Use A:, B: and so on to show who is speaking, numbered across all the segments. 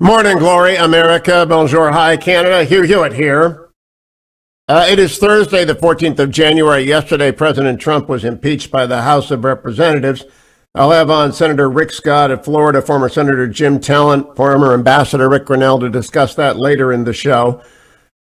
A: Morning, Glory, America. Bonjour, hi, Canada. Hugh Hewitt here. It is Thursday, the 14th of January. Yesterday, President Trump was impeached by the House of Representatives. I'll have on Senator Rick Scott of Florida, former Senator Jim Talent, former Ambassador Rick Grenell to discuss that later in the show.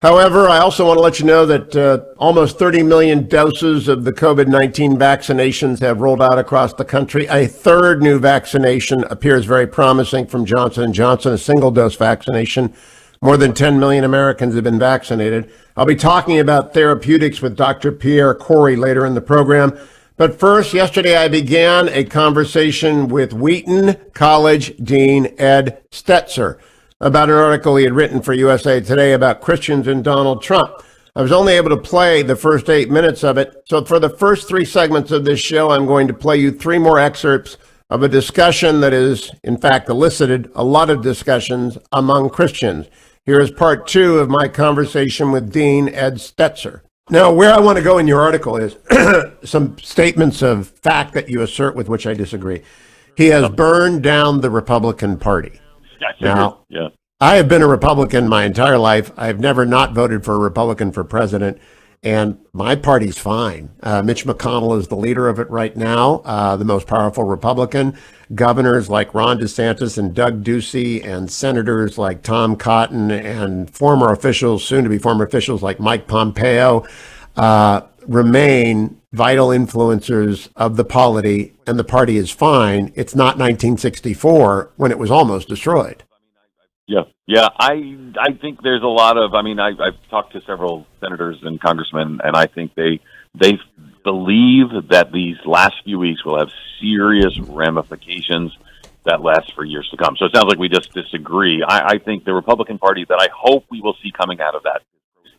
A: However, I also want to let you know that almost 30 million doses of the COVID-19 vaccinations have rolled out across the country. A third new vaccination appears very promising from Johnson & Johnson, a single-dose vaccination. More than 10 million Americans have been vaccinated. I'll be talking about therapeutics with Dr. Pierre, Kory later in the program. But first, yesterday I began a conversation with Wheaton College Dean Ed Stetzer about an article he had written for USA Today about Christians and Donald Trump. I was only able to play the first 8 minutes of it. So for the first three segments of this show, I'm going to play you three more excerpts of a discussion that is, in fact, elicited a lot of discussions among Christians. Here is part two of my conversation with Dean Ed Stetzer. Now, where I want to go in your article is some statements of fact that you assert with which I disagree. He has burned down the Republican Party. Now, I have been a Republican my entire life. I've never not voted for a Republican for president, and my party's fine. Mitch McConnell is the leader of it right now, the most powerful Republican. Governors like Ron DeSantis and Doug Ducey, and senators like Tom Cotton, and former officials, soon to be former officials like Mike Pompeo, remain vital influencers of the polity, and the party is fine. It's not 1964 when it was almost destroyed.
B: Yeah. I think there's a lot of. I've talked to several senators and congressmen, and I think they believe that these last few weeks will have serious ramifications that last for years to come. So it sounds like we just disagree. I think the Republican Party that I hope we will see coming out of that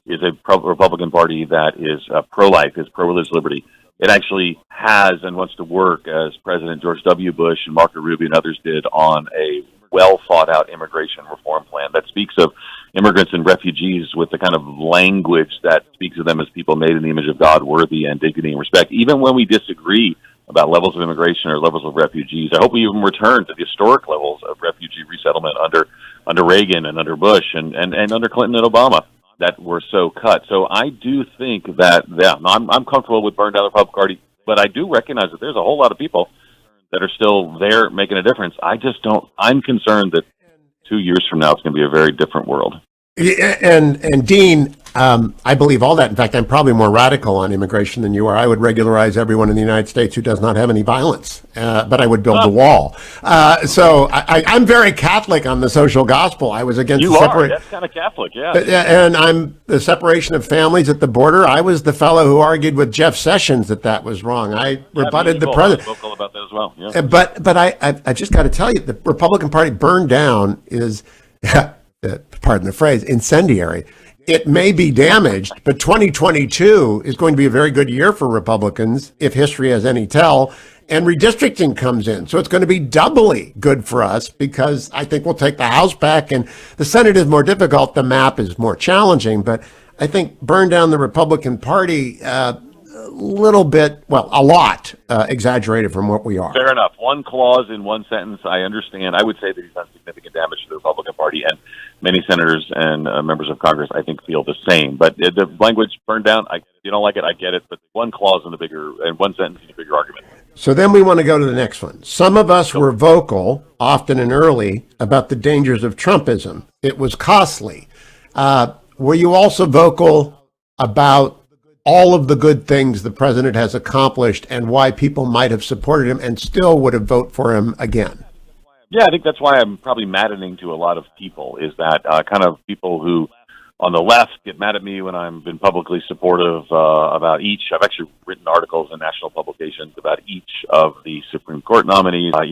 B: is a Republican Party that is pro-life, is pro-religious liberty. It actually has and wants to work, as President George W. Bush and Marco Rubio and others did, on a well-thought-out immigration reform plan that speaks of immigrants and refugees with the kind of language that speaks of them as people made in the image of God, worthy and dignity and respect. Even when we disagree about levels of immigration or levels of refugees, I hope we even return to the historic levels of refugee resettlement under Reagan and under Bush and under Clinton and Obama that were so cut. So I do think that, I'm comfortable with burning down the Republican Party, but I do recognize that there's a whole lot of people that are still there making a difference. I'm concerned that 2 years from now it's going to be a very different world.
A: And Dean, I believe all that. In fact, I'm probably more radical on immigration than you are. I would regularize everyone in the United States who does not have any violence, but I would build a wall. So I'm very Catholic on the social gospel. I was against
B: you are. That's kind of Catholic, yeah.
A: And I'm the separation of families at the border. I was the fellow who argued with Jeff Sessions that was wrong. I rebutted the president.
B: I'm vocal about that as well. Yeah.
A: But I just got to tell you, the Republican Party burned down is, pardon the phrase, incendiary. It may be damaged, but 2022 is going to be a very good year for Republicans, if history has any tell, and redistricting comes in. So it's going to be doubly good for us because I think we'll take the House back, and the Senate is more difficult. The map is more challenging, but I think burn down the Republican Party a lot exaggerated from what we are.
B: Fair enough. One clause in one sentence, I understand. I would say that he's done significant damage to the Republican Party, and many senators and members of Congress, I think, feel the same. But the language burned down, you don't like it, I get it, but one clause in one sentence in a bigger argument.
A: So then we want to go to the next one. Some of us were vocal, often and early, about the dangers of Trumpism. It was costly. Were you also vocal about all of the good things the president has accomplished and why people might have supported him and still would have voted for him again?
B: Yeah, I think that's why I'm probably maddening to a lot of people, is that kind of people who on the left get mad at me when I've been publicly supportive about each. I've actually written articles in national publications about each of the Supreme Court nominees. I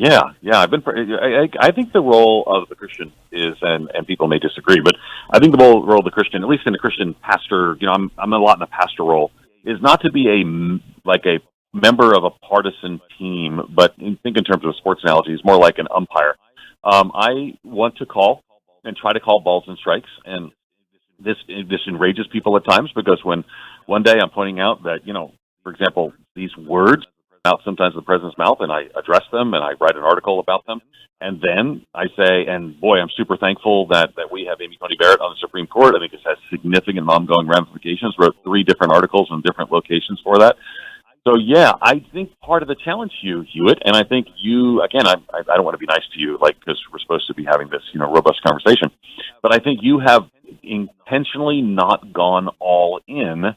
B: think the role of the Christian is, and people may disagree, but I think the role of the Christian, at least in the Christian pastor, I'm a lot in a pastor role, is not to be a member of a partisan team, but think in terms of sports analogies, more like an umpire. I want to call and try to call balls and strikes, and this enrages people at times, because when one day I'm pointing out that, for example, these words out sometimes of the president's mouth, and I address them, and I write an article about them. And then I say, and boy, I'm super thankful that we have Amy Coney Barrett on the Supreme Court. I think this has significant ongoing ramifications. Wrote 3 different articles in different locations for that. So, yeah, I think part of the challenge, Hugh Hewitt, and I think you, again, I don't want to be nice to you, like, because we're supposed to be having this, robust conversation, but I think you have intentionally not gone all in.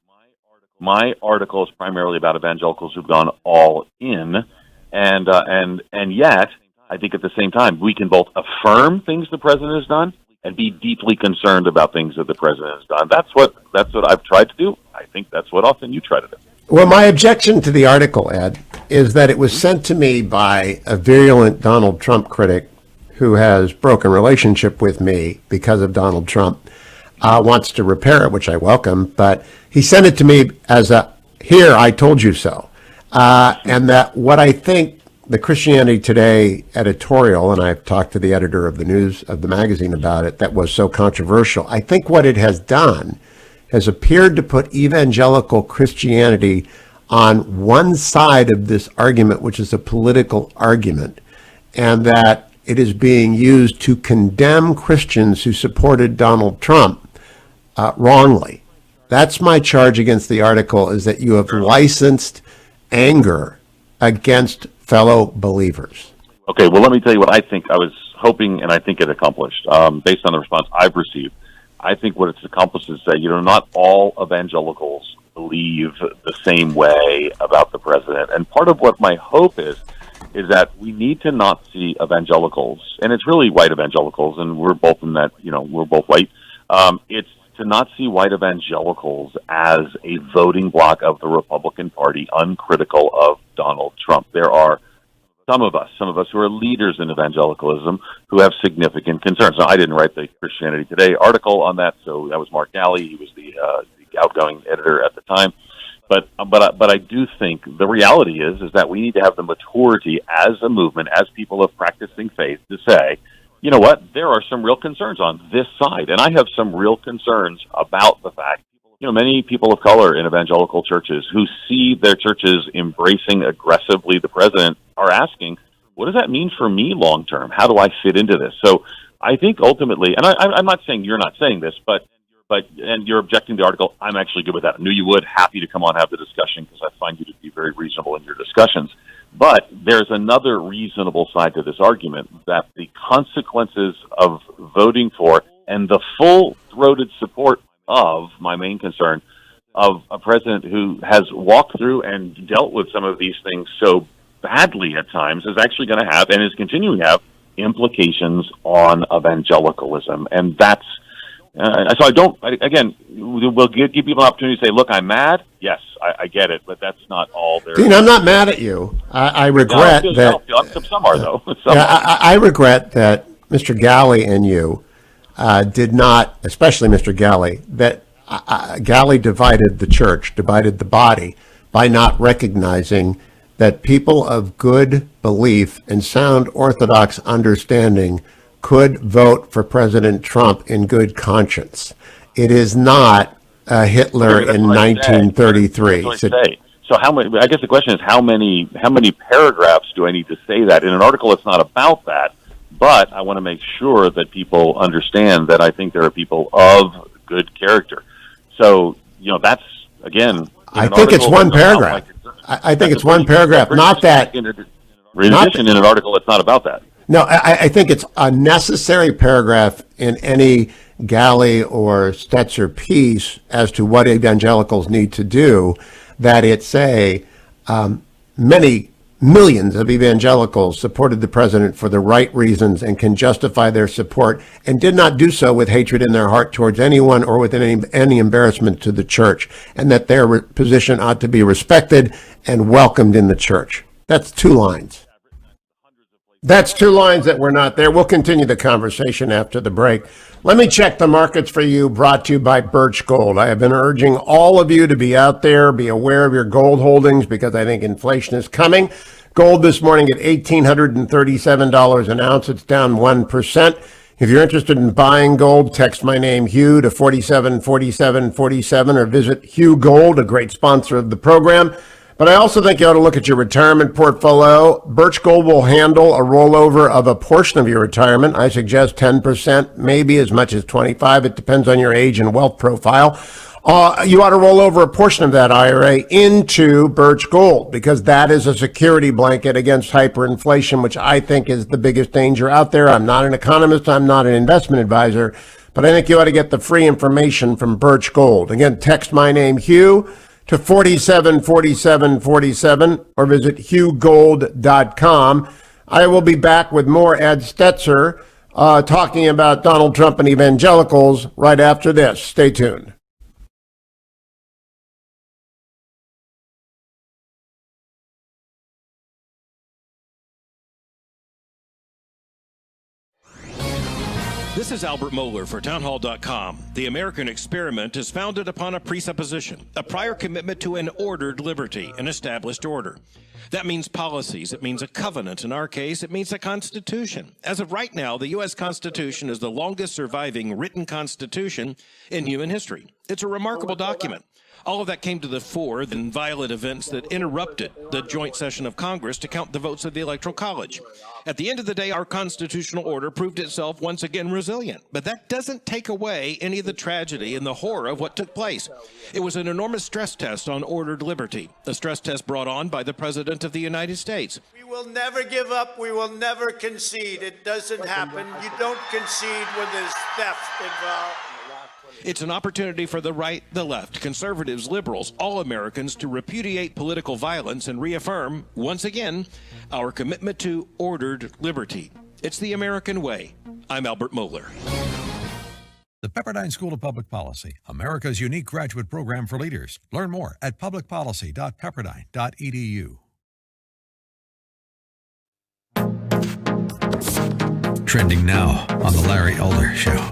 B: My article is primarily about evangelicals who've gone all in, and yet, I think at the same time, we can both affirm things the president has done and be deeply concerned about things that the president has done. That's what I've tried to do. I think that's what often you try to do.
A: Well, my objection to the article, Ed, is that it was sent to me by a virulent Donald Trump critic who has broken relationship with me because of Donald Trump, wants to repair it, which I welcome, but he sent it to me as here, I told you so. And that what I think the Christianity Today editorial, and I've talked to the editor of the magazine about it, that was so controversial. I think what it has done has appeared to put evangelical Christianity on one side of this argument, which is a political argument, and that it is being used to condemn Christians who supported Donald Trump wrongly. That's my charge against the article, is that you have licensed anger against fellow believers.
B: Okay, well, let me tell you what I think I was hoping, and I think it accomplished, based on the response I've received. I think what it's accomplished is that, not all evangelicals believe the same way about the president. And part of what my hope is that we need to not see evangelicals, and it's really white evangelicals, and we're both in that, we're both white. It's to not see white evangelicals as a voting bloc of the Republican Party uncritical of Donald Trump. There are some of us who are leaders in evangelicalism who have significant concerns. Now, I didn't write the Christianity Today article on that, so that was Mark Galley. He was the outgoing editor at the time. But I do think the reality is that we need to have the maturity as a movement, as people of practicing faith, to say, you know what, there are some real concerns on this side. And I have some real concerns about the fact, many people of color in evangelical churches who see their churches embracing aggressively the president are asking, what does that mean for me long term? How do I fit into this? So I think ultimately, and I'm not saying you're not saying this, but and you're objecting to the article, I'm actually good with that. I knew you would. Happy to come on and have the discussion because I find you to be very reasonable in your discussions. But there's another reasonable side to this argument, that the consequences of voting for and the full-throated support of, my main concern, of a president who has walked through and dealt with some of these things so badly at times, is actually going to have, and is continuing to have, implications on evangelicalism. And that's, so we'll give people an opportunity to say, look, I'm mad. Yes, I get it, but that's not all there.
A: Dean, I'm not mad at you. I regret that.
B: Some are, though.
A: I regret that Mr. Galley and you did not, especially Mr. Galley, that Galley divided the church, divided the body, by not recognizing that people of good belief and sound Orthodox understanding could vote for President Trump in good conscience. It is not Hitler in 1933.
B: So how many? I guess the question is how many paragraphs do I need to say that in an article? It's not about that, but I want to make sure that people understand that I think there are people of good character. So that's again.
A: I think it's one paragraph. I think it's one paragraph. Not that.
B: In addition, in an article, it's not about that.
A: No, I think it's a necessary paragraph in any Galley or Stetzer piece as to what evangelicals need to do, that it say many millions of evangelicals supported the president for the right reasons and can justify their support, and did not do so with hatred in their heart towards anyone or with any embarrassment to the church, and that their position ought to be respected and welcomed in the church. That's 2 lines. That's 2 lines that were not there. We'll continue the conversation after the break. Let me check the markets for you, brought to you by Birch Gold. I have been urging all of you to be out there, be aware of your gold holdings, because I think inflation is coming. Gold this morning at $1,837 an ounce. It's down 1%. If you're interested in buying gold, text my name, Hugh, to 474747, or visit Hugh Gold, a great sponsor of the program. But I also think you ought to look at your retirement portfolio. Birch Gold will handle a rollover of a portion of your retirement. I suggest 10%, maybe as much as 25. It depends on your age and wealth profile. You ought to roll over a portion of that IRA into Birch Gold because that is a security blanket against hyperinflation, which I think is the biggest danger out there. I'm not an economist. I'm not an investment advisor, but I think you ought to get the free information from Birch Gold. Again, text my name, Hugh, to 474747 or visit hughgold.com. I will be back with more Ed Stetzer talking about Donald Trump and evangelicals right after this. Stay tuned.
C: This is Albert Mohler for townhall.com. The American experiment is founded upon a presupposition, a prior commitment to an ordered liberty, an established order. That means policies. It means a covenant. In our case, it means a constitution. As of right now, the U.S. Constitution is the longest surviving written constitution in human history. It's a remarkable document. All of that came to the fore in violent events that interrupted the joint session of Congress to count the votes of the Electoral College. At the end of the day, our constitutional order proved itself once again resilient. But that doesn't take away any of the tragedy and the horror of what took place. It was an enormous stress test on ordered liberty, a stress test brought on by the President of the United States.
D: We will never give up. We will never concede. It doesn't happen. You don't concede when there's theft involved.
C: It's an opportunity for the right, the left, conservatives, liberals, all Americans to repudiate political violence and reaffirm, once again, our commitment to ordered liberty. It's the American way. I'm Albert Mohler.
E: The Pepperdine School of Public Policy, America's unique graduate program for leaders. Learn more at publicpolicy.pepperdine.edu. Trending now on The Larry Elder Show.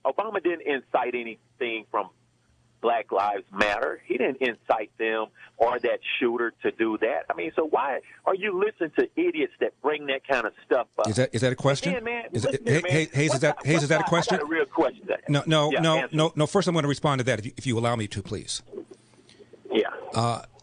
F: Obama didn't incite anything from Black Lives Matter. He didn't incite them or that shooter to do that. I mean, so why are you listening to idiots that bring that kind of stuff up?
G: Is that a question?
F: Yeah, man.
G: Is that a question?
F: I got a real question.
G: No. First, I'm going to respond to that if you allow me to, please.
F: Yeah.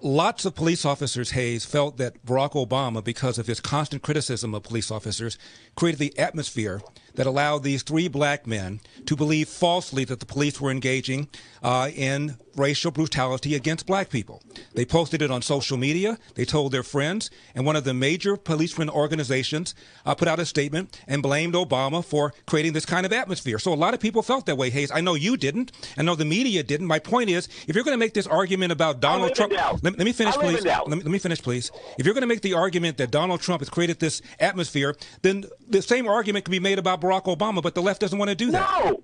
G: Lots of police officers, Hayes, felt that Barack Obama, because of his constant criticism of police officers, created the atmosphere that allowed these three black men to believe falsely that the police were engaging in racial brutality against black people. They posted it on social media. They told their friends. And one of the major policemen organizations put out a statement and blamed Obama for creating this kind of atmosphere. So a lot of people felt that way, Hayes. I know you didn't. I know the media didn't. My point is, if you're going to make this argument about Donald Trump, let me finish, please. Let me finish, please. If you're going to make the argument that Donald Trump has created this atmosphere, then the same argument can be made about Barack Obama, but the left doesn't want to do that.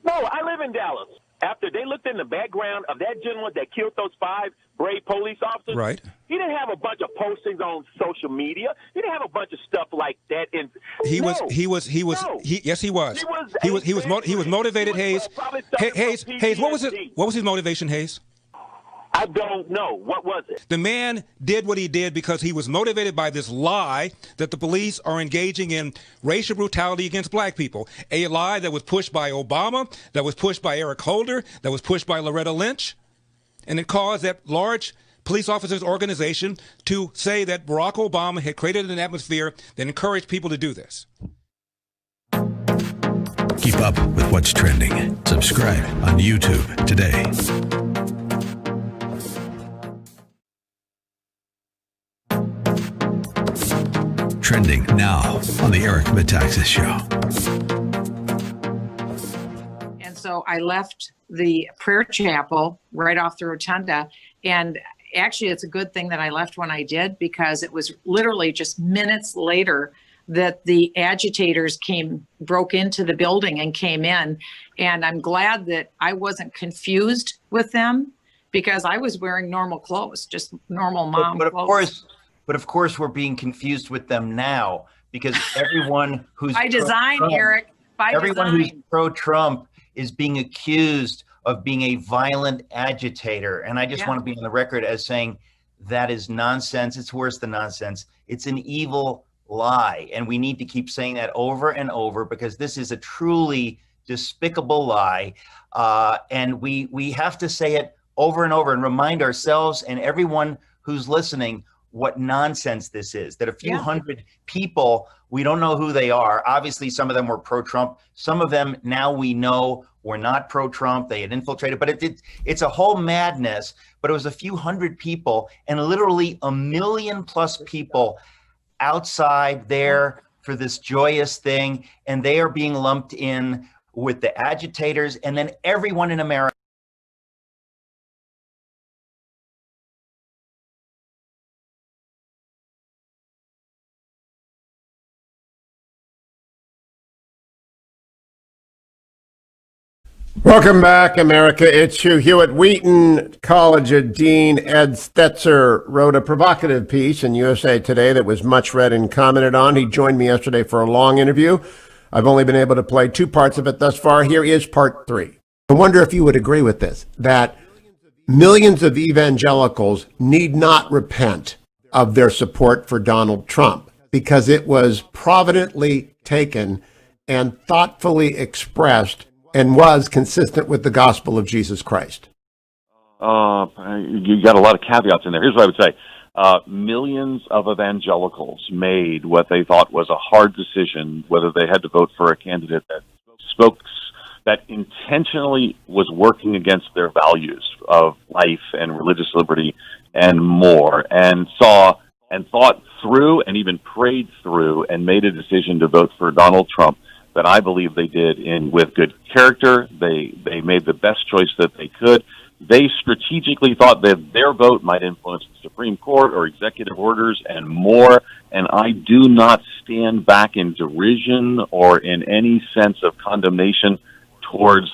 F: No, I live in Dallas. After they looked in the background of that gentleman that killed those 5 brave police officers,
G: right?
F: He didn't have a bunch of postings on social media. He didn't have a bunch of stuff like that. He was motivated, Hayes.
G: Hayes, what was his motivation, Hayes?
F: I don't know. What was it?
G: The man did what he did because he was motivated by this lie that the police are engaging in racial brutality against black people. A lie that was pushed by Obama, that was pushed by Eric Holder, that was pushed by Loretta Lynch. And it caused that large police officers organization to say that Barack Obama had created an atmosphere that encouraged people to do this.
E: Keep up with what's trending. Subscribe on YouTube today. Trending now on the Eric Metaxas Show.
H: And so I left the prayer chapel right off the rotunda. And actually, it's a good thing that I left when I did, because it was literally just minutes later that the agitators broke into the building and came in. And I'm glad that I wasn't confused with them, because I was wearing normal clothes, just normal mom clothes.
I: But of course, we're being confused with them now, because everyone who's
H: by design, Eric,
I: everyone who's pro-Trump is being accused of being a violent agitator. And I just want to be on the record as saying that is nonsense. It's worse than nonsense. It's an evil lie. And we need to keep saying that over and over, because this is a truly despicable lie. And we have to say it over and over and remind ourselves and everyone who's listening what nonsense this is, that a few hundred people, we don't know who they are. Obviously, some of them were pro-Trump. Some of them now we know were not pro-Trump. They had infiltrated, but it's a whole madness. But it was a few hundred people and literally 1 million plus people outside there for this joyous thing. And they are being lumped in with the agitators and then everyone in America.
A: Welcome back, America. It's Hugh Hewitt. Wheaton College Dean Ed Stetzer wrote a provocative piece in USA Today that was much read and commented on. He joined me yesterday for a long interview. I've only been able to play 2 parts of it thus far. Here is part 3. I wonder if you would agree with this, that millions of evangelicals need not repent of their support for Donald Trump because it was providently taken and thoughtfully expressed and was consistent with the gospel of Jesus Christ.
B: You got a lot of caveats in there. Here's what I would say. Millions of evangelicals made what they thought was a hard decision, whether they had to vote for a candidate that intentionally was working against their values of life and religious liberty and more, and saw and thought through and even prayed through and made a decision to vote for Donald Trump that I believe they did with good character. They made the best choice that they could. They strategically thought that their vote might influence the Supreme Court or executive orders and more, and I do not stand back in derision or in any sense of condemnation towards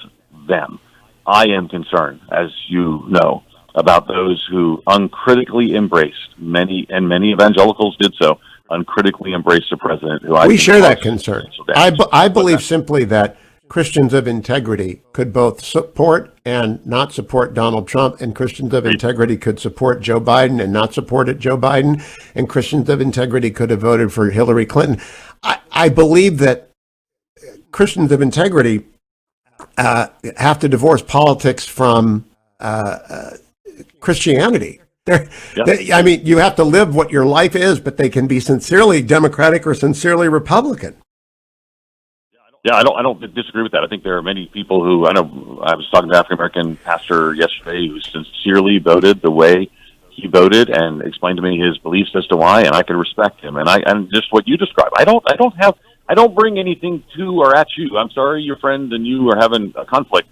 B: them. I am concerned, as you know, about those who uncritically embraced, many evangelicals did so, uncritically embrace the president who
A: we share that concern. I believe simply that Christians of integrity could both support and not support Donald Trump, and Christians of integrity could support Joe Biden and not support Joe Biden, and Christians of integrity could have voted for Hillary Clinton. I believe that Christians of integrity have to divorce politics from Christianity. I mean, you have to live what your life is, but they can be sincerely Democratic or sincerely Republican.
B: Yeah, I don't disagree with that. I think there are many people who, I was talking to an African-American pastor yesterday who sincerely voted the way he voted and explained to me his beliefs as to why, and I could respect him. And just what you described, I don't bring anything to or at you. I'm sorry your friend and you are having a conflict.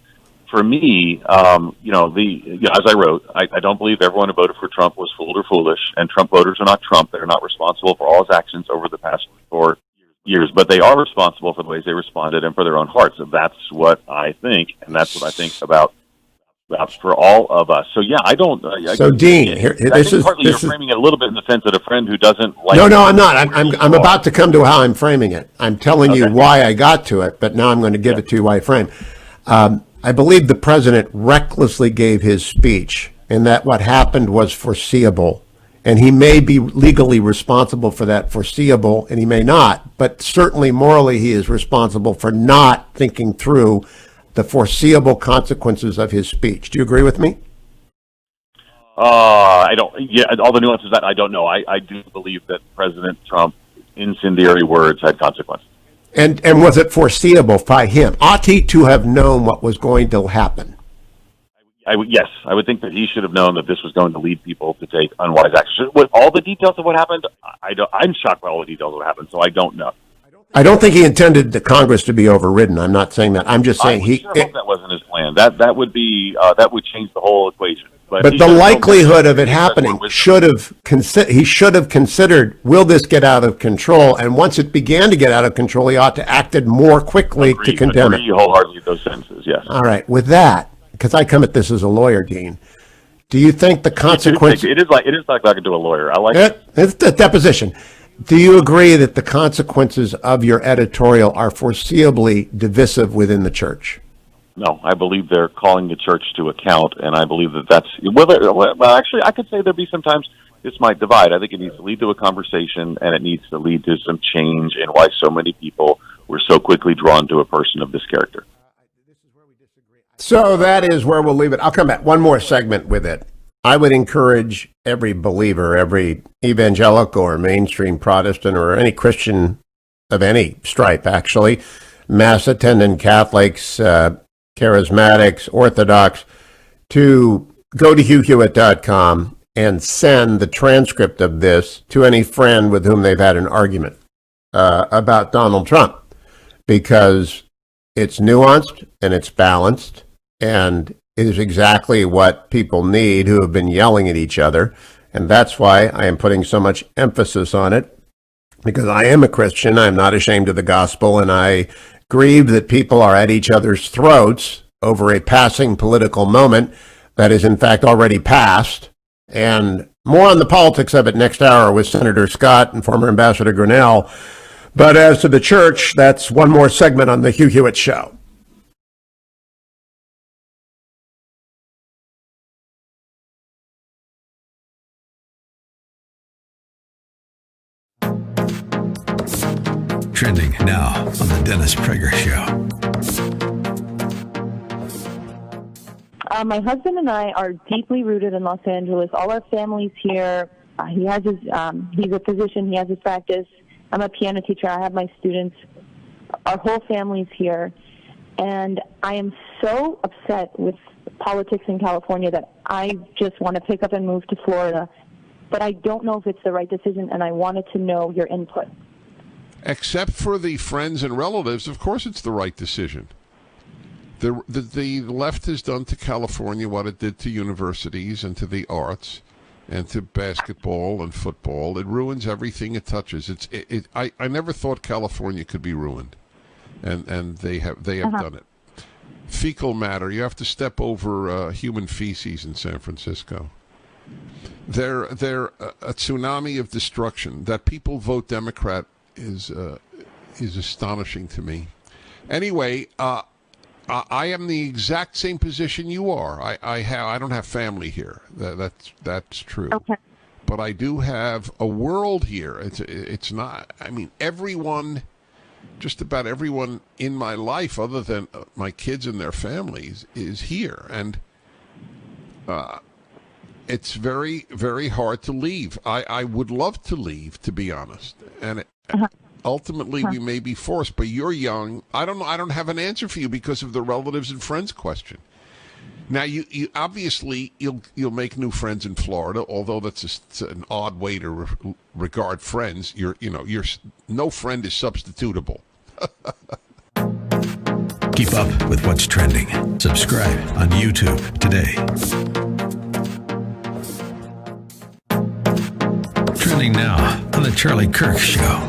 B: For me, as I wrote, I don't believe everyone who voted for Trump was fooled or foolish, and Trump voters are not Trump. They're not responsible for all his actions over the past 4 years, but they are responsible for the ways they responded and for their own hearts. And that's what I think, and that's what I think about for all of us. So, yeah, I don't...
A: So, Dean,
B: you're framing it a little bit in the sense that a friend who doesn't like...
A: No, I'm not. I'm about to come to how I'm framing it. I'm telling you why I got to it, but now I'm going to give it to you why I frame. I believe the president recklessly gave his speech and that what happened was foreseeable. And he may be legally responsible for that foreseeable, and he may not, but certainly morally he is responsible for not thinking through the foreseeable consequences of his speech. Do you agree with me?
B: I don't. Yeah, all the nuances that I don't know. I do believe that President Trump's incendiary words had consequences.
A: And was it foreseeable by him? Ought he to have known what was going to happen?
B: Yes, I would think that he should have known that this was going to lead people to take unwise action. With all the details of what happened, I'm shocked by all the details of what happened, so I don't know.
A: I don't think he intended the Congress to be overridden. I'm not saying that. I'm just saying
B: I hope that wasn't his plan. That would change the whole equation.
A: But the likelihood of it happening he should have considered, will this get out of control? And once it began to get out of control, he ought to acted more quickly to condemn it.
B: Wholeheartedly with those sentences, yes.
A: All right. With that, because I come at this as a lawyer, Dean, do you think the consequences...
B: It is like talking to a lawyer. I like it.
A: It's a deposition. Do you agree that the consequences of your editorial are foreseeably divisive within the church?
B: No, I believe they're calling the church to account, and I believe that's... Well, actually, I could say there'd be sometimes this might divide. I think it needs to lead to a conversation, and it needs to lead to some change in why so many people were so quickly drawn to a person of this character.
A: So that is where we'll leave it. I'll come back. One more segment with it. I would encourage every believer, every evangelical or mainstream Protestant or any Christian of any stripe, actually, Mass attendant Catholics, Charismatics, Orthodox, to go to HughHewitt.com and send the transcript of this to any friend with whom they've had an argument about Donald Trump, because it's nuanced and it's balanced and it is exactly what people need who have been yelling at each other. And that's why I am putting so much emphasis on it, because I am a Christian. I'm not ashamed of the gospel, and I grieve that people are at each other's throats over a passing political moment that is in fact already passed. And more on the politics of it next hour with Senator Scott and former Ambassador Grenell. But as to the church, that's one more segment on the Hugh Hewitt Show.
E: Trending now on the Dennis Prager Show.
J: My husband and I are deeply rooted in Los Angeles. All our family's here. He has his. He's a physician. He has his practice. I'm a piano teacher. I have my students. Our whole family's here, and I am so upset with politics in California that I just want to pick up and move to Florida. But I don't know if it's the right decision, and I wanted to know your input.
K: Except for the friends and relatives, of course it's the right decision. The left has done to California what it did to universities and to the arts and to basketball and football. It ruins everything it touches. I never thought California could be ruined, and they have done it. Fecal matter, you have to step over human feces in San Francisco. They're a tsunami of destruction. That people vote Democrat is astonishing to me. Anyway, I am the exact same position you are. I don't have family here. That's true.
J: Okay.
K: But I do have a world here. It's not. I mean, just about everyone in my life, other than my kids and their families, is here, and it's very, very hard to leave. I would love to leave, to be honest, and ultimately we may be forced. But you're young. I don't know. I don't have an answer for you because of the relatives and friends question. Now, you obviously you'll make new friends in Florida, although that's an odd way to regard friends. You're no friend is substitutable.
E: Keep up with what's trending. Subscribe on YouTube today. Trending now on the Charlie Kirk Show.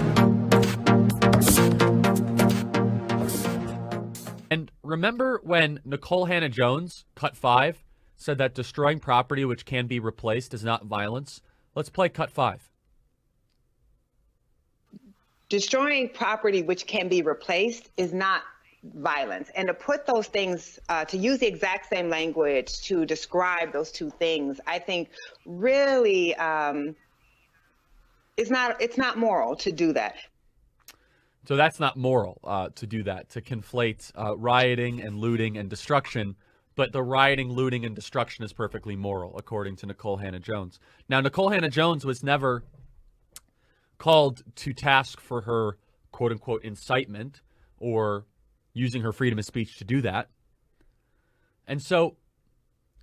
L: And remember when Nicole Hannah-Jones, Cut 5, said that destroying property which can be replaced is not violence? Let's play Cut 5.
M: Destroying property which can be replaced is not violence. And to put those things, to use the exact same language to describe those two things, I think really it's not moral to do that.
L: So that's not moral to do that, to conflate rioting and looting and destruction. But the rioting, looting, and destruction is perfectly moral, according to Nicole Hannah-Jones. Now, Nicole Hannah-Jones was never called to task for her quote-unquote incitement or using her freedom of speech to do that. And so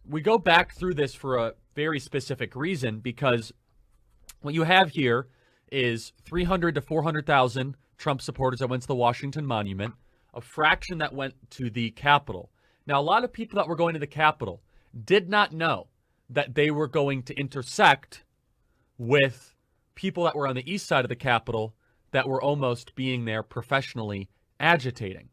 L: we go back through this for a very specific reason, because what you have here is 300 to 400,000 Trump supporters that went to the Washington Monument, a fraction that went to the Capitol. Now, a lot of people that were going to the Capitol did not know that they were going to intersect with people that were on the east side of the Capitol that were almost being there professionally agitating.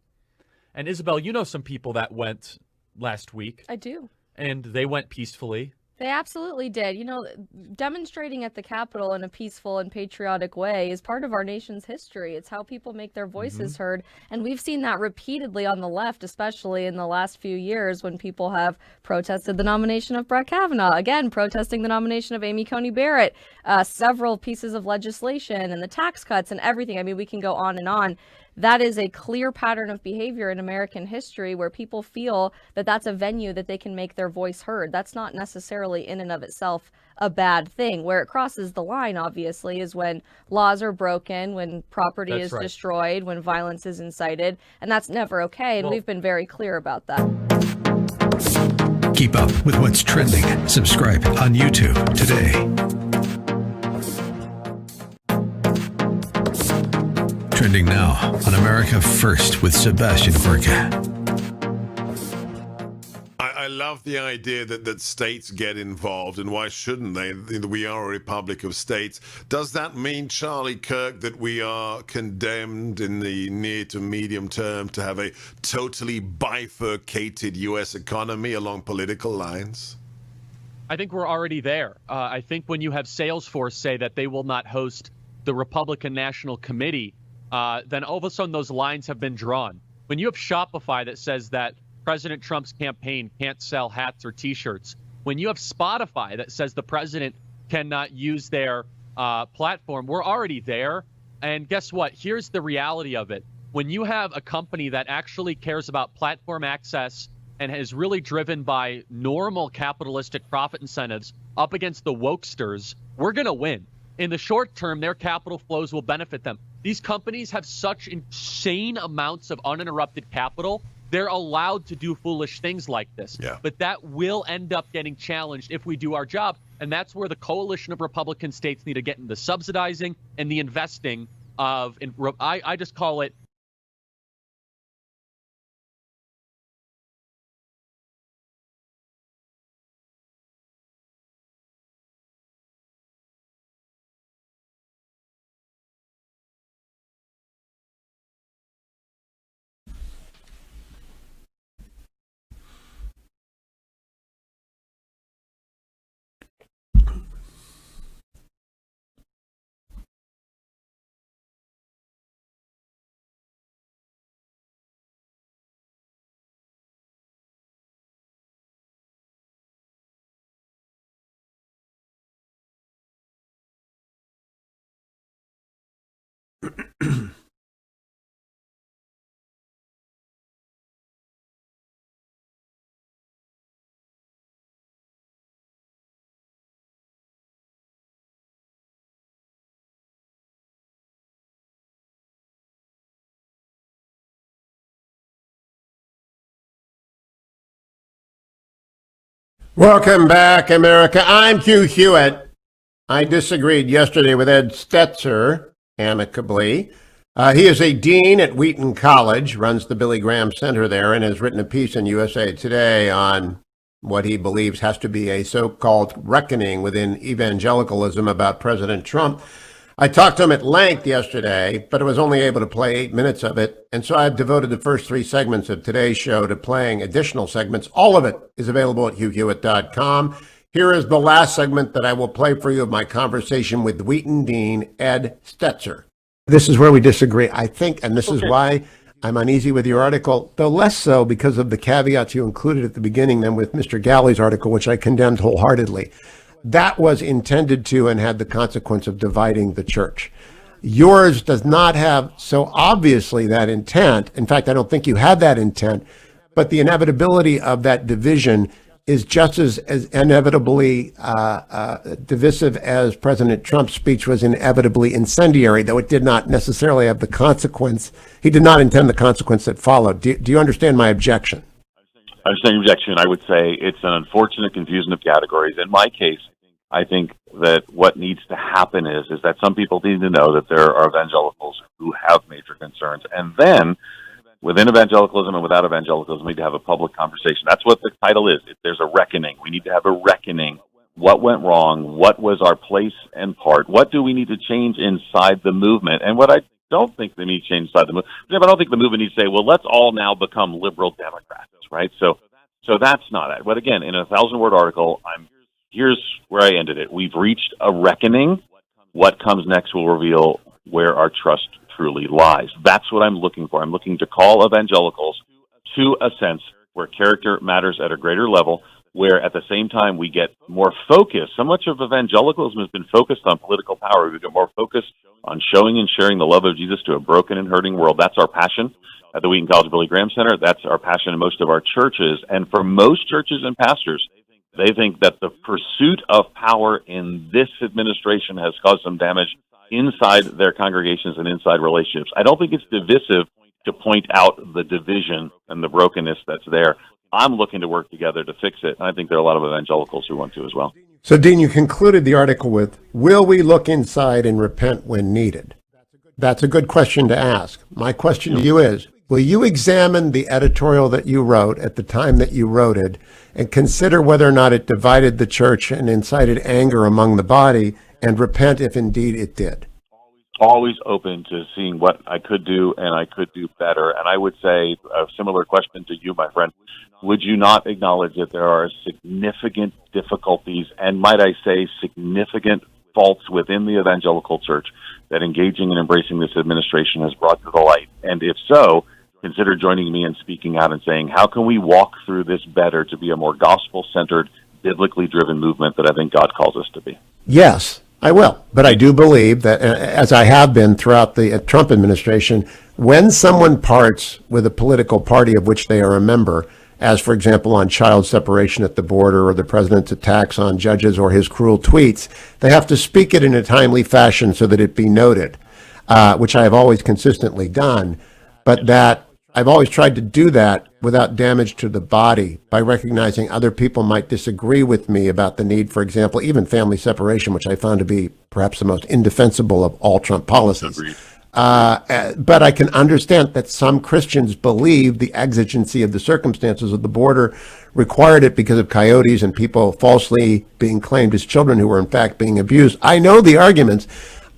L: And Isabel, you know some people that went last week.
N: I do.
L: And they went peacefully.
N: They absolutely did. You know, demonstrating at the Capitol in a peaceful and patriotic way is part of our nation's history. It's how people make their voices heard. And we've seen that repeatedly on the left, especially in the last few years when people have protested the nomination of Brett Kavanaugh, again, protesting the nomination of Amy Coney Barrett, several pieces of legislation and the tax cuts and everything. I mean, we can go on and on. that is a clear pattern of behavior in American history where people feel that that's a venue that they can make their voice heard. That's not necessarily in and of itself a bad thing. Where it crosses the line, obviously, is when laws are broken, when property is destroyed, when violence is incited, and that's never okay, and we've been very clear about that.
E: Keep up with what's trending. Subscribe on YouTube today. Trending now on America First with Sebastian Gorka.
O: I love the idea that states get involved, and why shouldn't they? We are a republic of states. Does that mean, Charlie Kirk, that we are condemned in the near to medium term to have a totally bifurcated U.S. economy along political lines?
L: I think we're already there. I think when you have Salesforce say that they will not host the Republican National Committee, then all of a sudden those lines have been drawn. When you have Shopify that says that President Trump's campaign can't sell hats or T-shirts, when you have Spotify that says the president cannot use their platform, we're already there. And guess what? Here's the reality of it. When you have a company that actually cares about platform access and is really driven by normal capitalistic profit incentives up against the wokesters, we're going to win. In the short term, their capital flows will benefit them. These companies have such insane amounts of uninterrupted capital. They're allowed to do foolish things like this.
O: Yeah.
L: But that will end up getting challenged if we do our job. And that's where the coalition of Republican states need to get into subsidizing and the investing of, I just call it,
A: Welcome back, America. I'm Hugh Hewitt. I disagreed yesterday with Ed Stetzer amicably. He is a dean at Wheaton College, runs the Billy Graham Center there, and has written a piece in USA Today on what he believes has to be a so-called reckoning within evangelicalism about President Trump. I talked to him at length yesterday, but I was only able to play 8 minutes of it, and so I've devoted the first 3 segments of today's show to playing additional segments. All of it is available at hughhewitt.com. Here is the last segment that I will play for you of my conversation with Wheaton Dean Ed Stetzer. This is where we disagree, I think, and this is why I'm uneasy with your article, though less so because of the caveats you included at the beginning than with Mr. Galley's article, which I condemned wholeheartedly. That was intended to and had the consequence of dividing the church. Yours does not have so obviously that intent. In fact, I don't think you had that intent, but the inevitability of that division is just as inevitably divisive as President Trump's speech was inevitably incendiary, though it did not necessarily have the consequence. He did not intend the consequence that followed. Do you understand my objection?
B: I understand your objection. I would say it's an unfortunate confusion of categories. In my case, I think that what needs to happen is that some people need to know that there are evangelicals who have major concerns. And then within evangelicalism and without evangelicalism, we need to have a public conversation. That's what the title is. There's a reckoning. We need to have a reckoning. What went wrong? What was our place and part? What do we need to change inside the movement? And what I don't think they need to change inside the movement, I don't think the movement needs to say, well, let's all now become liberal Democrats, right? So that's not it. But again, in a 1,000-word article, here's where I ended it. We've reached a reckoning. What comes next will reveal where our trust truly lies. That's what I'm looking for. I'm looking to call evangelicals to a sense where character matters at a greater level, where at the same time we get more focus. So much of evangelicalism has been focused on political power. We get more focused on showing and sharing the love of Jesus to a broken and hurting world. That's our passion at the Wheaton College Billy Graham Center. That's our passion in most of our churches. And for most churches and pastors, they think that the pursuit of power in this administration has caused some damage inside their congregations and inside relationships. I don't think it's divisive to point out the division and the brokenness that's there. I'm looking to work together to fix it, and I think there are a lot of evangelicals who want to as well.
A: So, Dean, you concluded the article with, will we look inside and repent when needed? That's a good question to ask. My question to you is, will you examine the editorial that you wrote at the time that you wrote it and consider whether or not it divided the church and incited anger among the body, and repent if indeed it did?
B: Always open to seeing what I could do and I could do better. And I would say a similar question to you, my friend. Would you not acknowledge that there are significant difficulties and, might I say, significant faults within the evangelical church that engaging and embracing this administration has brought to the light? And if so, consider joining me in speaking out and saying, how can we walk through this better to be a more gospel-centered, biblically driven movement that I think God calls us to be?
A: Yes, I will. But I do believe that, as I have been throughout the Trump administration, when someone parts with a political party of which they are a member, as, for example, on child separation at the border or the president's attacks on judges or his cruel tweets, they have to speak it in a timely fashion so that it be noted, which I have always consistently done, but that I've always tried to do that without damage to the body by recognizing other people might disagree with me about the need, for example, even family separation, which I found to be perhaps the most indefensible of all Trump policies. But I can understand that some Christians believe the exigency of the circumstances of the border required it because of coyotes and people falsely being claimed as children who were in fact being abused. I know the arguments.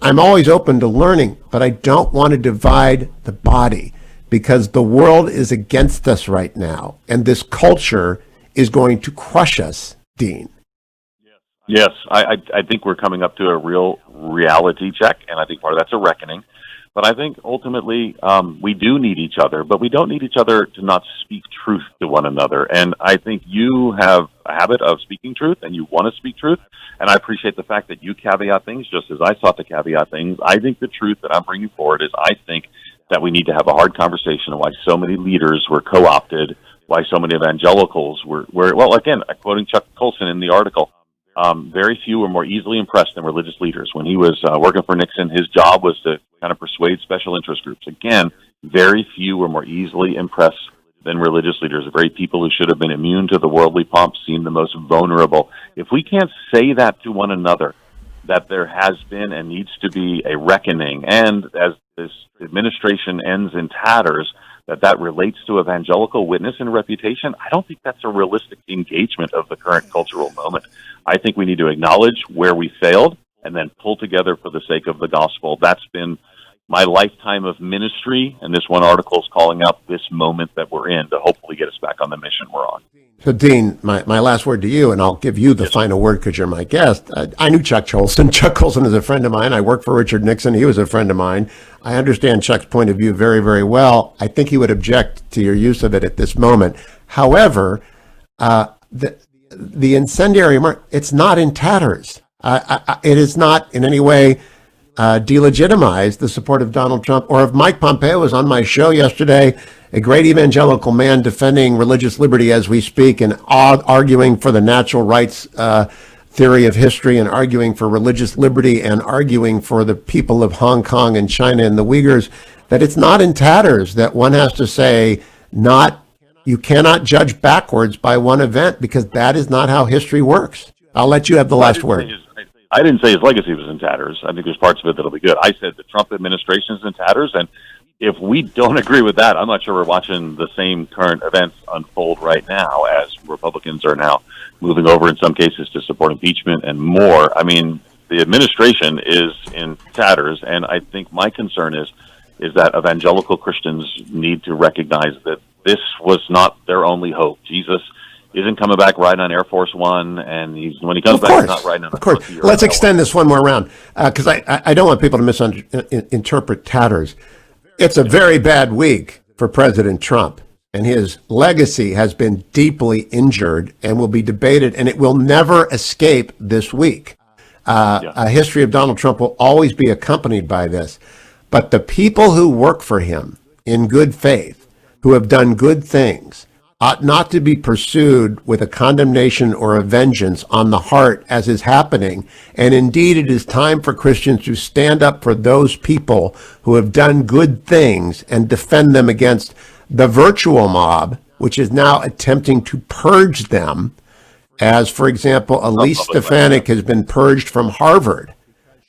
A: I'm always open to learning, but I don't want to divide the body because the world is against us right now, and this culture is going to crush us, Dean.
B: Yes, I think we're coming up to a real reality check, and I think part of that's a reckoning. But I think ultimately we do need each other, but we don't need each other to not speak truth to one another. And I think you have a habit of speaking truth, and you want to speak truth. And I appreciate the fact that you caveat things just as I sought to caveat things. I think the truth that I'm bringing forward is I think that we need to have a hard conversation on why so many leaders were co-opted, why so many evangelicals were well, again, quoting Chuck Colson in the article, very few were more easily impressed than religious leaders. When he was working for Nixon, his job was to kind of persuade special interest groups. Again, very few were more easily impressed than religious leaders. The very people who should have been immune to the worldly pomp seemed the most vulnerable. If we can't say that to one another, that there has been and needs to be a reckoning, and as this administration ends in tatters, that relates to evangelical witness and reputation, I don't think that's a realistic engagement of the current cultural moment. I think we need to acknowledge where we failed and then pull together for the sake of the gospel. That's been my lifetime of ministry, and this one article is calling out this moment that we're in to hopefully get us back on the mission we're on.
A: So, Dean, my last word to you, and I'll give you the final word because you're my guest. I knew Chuck Colson. Chuck Colson is a friend of mine. I worked for Richard Nixon. He was a friend of mine. I understand Chuck's point of view very, very well. I think he would object to your use of it at this moment. However, the incendiary remark, it's not in tatters. It is not in any way delegitimized the support of Donald Trump or of Mike Pompeo was on my show yesterday, a great evangelical man defending religious liberty as we speak and arguing for the natural rights theory of history and arguing for religious liberty and arguing for the people of Hong Kong and China and the Uyghurs, that it's not in tatters, that one has to say you cannot judge backwards by one event because that is not how history works. I'll let you have the last word.
B: I didn't say his legacy was in tatters. I think there's parts of it that'll be good. I said the Trump administration is in tatters, and if we don't agree with that, I'm not sure we're watching the same current events unfold right now as Republicans are now moving over in some cases to support impeachment and more. I mean, the administration is in tatters, and I think my concern is that evangelical Christians need to recognize that this was not their only hope. Jesus isn't coming back riding on Air Force One, and when he comes back, he's not riding on a
A: course. Let's extend this one more round, because I don't want people to misinterpret tatters. It's a very bad week for President Trump, and his legacy has been deeply injured and will be debated, and it will never escape this week. A history of Donald Trump will always be accompanied by this. But the people who work for him in good faith, who have done good things, ought not to be pursued with a condemnation or a vengeance on the heart as is happening. And indeed, it is time for Christians to stand up for those people who have done good things and defend them against the virtual mob, which is now attempting to purge them. As, for example, Elise Stefanik has been purged from Harvard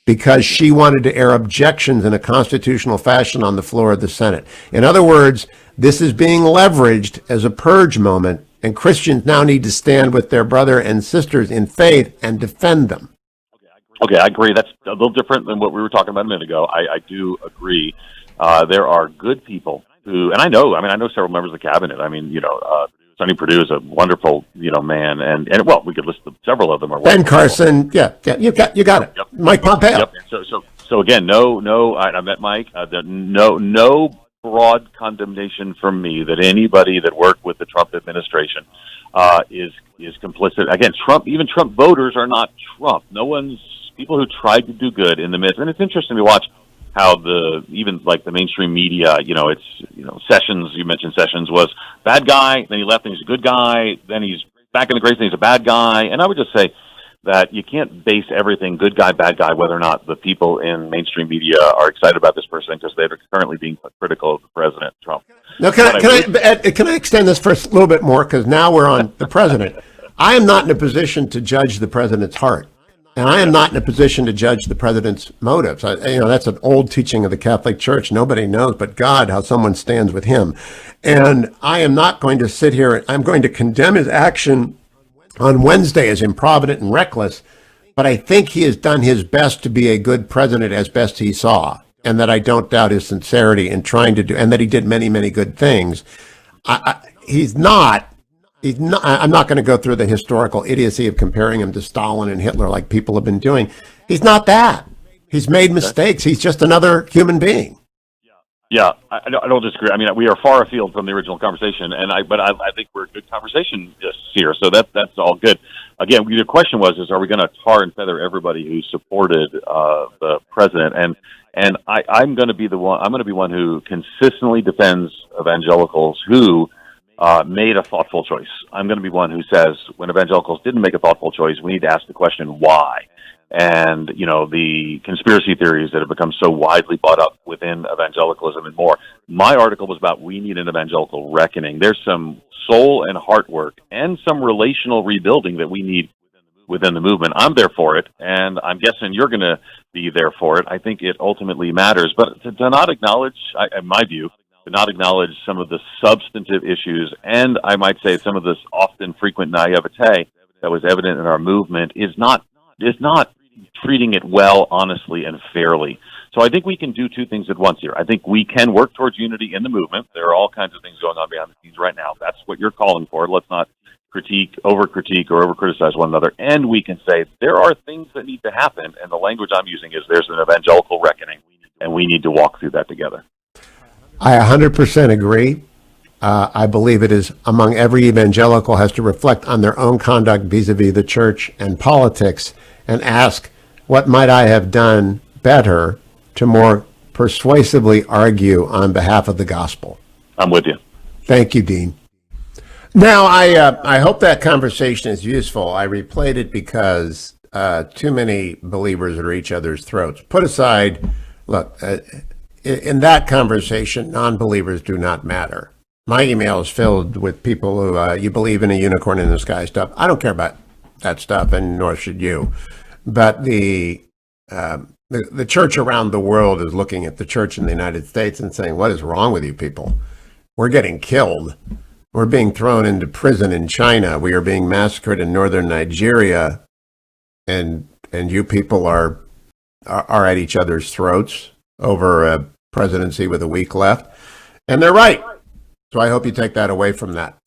A: because she wanted to air objections in a constitutional fashion on the floor of the Senate. In other words, this is being leveraged as a purge moment, and Christians now need to stand with their brother and sisters in faith and defend them.
B: Okay, I agree. That's a little different than what we were talking about a minute ago. I do agree. There are good people who, and I know several members of the cabinet. Sonny Perdue is a wonderful, man, and well, we could list several of them. Are
A: Ben Carson, you got it.
B: Yep.
A: Mike Pompeo.
B: Yep. So again, I met Mike. No broad condemnation from me that anybody that worked with the Trump administration is complicit. Again, even Trump voters are not Trump. People who tried to do good in the midst, and it's interesting to watch how the mainstream media, Sessions, you mentioned Sessions was bad guy, then he left and he's a good guy, then he's back in the grace and he's a bad guy. And I would just say that you can't base everything good guy, bad guy, whether or not the people in mainstream media are excited about this person because they're currently being critical of the president, Trump.
A: Now, can I extend this for a little bit more? Because now we're on the president. I am not in a position to judge the president's heart. And I am not in a position to judge the president's motives. That's an old teaching of the Catholic Church. Nobody knows but God how someone stands with him. And I am not going to sit here. I'm going to condemn his action on Wednesday as improvident and reckless. But I think he has done his best to be a good president as best he saw. And that I don't doubt his sincerity in trying to do, and that he did many, many good things. I'm not going to go through the historical idiocy of comparing him to Stalin and Hitler like people have been doing. He's not that. He's made mistakes. He's just another human being.
B: Yeah, I don't disagree. We are far afield from the original conversation, but I think we're a good conversation here, so that's all good. Again, the question was, are we going to tar and feather everybody who supported the president? And I'm going to be the one. I'm going to be one who consistently defends evangelicals who made a thoughtful choice. I'm going to be one who says when evangelicals didn't make a thoughtful choice, we need to ask the question why. And, the conspiracy theories that have become so widely bought up within evangelicalism and more. My article was about we need an evangelical reckoning. There's some soul and heart work and some relational rebuilding that we need within the movement. I'm there for it, and I'm guessing you're going to be there for it. I think it ultimately matters. But to not acknowledge, in my view, to not acknowledge some of the substantive issues, and I might say some of this often frequent naivete that was evident in our movement is not treating it well, honestly, and fairly. So I think we can do two things at once here. I think we can work towards unity in the movement. There are all kinds of things going on behind the scenes right now. That's what you're calling for. Let's not over-critique or over-criticize one another. And we can say there are things that need to happen, and the language I'm using is there's an evangelical reckoning, and we need to walk through that together.
A: I 100% agree. I believe it is among every evangelical has to reflect on their own conduct vis-a-vis the church and politics and ask, what might I have done better to more persuasively argue on behalf of the gospel?
B: I'm with you.
A: Thank you, Dean. Now, I hope that conversation is useful. I replayed it because too many believers are at each other's throats. Put aside, look, in that conversation, non-believers do not matter. My email is filled with people who, you believe in a unicorn in the sky stuff. I don't care about that stuff, and nor should you. But the church around the world is looking at the church in the United States and saying, what is wrong with you people? We're getting killed. We're being thrown into prison in China. We are being massacred in northern Nigeria. And you people are at each other's throats over a presidency with a week left. And they're right. So I hope you take that away from that.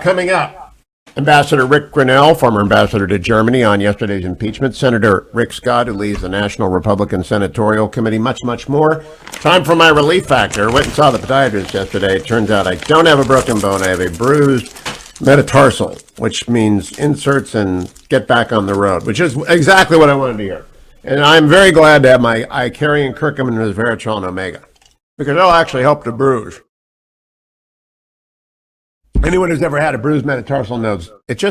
A: Coming up, Ambassador Rick Grenell, former ambassador to Germany, on yesterday's impeachment. Senator Rick Scott, who leads the National Republican Senatorial Committee, much, much more. Time for my relief factor. Went and saw the podiatrist yesterday. It turns out I don't have a broken bone. I have a bruised metatarsal, which means inserts and get back on the road, which is exactly what I wanted to hear. And I'm very glad to have my Icarian curcumin and resveratrol and omega, because it'll actually help the bruise. Anyone who's ever had a bruised metatarsal knows it's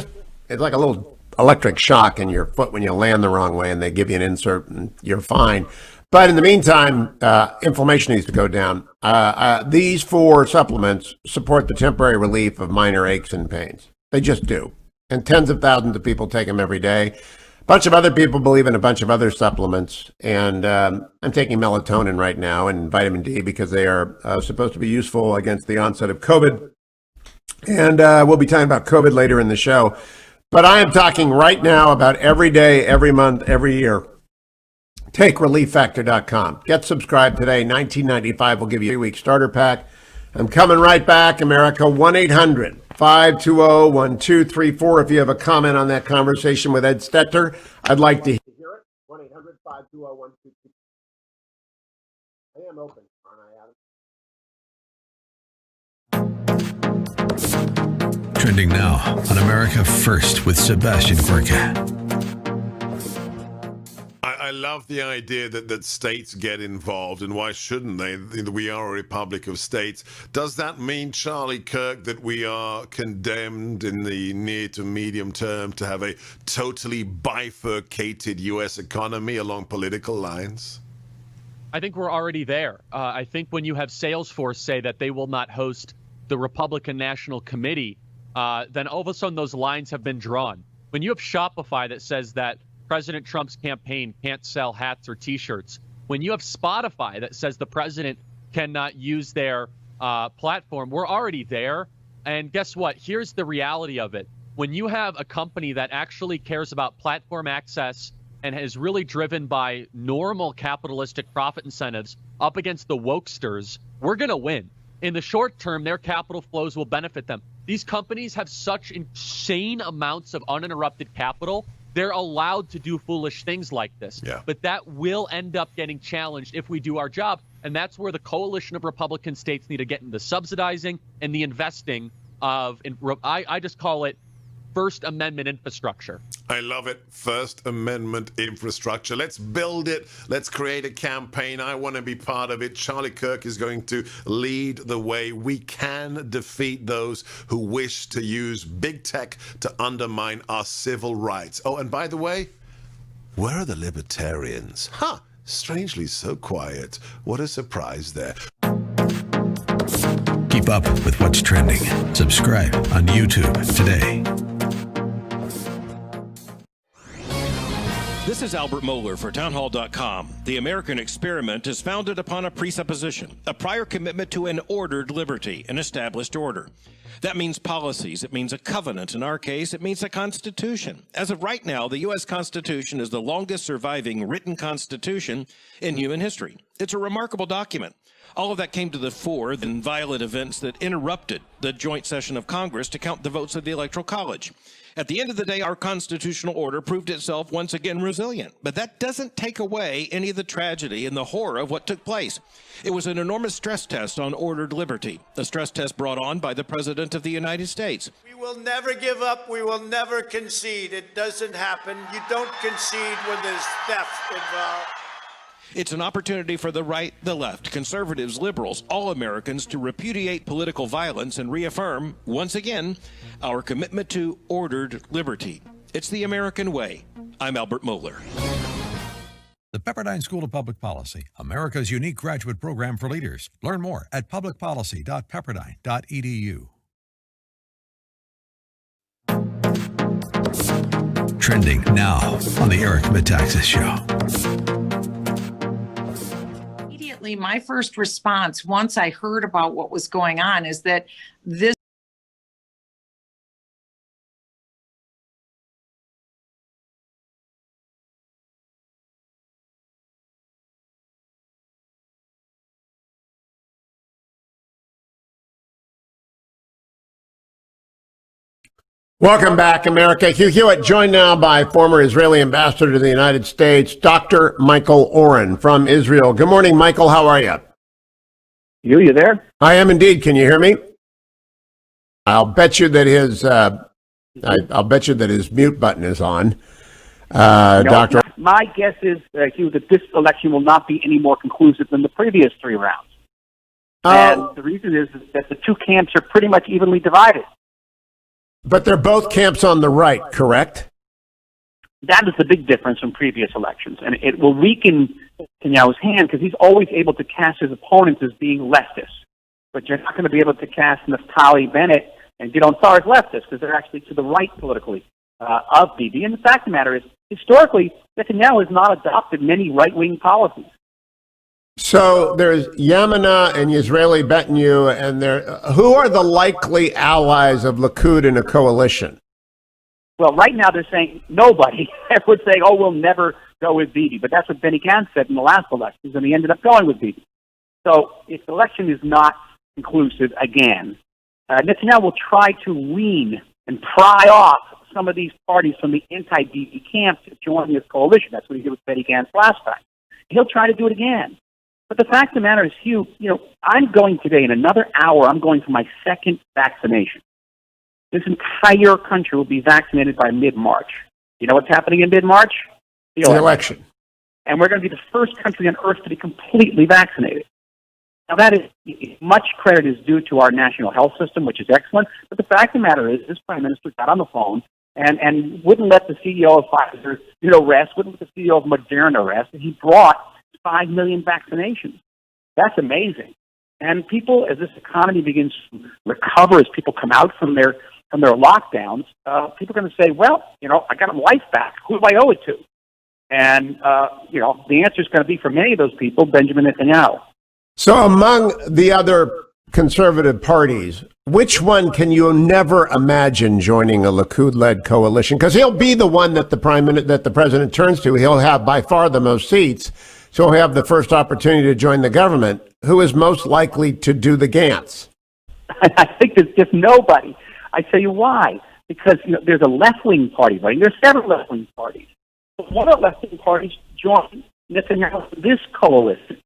A: like a little electric shock in your foot when you land the wrong way, and they give you an insert and you're fine. But in the meantime, inflammation needs to go down. These 4 supplements support the temporary relief of minor aches and pains. They just do. And tens of thousands of people take them every day. A bunch of other people believe in a bunch of other supplements. And I'm taking melatonin right now and vitamin D because they are supposed to be useful against the onset of COVID. And we'll be talking about COVID later in the show. But I am talking right now about every day, every month, every year. Take relieffactor.com. Get subscribed today. $19.95 will give you a 3-week starter pack. I'm coming right back, America. 1-800-520-1234. If you have a comment on that conversation with Ed Stetzer, I'd like to hear it. 1-800-520-1234. I am open, aren't I, Adam?
E: Trending now on America First with Sebastian Gorka.
O: I love the idea that states get involved, and why shouldn't they? We are a republic of states. Does that mean, Charlie Kirk, that we are condemned in the near to medium term to have a totally bifurcated U.S. economy along political lines?
L: I think we're already there. I think when you have Salesforce say that they will not host the Republican National Committee, then all of a sudden those lines have been drawn. When you have Shopify that says that President Trump's campaign can't sell hats or T-shirts, when you have Spotify that says the president cannot use their platform, we're already there. And guess what? Here's the reality of it. When you have a company that actually cares about platform access and is really driven by normal capitalistic profit incentives up against the wokesters, we're going to win. In the short term, their capital flows will benefit them. These companies have such insane amounts of uninterrupted capital. They're allowed to do foolish things like this.
O: Yeah.
L: But that will end up getting challenged if we do our job. And that's where the coalition of Republican states need to get into subsidizing and the investing of, I just call it First Amendment infrastructure.
O: I love it. First Amendment infrastructure. Let's build it. Let's create a campaign. I want to be part of it. Charlie Kirk is going to lead the way. We can defeat those who wish to use big tech to undermine our civil rights. Oh, and by the way, where are the libertarians? Huh. Strangely so quiet. What a surprise there.
E: Keep up with what's trending. Subscribe on YouTube today.
C: This is Albert Mohler for townhall.com. The American experiment is founded upon a presupposition, a prior commitment to an ordered liberty, an established order. That means policies. It means a covenant. In our case, it means a constitution. As of right now, the U.S. Constitution is the longest surviving written constitution in human history. It's a remarkable document. All of that came to the fore in violent events that interrupted the joint session of Congress to count the votes of the Electoral College. At the end of the day, our constitutional order proved itself once again resilient. But that doesn't take away any of the tragedy and the horror of what took place. It was an enormous stress test on ordered liberty, a stress test brought on by the President of the United States.
D: We will never give up. We will never concede. It doesn't happen. You don't concede when there's theft involved.
C: It's an opportunity for the right, the left, conservatives, liberals, all Americans to repudiate political violence and reaffirm, once again, our commitment to ordered liberty. It's the American way. I'm Albert Mohler.
E: The Pepperdine School of Public Policy, America's unique graduate program for leaders. Learn more at publicpolicy.pepperdine.edu. Trending now on the Eric Metaxas Show.
H: Immediately, my first response, once I heard about what was going on, is that this
A: Welcome back, America. Hugh Hewitt, joined now by former Israeli ambassador to the United States, Dr. Michael Oren from Israel. Good morning, Michael. How are you?
P: You there?
A: I am indeed. Can you hear me? I'll bet you that his mute button is on. Doctor.
P: My guess is, Hugh, that this election will not be any more conclusive than the previous three rounds. And the reason is that the two camps are pretty much evenly divided.
A: But they're both camps on the right, correct?
P: That is the big difference from previous elections. And it will weaken Netanyahu's hand because he's always able to cast his opponents as being leftist. But you're not going to be able to cast Naftali Bennett and Gidon Saar as leftists because they're actually to the right politically of Bibi. And the fact of the matter is, historically, Netanyahu has not adopted many right-wing policies.
A: So there's Yamina and Yisraeli Betinu, and who are the likely allies of Likud in a coalition?
P: Well, right now they're saying nobody. Everyone's saying, oh, we'll never go with Bibi. But that's what Benny Gantz said in the last elections, and he ended up going with Bibi. So if the election is not conclusive again, Netanyahu will try to wean and pry off some of these parties from the anti-Bibi camp to join his coalition. That's what he did with Benny Gantz last time. He'll try to do it again. But the fact of the matter is, Hugh, I'm going today, in another hour, I'm going for my second vaccination. This entire country will be vaccinated by mid-March. You know what's happening in mid-March? The
A: election.
P: And we're going to be the first country on earth to be completely vaccinated. Now, that is, much credit is due to our national health system, which is excellent. But the fact of the matter is, this prime minister got on the phone and wouldn't let the CEO of Pfizer, rest, wouldn't let the CEO of Moderna rest, and he brought 5 million vaccinations. That's amazing. And people, as this economy begins to recover, as people come out from their lockdowns, people are going to say, well, I got my life back. Who do I owe it to? And, the answer is going to be, for many of those people, Benjamin Netanyahu.
A: So among the other conservative parties, which one can you never imagine joining a Likud-led coalition? Because he'll be the one that the president turns to. He'll have by far the most seats. So he'll have the first opportunity to join the government. Who is most likely to do the Gantz?
P: I think there's just nobody. I tell you why. Because there's a left-wing party, right? There's several left-wing parties. But one of the left-wing parties joined Netanyahu this coalition.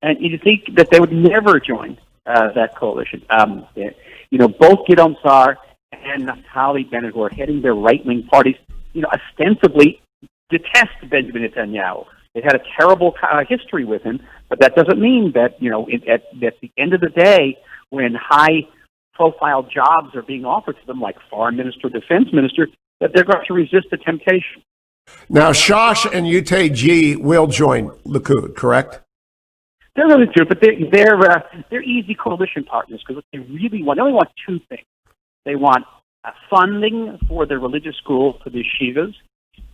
P: And you think that they would never join that coalition. Both Gidon Saar and Naftali Bennett, who are heading their right-wing parties, ostensibly detest Benjamin Netanyahu. They had a terrible history with him, but that doesn't mean that, at the end of the day, when high-profile jobs are being offered to them, like foreign minister, defense minister, that they're going to resist the temptation.
A: Now, Shosh and UTG will join Likud, correct?
P: They're really true, but they're easy coalition partners because what they really want, they only want two things. They want funding for their religious schools, for the yeshivas,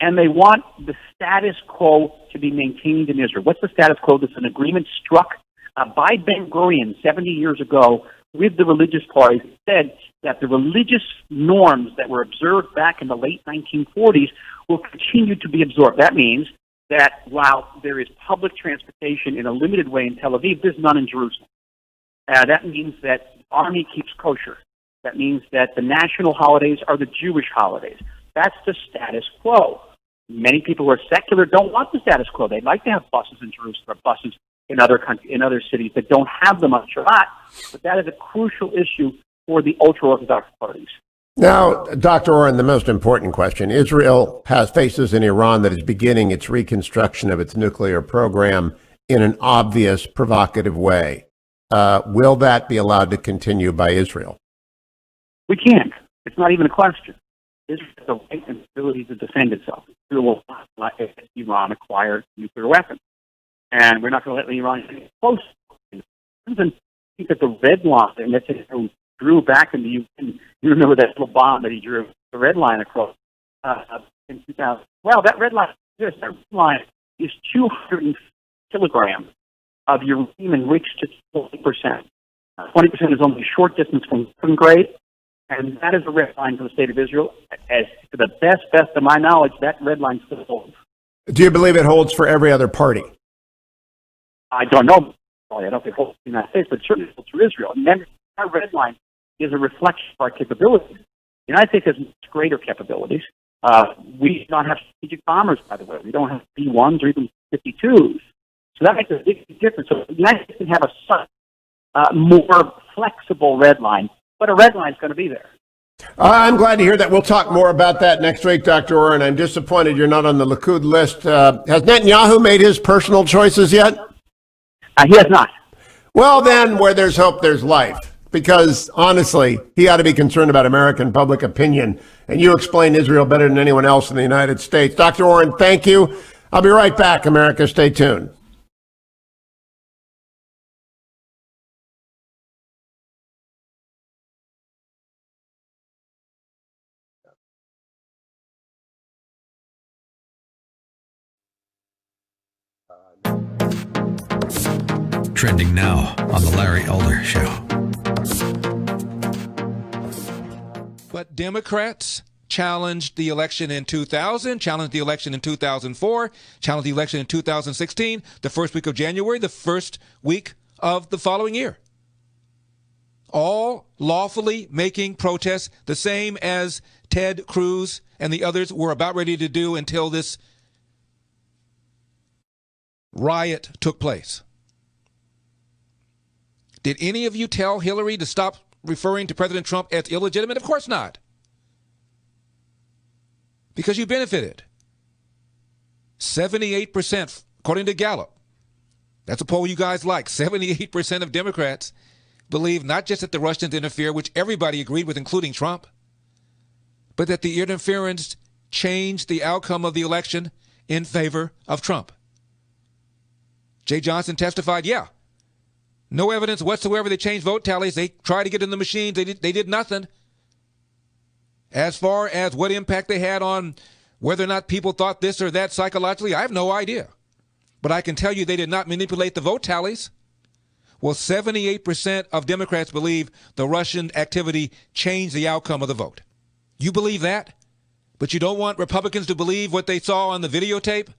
P: and they want the status quo to be maintained in Israel. What's the status quo? That's an agreement struck by Ben-Gurion 70 years ago with the religious parties. It said that the religious norms that were observed back in the late 1940s will continue to be absorbed. That means that while there is public transportation in a limited way in Tel Aviv, there's none in Jerusalem. That means that the army keeps kosher. That means that the national holidays are the Jewish holidays. That's the status quo. Many people who are secular don't want the status quo. They'd like to have buses in Jerusalem or buses in other cities that don't have them on Shabbat. But that is a crucial issue for the ultra-Orthodox parties.
A: Now, Dr. Oren, the most important question. Israel has faces in Iran that is beginning its reconstruction of its nuclear program in an obvious, provocative way. Will that be allowed to continue by Israel?
P: We can't. It's not even a question. Israel has the right and ability to defend itself. Israel will not let Iran acquire nuclear weapons. And we're not going to let Iran get close. And I think that the red line that Netanyahu drew back in the UN, you remember that little bomb that he drew, the red line across in 2000. Well, that red line is 200 kilograms of uranium enriched to 20%. 20% is only a short distance from weapon grade, and that is a red line for the state of Israel. As to the best of my knowledge, that red line still holds.
A: Do you believe it holds for every other party?
P: I don't know. I don't think it holds for the United States, but it certainly holds for Israel. And then our red line is a reflection of our capabilities. The United States has much greater capabilities. We do not have strategic bombers, by the way. We don't have B-1s or even 52s. So that makes a big difference. So the United States can have a more flexible red line, but a red line is going to be there.
A: I'm glad to hear that. We'll talk more about that next week, Dr. Oren. I'm disappointed you're not on the Likud list. Has Netanyahu made his personal choices yet?
P: He has not.
A: Well, then, where there's hope, there's life. Because, honestly, he ought to be concerned about American public opinion. And you explain Israel better than anyone else in the United States. Dr. Oren, thank you. I'll be right back, America. Stay tuned.
E: Trending now on the Larry Elder Show.
G: But Democrats challenged the election in 2000, challenged the election in 2004, challenged the election in 2016, the first week of January, the first week of the following year. All lawfully making protests, the same as Ted Cruz and the others were about ready to do until this riot took place. Did any of you tell Hillary to stop referring to President Trump as illegitimate? Of course not. Because you benefited. 78%, according to Gallup. That's a poll you guys like. 78% of Democrats believe not just that the Russians interfere, which everybody agreed with, including Trump, but that the interference changed the outcome of the election in favor of Trump. Jay Johnson testified, no evidence whatsoever they changed vote tallies. They tried to get in the machines. They did nothing. As far as what impact they had on whether or not people thought this or that psychologically, I have no idea. But I can tell you they did not manipulate the vote tallies. Well, 78% of Democrats believe the Russian activity changed the outcome of the vote. You believe that? But you don't want Republicans to believe what they saw on the videotape,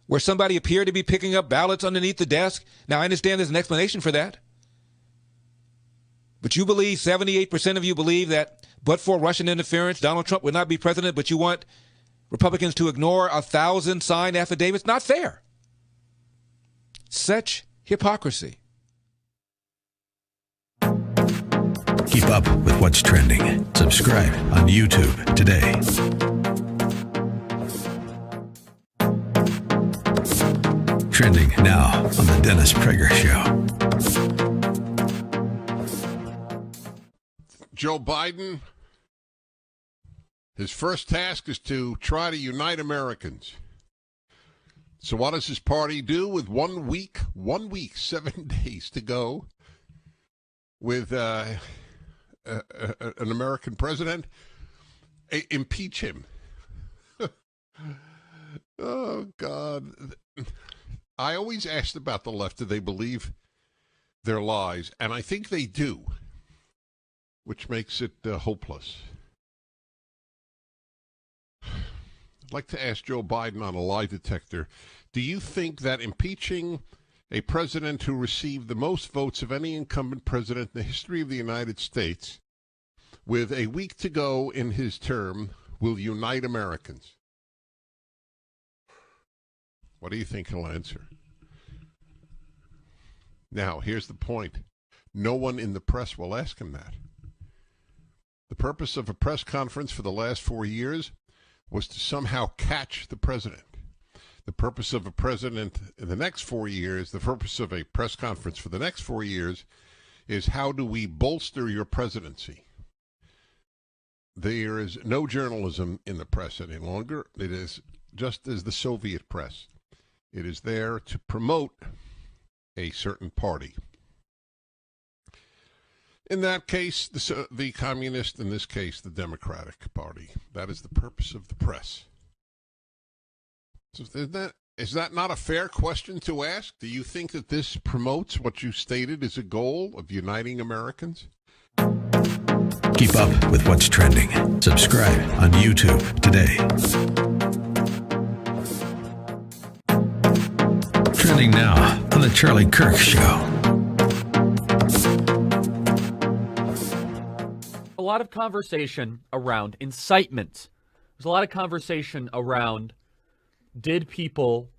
G: where somebody appeared to be picking up ballots underneath the desk? Now, I understand there's an explanation for that. But you believe, 78% of you believe that but for Russian interference, Donald Trump would not be president, but you want Republicans to ignore 1,000 signed affidavits? Not fair. Such hypocrisy.
E: Keep up with what's trending. Subscribe on YouTube today. Trending now on the Dennis Prager Show.
K: Joe Biden, his first task is to try to unite Americans. So what does his party do with 1 week, 7 days to go with an American president? Impeach him. Oh, God. I always asked about the left, do they believe their lies? And I think they do, which makes it hopeless. I'd like to ask Joe Biden on a lie detector, do you think that impeaching a president who received the most votes of any incumbent president in the history of the United States, with a week to go in his term, will unite Americans? What do you think he'll answer? Now, here's the point. No one in the press will ask him that. The purpose of a press conference for the last 4 years was to somehow catch the president. The purpose of a president in the next 4 years, the purpose of a press conference for the next 4 years, is how do we bolster your presidency? There is no journalism in the press any longer. It is just as the Soviet press. It is there to promote a certain party. In that case, the communist, in this case, the Democratic Party. That is the purpose of the press. So is that not a fair question to ask? Do you think that this promotes what you stated is a goal of uniting Americans?
E: Keep up with what's trending. Subscribe on YouTube today. Trending now on the Charlie Kirk Show.
L: lot of conversation around incitement. There's a lot of conversation around, did people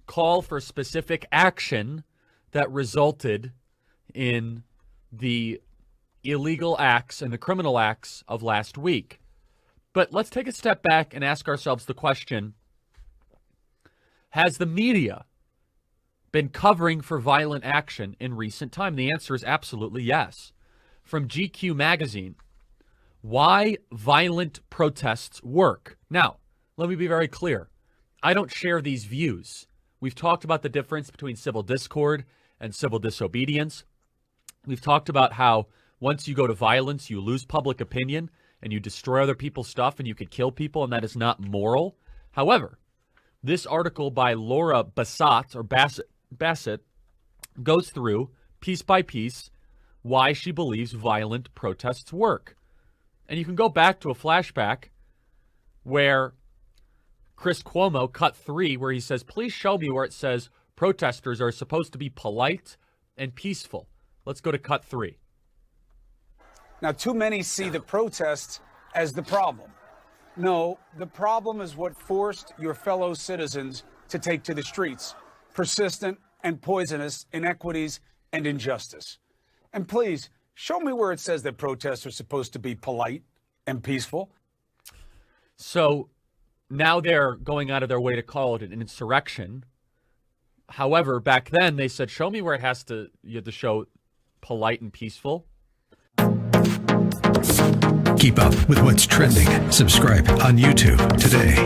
L: call for specific action that resulted in the illegal acts and the criminal acts of last week? But let's take a step back and ask ourselves the question, has the media been covering for violent action in recent time? The answer is absolutely yes. From GQ magazine, why violent protests work. Now, let me be very clear. I don't share these views. We've talked about the difference between civil discord and civil disobedience. We've talked about how once you go to violence, you lose public opinion and you destroy other people's stuff and you could kill people, and that is not moral. However, this article by Laura Bassett goes through piece by piece why she believes violent protests work. And you can go back to a flashback where Chris Cuomo cut 3, where he says, please show me where it says protesters are supposed to be polite and peaceful. Let's go to cut 3.
Q: Now, too many see the protests as the problem. No, the problem is what forced your fellow citizens to take to the streets. Persistent and poisonous inequities and injustice. And please, show me where it says that protests are supposed to be polite and peaceful.
L: So now they're going out of their way to call it an insurrection. However, back then they said, show me where you have to show polite and peaceful.
E: Keep up with what's trending. Subscribe on YouTube today.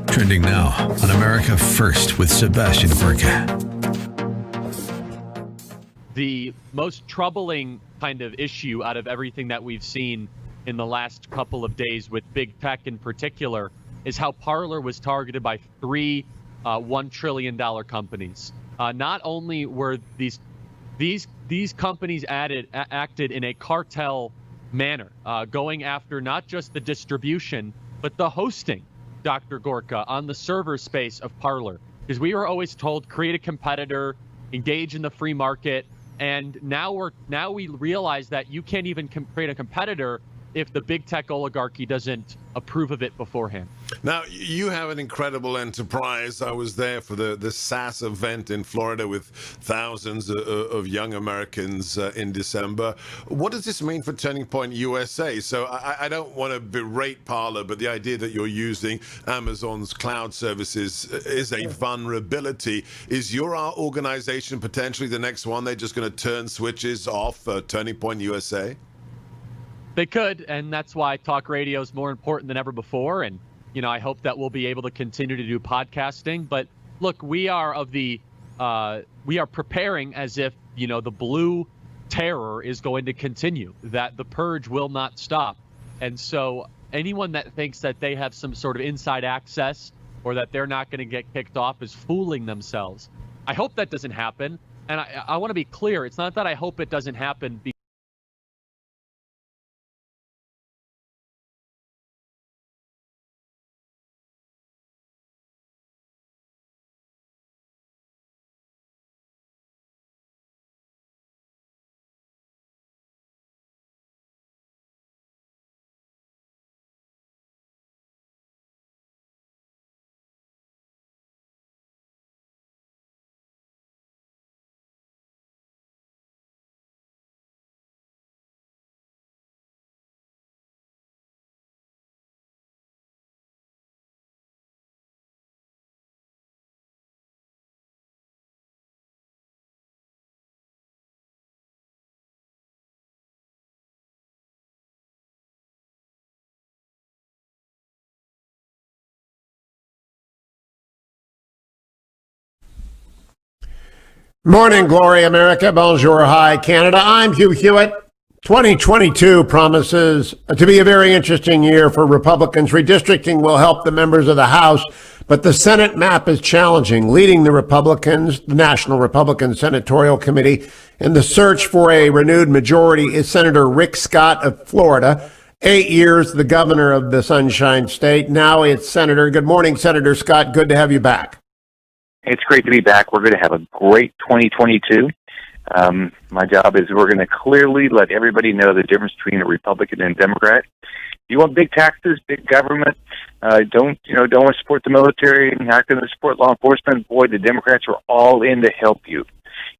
E: Trending now on America First with Sebastian Gorka.
L: The most troubling kind of issue out of everything that we've seen in the last couple of days with big tech in particular is how Parler was targeted by 3 $1 trillion companies. Not only were these companies acted in a cartel manner, going after not just the distribution, but the hosting, Dr. Gorka, on the server space of Parler. Because we were always told, create a competitor, engage in the free market, and now we realize that you can't even create a competitor if the big tech oligarchy doesn't approve of it beforehand.
O: Now, you have an incredible enterprise. I was there for the SAS event in Florida with thousands of young Americans in December. What does this mean for Turning Point USA? So I don't want to berate Parler, but the idea that you're using Amazon's cloud services is a vulnerability. Is your organization potentially the next one? They're just going to turn switches off, Turning Point USA?
L: They could, and that's why talk radio is more important than ever before. And, I hope that we'll be able to continue to do podcasting. But look, we are preparing as if, the blue terror is going to continue, that the purge will not stop. And so anyone that thinks that they have some sort of inside access or that they're not going to get kicked off is fooling themselves. I hope that doesn't happen. And I want to be clear. It's not that I hope it doesn't happen
A: Morning, glory, America. Bonjour, hi, Canada. I'm Hugh Hewitt. 2022 promises to be a very interesting year for Republicans. Redistricting will help the members of the House, but the Senate map is challenging. Leading the Republicans, the National Republican Senatorial Committee, in the search for a renewed majority is Senator Rick Scott of Florida. 8 years, the governor of the Sunshine State. Now it's Senator. Good morning, Senator Scott. Good to have you back.
R: It's great to be back. We're going to have a great 2022. My job is we're going to clearly let everybody know the difference between a Republican and a Democrat. You want big taxes, big government. Don't want to support the military. Not going to support law enforcement. Boy, the Democrats are all in to help you.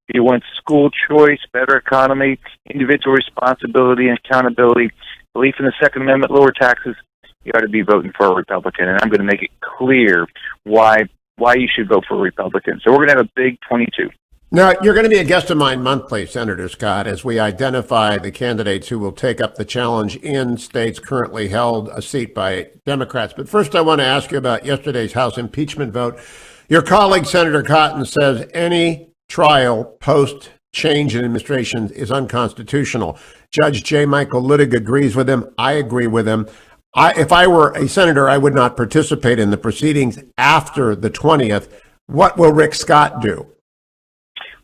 R: If you want school choice, better economy, individual responsibility and accountability, belief in the Second Amendment, lower taxes, you ought to be voting for a Republican. And I'm going to make it clear why you should vote for a Republican. So we're going to have a big 22.
A: Now, you're going to be a guest of mine monthly, Senator Scott, as we identify the candidates who will take up the challenge in states currently held a seat by Democrats. But first, I want to ask you about yesterday's House impeachment vote. Your colleague, Senator Cotton, says any trial post-change in administration is unconstitutional. Judge J. Michael Luttig agrees with him. I agree with him. If I were a senator, I would not participate in the proceedings after the 20th. What will Rick Scott do?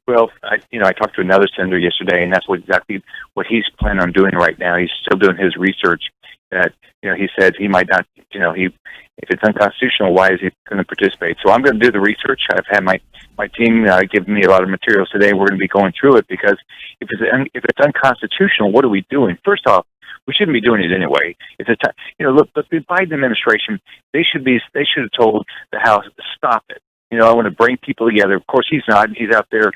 R: Well, I talked to another senator yesterday, and that's exactly what he's planning on doing right now. He's still doing his research. That he says he might not. If it's unconstitutional, why is he going to participate? So I'm going to do the research. I've had my team give me a lot of materials today. We're going to be going through it because if it's unconstitutional, what are we doing? First off, we shouldn't be doing it anyway. It's look, the Biden administration, they should have told the House to stop it. I want to bring people together. Of course, he's not. He's out there,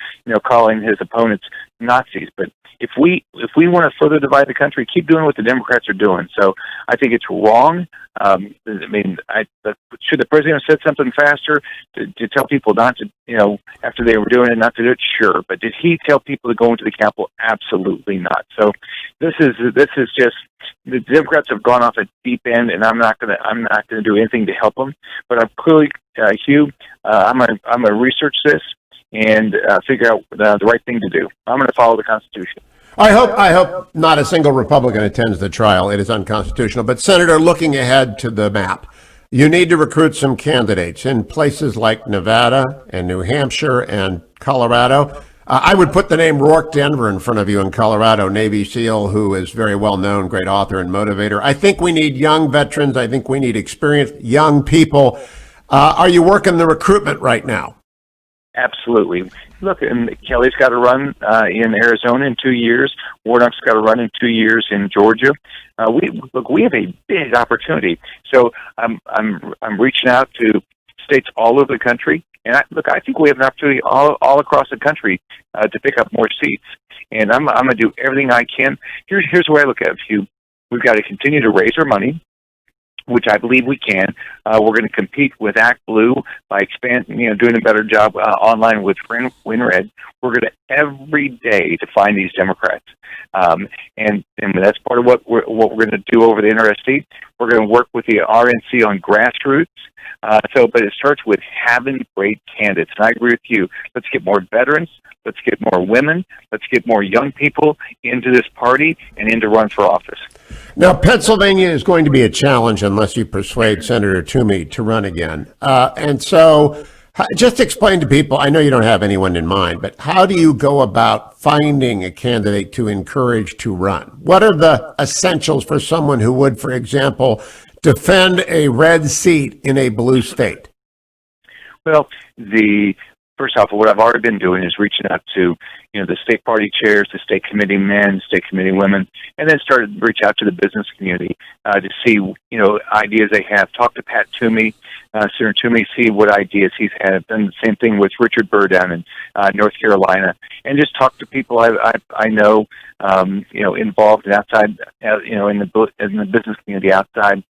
R: calling his opponents Nazis. But if we want to further divide the country, keep doing what the Democrats are doing. So I think it's wrong. Should the president have said something faster to tell people not to, after they were doing it, not to do it? Sure. But did he tell people to go into the Capitol? Absolutely not. So this is just. The Democrats have gone off a deep end, and I'm not gonna do anything to help them. But I'm clearly, Hugh, I'm gonna research this and figure out the right thing to do. I'm gonna follow the Constitution.
A: I hope not a single Republican attends the trial. It is unconstitutional. But Senator, looking ahead to the map, you need to recruit some candidates in places like Nevada and New Hampshire and Colorado. I would put the name Rourke Denver in front of you in Colorado, Navy SEAL, who is very well known, great author and motivator. I think we need young veterans. I think we need experienced young people. Are you working the recruitment right now?
R: Absolutely. Look, and Kelly's got to run in Arizona in 2 years. Warnock's got to run in 2 years in Georgia. We have a big opportunity. So I'm reaching out to states all over the country. And I think we have an opportunity all across the country to pick up more seats. And I'm going to do everything I can. Here's the way I look at it, Hugh. We've got to continue to raise our money, which I believe we can. We're going to compete with Act Blue by expanding, doing a better job online with WinRed. We're going to every day to find these Democrats, and that's part of what we're going to do over the NRSC. We're going to work with the RNC on grassroots. But it starts with having great candidates. And I agree with you. Let's get more veterans. Let's get more women. Let's get more young people into this party and into run for office.
A: Now, Pennsylvania is going to be a challenge unless you persuade Senator Toomey to run again. And so just explain to people, I know you don't have anyone in mind, but how do you go about finding a candidate to encourage to run? What are the essentials for someone who would, for example, defend a red seat in a blue state?
R: Well, first off, what I've already been doing is reaching out to, the state party chairs, the state committee men, state committee women, and then started to reach out to the business community to see, ideas they have. Talk to Pat Toomey, Senator Toomey, see what ideas he's had. I've done the same thing with Richard Burr down in North Carolina, and just talk to people I know, involved and outside, in the business community outside.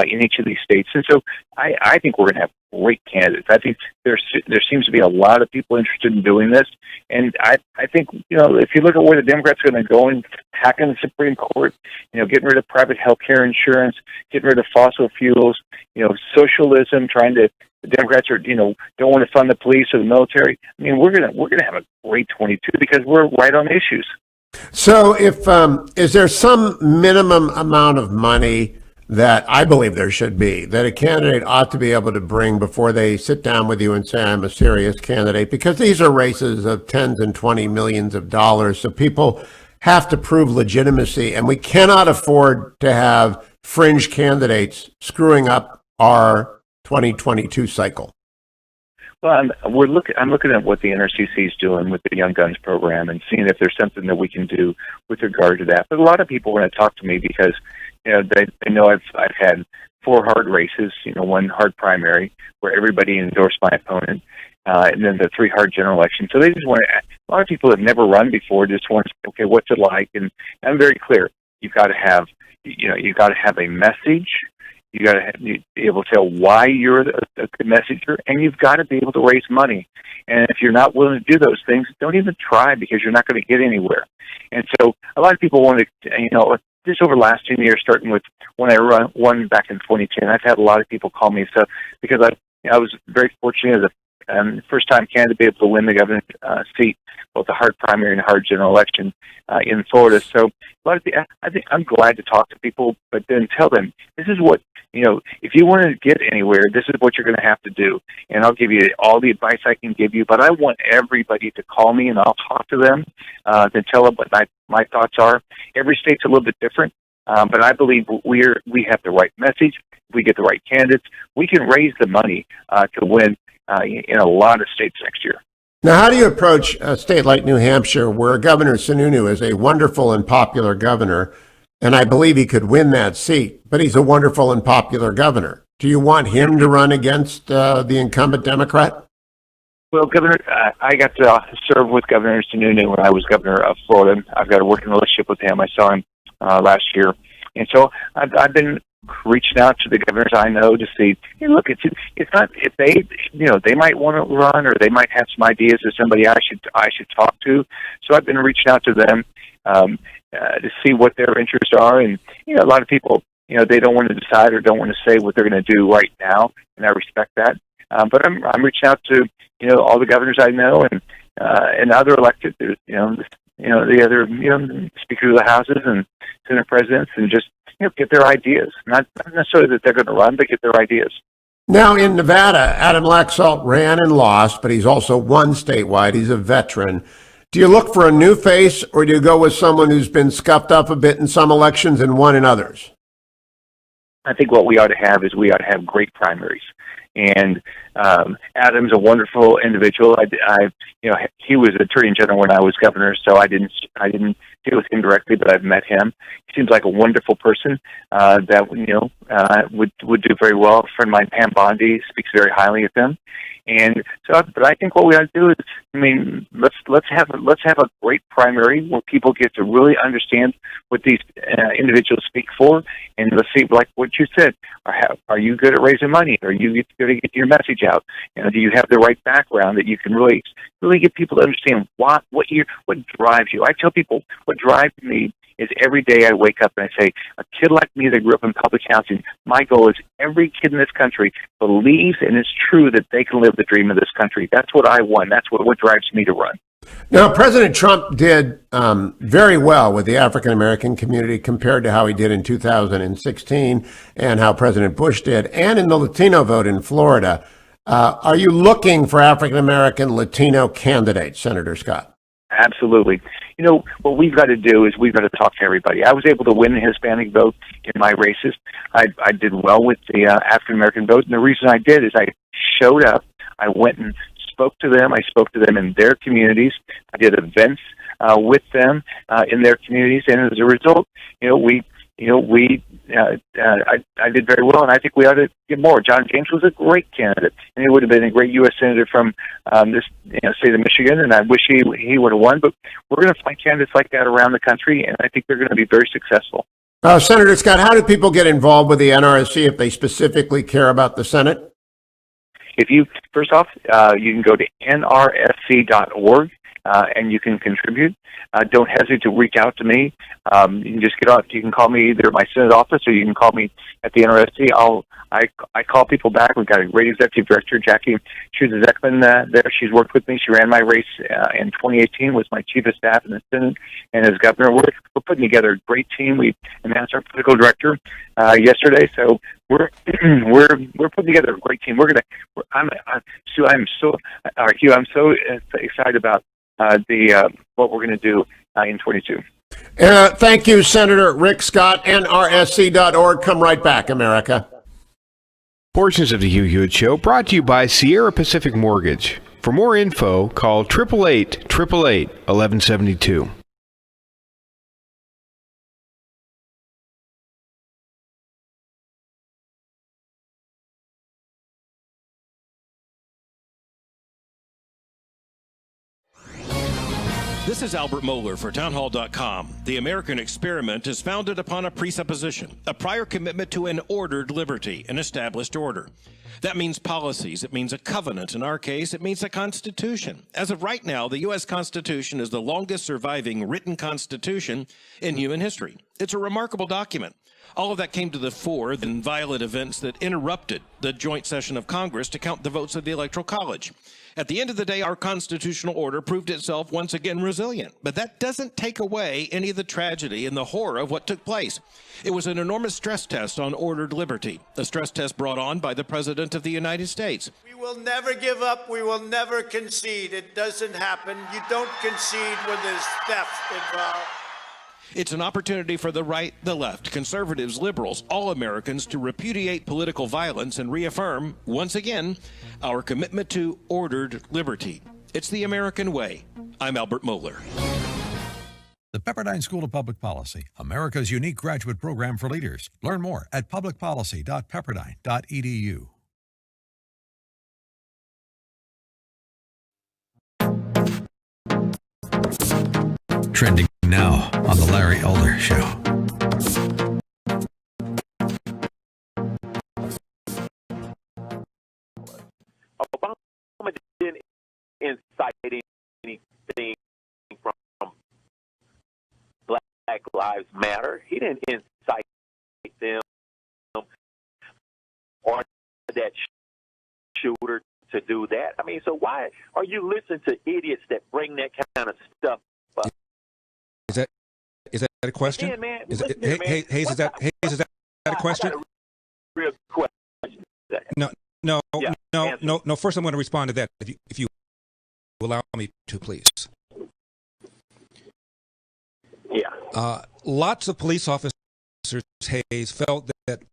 R: In each of these states. And so I think we're going to have great candidates. I think there seems to be a lot of people interested in doing this. And I think, if you look at where the Democrats are going to go and hacking the Supreme Court, getting rid of private health care insurance, getting rid of fossil fuels, socialism, the Democrats are, don't want to fund the police or the military. I mean, we're going to have a great 22 because we're right on issues.
A: So is there some minimum amount of money that I believe there should be, that a candidate ought to be able to bring before they sit down with you and say, I'm a serious candidate? Because these are races of tens and 20 millions of dollars. So people have to prove legitimacy, and we cannot afford to have fringe candidates screwing up our 2022 cycle.
R: Well, I'm looking at what the NRCC is doing with the Young Guns program and seeing if there's something that we can do with regard to that. But a lot of people want to talk to me because they know I've had 4 hard races, 1 hard primary where everybody endorsed my opponent, and then the 3 hard general elections. So they just want to. A lot of people have never run before just want to say, okay, what's it like? And I'm very clear. You've got to have a message. You got to be able to tell why you're a good messenger, and you've got to be able to raise money. And if you're not willing to do those things, don't even try because you're not going to get anywhere. And so a lot of people want to, just over the last 10 years, starting with when I won back in 2010, I've had a lot of people call me stuff because I was very fortunate as a first-time candidate to be able to win the governor's seat, both the hard primary and hard general election in Florida. So a lot of I think I'm glad to talk to people, but then tell them this is what if you want to get anywhere, this is what you're going to have to do. And I'll give you all the advice I can give you, but I want everybody to call me and I'll talk to them, then tell them what my thoughts are. Every state's a little bit different, but I believe we have the right message. If we get the right candidates, we can raise the money to win in a lot of states next year.
A: Now, how do you approach a state like New Hampshire, where Governor Sununu is a wonderful and popular governor, and I believe he could win that seat, but he's a wonderful and popular governor? Do you want him to run against the incumbent Democrat?
R: Well, Governor, I got to serve with Governor Sununu when I was governor of Florida. I've got a working relationship with him. I saw him last year. And so I've been reaching out to the governors I know to see, hey, look, it's not, if they might want to run or they might have some ideas of somebody I should talk to. So I've been reaching out to them to see what their interests are. And, a lot of people, they don't want to decide or don't want to say what they're going to do right now. And I respect that. But I'm reaching out to, all the governors I know and other elected, the other, speakers of the houses and Senate presidents, and just, get their ideas. Not necessarily that they're going to run, but get their ideas.
A: Now, in Nevada, Adam Laxalt ran and lost, but he's also won statewide. He's a veteran. Do you look for a new face, or do you go with someone who's been scuffed up a bit in some elections and won in others?
R: I think what we ought to have is we ought to have great primaries. And Adam's a wonderful individual. He was Attorney General when I was governor, so I didn't deal with him directly, but I've met him. He seems like a wonderful person that would do very well. A friend of mine, Pam Bondi, speaks very highly of him. And so, but I think what we ought to do is, let's have a great primary where people get to really understand what these individuals speak for, and let's see, like what you said, are you good at raising money? Are you good at getting your message out? Do you have the right background that you can really get people to understand what drives you? I tell people what drives me is every day I wake up and I say, a kid like me that grew up in public housing, my goal is every kid in this country believes and it's true that they can live the dream of this country. That's what I want. That's what drives me to run.
A: Now, President Trump did very well with the African-American community compared to how he did in 2016 and how President Bush did, and in the Latino vote in Florida. Are you looking for African-American Latino candidates, Senator Scott?
R: Absolutely. What we've got to do is we've got to talk to everybody. I was able to win the Hispanic vote in my races. I did well with the African-American vote, and the reason I did is I showed up. I went and spoke to them. I spoke to them in their communities. I did events with them in their communities, and as a result, I did very well, and I think we ought to get more. John James was a great candidate, and he would have been a great U.S. senator from this state of Michigan, and I wish he would have won. But we're going to find candidates like that around the country, and I think they're going to be very successful.
A: Senator Scott, how do people get involved with the NRSC if they specifically care about the Senate?
R: First off, you can go to nrsc.org. And you can contribute. Don't hesitate to reach out to me. You can just get out. You can call me either at my Senate office or you can call me at the NRSC. I call people back. We've got a great executive director, Jackie Schutz-Zekman, there. She's worked with me. She ran my race in 2018, was my chief of staff in the Senate, and as governor, we're putting together a great team. We announced our political director yesterday, so we're putting together a great team. Hugh, I'm so excited about what we're going to do in 22.
A: Thank you, Senator Rick Scott, nrsc.org. Come right back, America.
S: Portions of the Hugh Hewitt Show brought to you by Sierra Pacific Mortgage. For more info, call 888-888-1172.
C: This is Albert Mohler for townhall.com. The American experiment is founded upon a presupposition, a prior commitment to an ordered liberty, an established order. That means policies. It means a covenant. In our case, it means a constitution. As of right now, the U.S. Constitution is the longest surviving written constitution in human history. It's a remarkable document. All of that came to the fore in violent events that interrupted the joint session of Congress to count the votes of the Electoral College. At the end of the day, our constitutional order proved itself once again resilient. But that doesn't take away any of the tragedy and the horror of what took place. It was an enormous stress test on ordered liberty, a stress test brought on by the President of the United States.
D: We will never give up. We will never concede. It doesn't happen. You don't concede when there's theft involved.
C: It's an opportunity for the right, the left, conservatives, liberals, all Americans to repudiate political violence and reaffirm, once again, our commitment to ordered liberty. It's the American way. I'm Albert Mohler.
E: The Pepperdine School of Public Policy, America's unique graduate program for leaders. Learn more at publicpolicy.pepperdine.edu. Trending now on The Larry Elder Show.
F: Obama didn't incite anything from Black Lives Matter. He didn't incite them or that shooter to do that. I mean, so why are you listening to idiots that bring that kind of stuff up?
G: Is that a question?
F: Yeah, man.
G: Is that a question?
F: Real question.
G: No. First, I'm going to respond to that, if you allow me to, please.
F: Yeah.
G: Lots of police officers, Hayes, felt that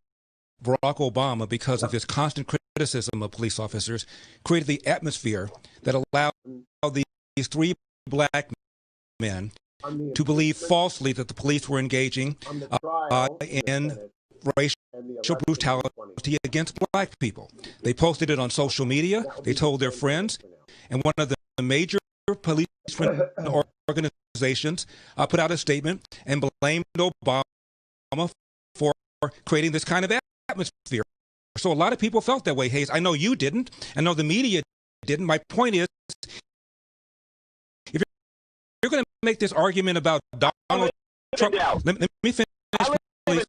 G: Barack Obama, because of his constant criticism of police officers, created the atmosphere that allowed these three black men to believe falsely that the police were engaging in racial brutality against black people. They posted it on social media. They told their friends. And one of the major police organizations put out a statement and blamed Obama for creating this kind of atmosphere. So a lot of people felt that way, Hayes. I know you didn't. I know the media didn't. My point is, if you're going to make this argument about Donald Trump, let me finish, please.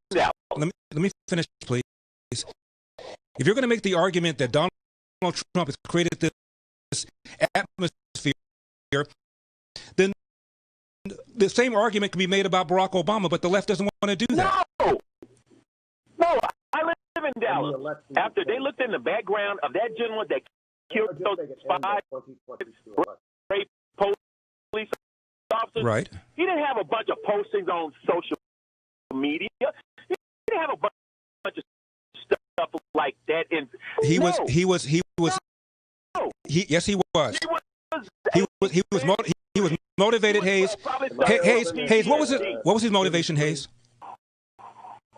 G: Let me finish, please. If you're going to make the argument that Donald Trump has created this atmosphere, then the same argument can be made about Barack Obama, but the left doesn't want to do that.
F: No, I live in Dallas. After they looked in the background of that gentleman that killed those 5 brave police officers,
G: right?
F: He didn't have a bunch of postings on social media. He didn't have a bunch of stuff like that. He was motivated, Hayes.
G: Hayes, what was his motivation, Hayes?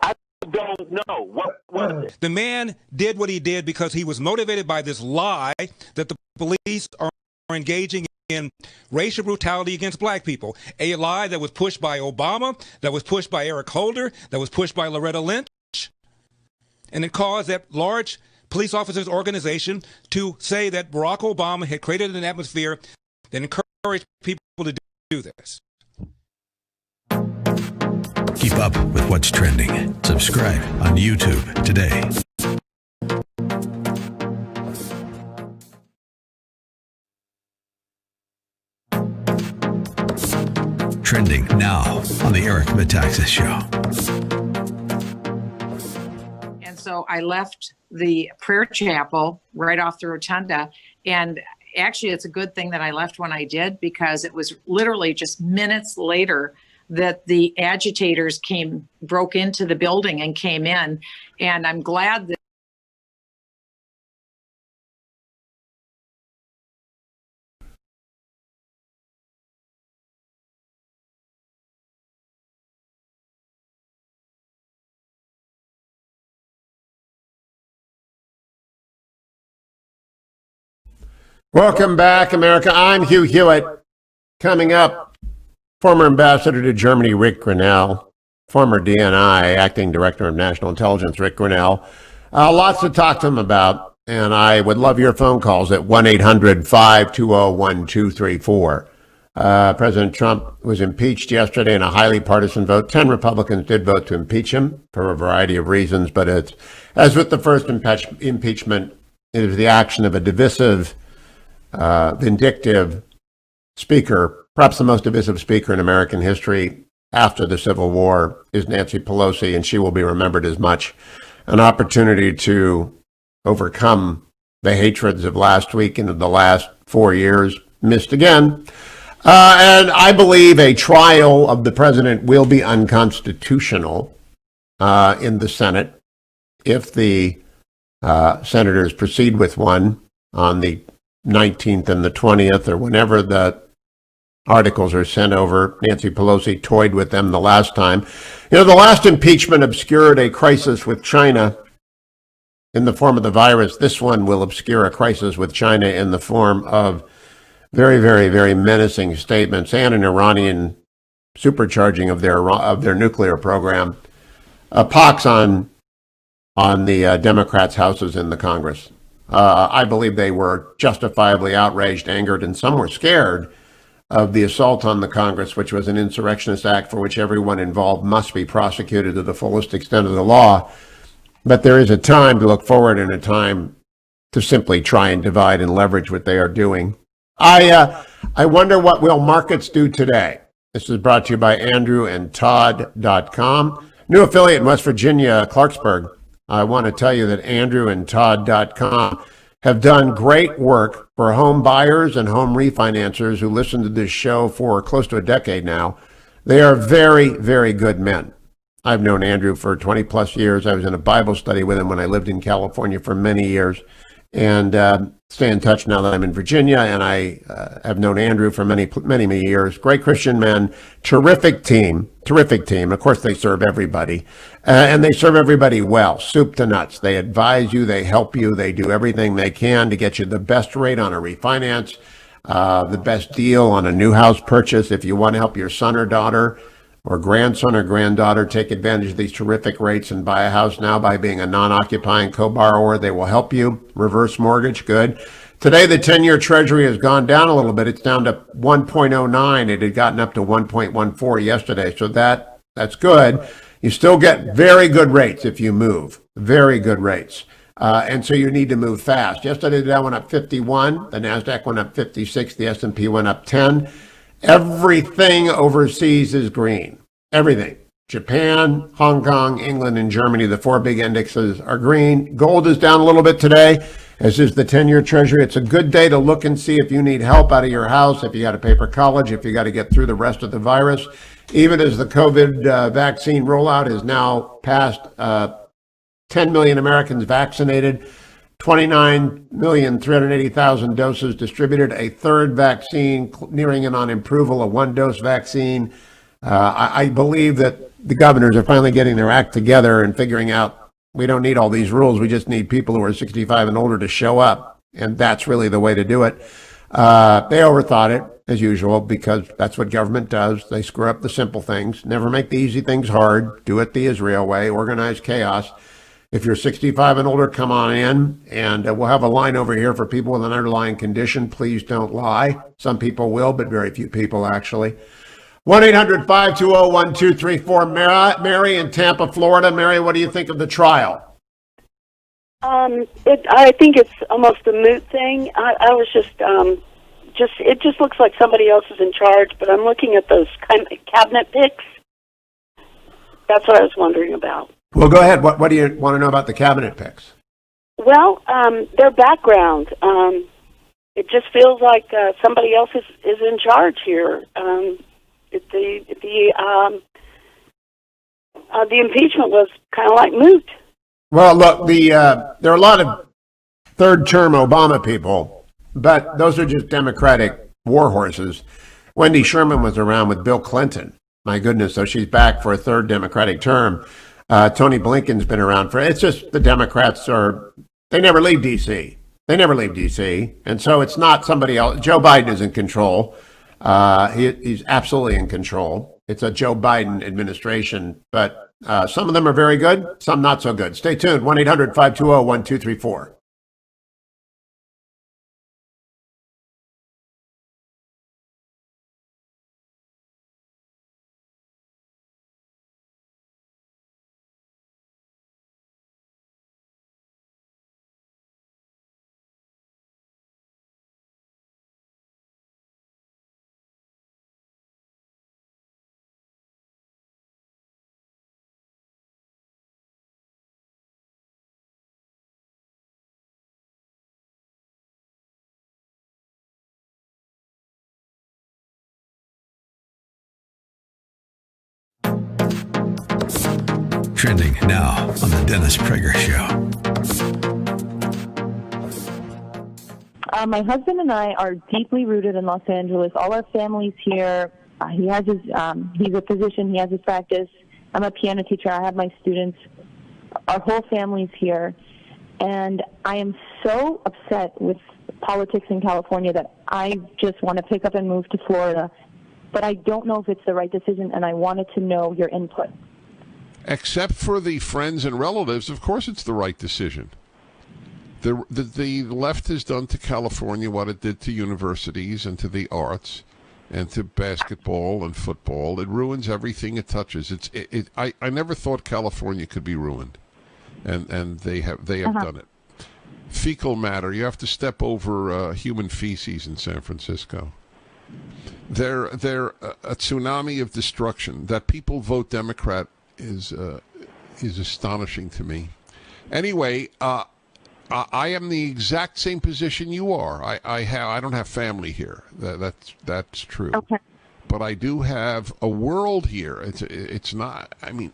F: I don't know. What was it?
G: The man did what he did because he was motivated by this lie that the police are engaging in racial brutality against black people. A lie that was pushed by Obama, that was pushed by Eric Holder, that was pushed by Loretta Lynch. And it caused that large police officers organization to say that Barack Obama had created an atmosphere that encouraged people to do this.
E: Keep up with what's trending. Subscribe on YouTube today. Trending now on the Eric Metaxas Show.
H: And so I left the prayer chapel right off the rotunda. And actually, it's a good thing that I left when I did, because it was literally just minutes later that the agitators broke into the building and came in. And I'm glad that
A: Welcome back, America. I'm Hugh Hewitt. Coming up, former ambassador to Germany, Rick Grenell, former DNI, acting director of national intelligence, Rick Grenell. Lots to talk to him about, and I would love your phone calls at 1-800-520-1234. President Trump was impeached yesterday in a highly partisan vote. 10 Republicans did vote to impeach him for a variety of reasons, but it's, as with the first impeachment, it is the action of a divisive, vindictive speaker. Perhaps the most divisive speaker in American history after the Civil War is Nancy Pelosi, and she will be remembered as much an opportunity to overcome the hatreds of last week and of the last 4 years, missed again. And I believe a trial of the president will be unconstitutional in the Senate if the senators proceed with one on the 19th and the 20th, or whenever the articles are sent over. Nancy Pelosi toyed with them the last time. You know, the last impeachment obscured a crisis with China in the form of the virus. This one will obscure a crisis with China in the form of very, very, very menacing statements and an Iranian supercharging of their nuclear program. A pox on the Democrats' houses in the Congress. I believe they were justifiably outraged, angered, and some were scared of the assault on the Congress, which was an insurrectionist act for which everyone involved must be prosecuted to the fullest extent of the law. But there is a time to look forward and a time to simply try and divide and leverage what they are doing. I wonder what will markets do today. This is brought to you by AndrewandTodd.com. New affiliate in West Virginia, Clarksburg. I want to tell you that AndrewandTodd.com have done great work for home buyers and home refinancers who listen to this show for close to a decade now. They are very, very good men. I've known Andrew for 20 plus years. I was in a Bible study with him when I lived in California for many years, and stay in touch now that I'm in Virginia, and I have known Andrew for many, many years. Great Christian men, terrific team. Of course, they serve everybody, and they serve everybody well, soup to nuts. They advise you, they help you, they do everything they can to get you the best rate on a refinance, the best deal on a new house purchase. If you want to help your son or daughter or grandson or granddaughter take advantage of these terrific rates and buy a house now by being a non-occupying co-borrower, they will help you. Reverse mortgage, good. Today, the 10-year Treasury has gone down a little bit. It's down to 1.09. It had gotten up to 1.14 yesterday, so that's good. You still get very good rates if you move, very good rates. And so you need to move fast. Yesterday, the Dow went up 51. The NASDAQ went up 56. The S&P went up 10. Everything overseas is green. Everything. Japan, Hong Kong, England, and Germany, the four big indexes are green. Gold is down a little bit today, as is the 10-year Treasury. It's a good day to look and see if you need help out of your house, if you got to pay for college, if you got to get through the rest of the virus. Even as the COVID vaccine rollout is now past 10 million Americans vaccinated, 29,380,000 doses distributed, a third vaccine nearing an on approval, a one-dose vaccine. I believe that the governors are finally getting their act together and figuring out we don't need all these rules. We just need people who are 65 and older to show up. And that's really the way to do it. They overthought it, as usual, because that's what government does. They screw up the simple things, never make the easy things hard, do it the Israel way, organize chaos. If you're 65 and older, come on in, and we'll have a line over here for people with an underlying condition. Please don't lie. Some people will, but very few people actually. 1-800-520-1234. Mary in Tampa, Florida. Mary, what do you think of the trial?
T: I think it's almost a moot thing. I was it just looks like somebody else is in charge, but I'm looking at those cabinet picks. That's what I was wondering about.
A: Well, go ahead. What do you want to know about the cabinet picks?
T: Well, their background. It just feels like somebody else is in charge here. The impeachment was kind of like moot.
A: Well, look, there are a lot of third-term Obama people, but those are just Democratic war horses. Wendy Sherman was around with Bill Clinton. My goodness, so she's back for a third Democratic term. Tony Blinken's been around it's just the Democrats they never leave D.C. They never leave D.C., and so it's not somebody else. Joe Biden is in control. He's absolutely in control. It's a Joe Biden administration, but some of them are very good, some not so good. Stay tuned. 1-800-520-1234.
E: Trending now on the Dennis Prager Show.
J: My husband and I are deeply rooted in Los Angeles. All our family's here. He's a physician. He has his practice. I'm a piano teacher. I have my students. Our whole family's here. And I am so upset with politics in California that I just want to pick up and move to Florida. But I don't know if it's the right decision, and I wanted to know your input.
K: Except for the friends and relatives, of course it's the right decision. The left has done to California what it did to universities and to the arts and to basketball and football. It ruins everything it touches. I never thought California could be ruined, and they have done it. Fecal matter, you have to step over human feces in San Francisco. They're a tsunami of destruction. That people vote Democrat is astonishing to me. Anyway, I am the exact same position you are. I don't have family here. That's true.
J: Okay.
K: But I do have a world here. It's not. I mean,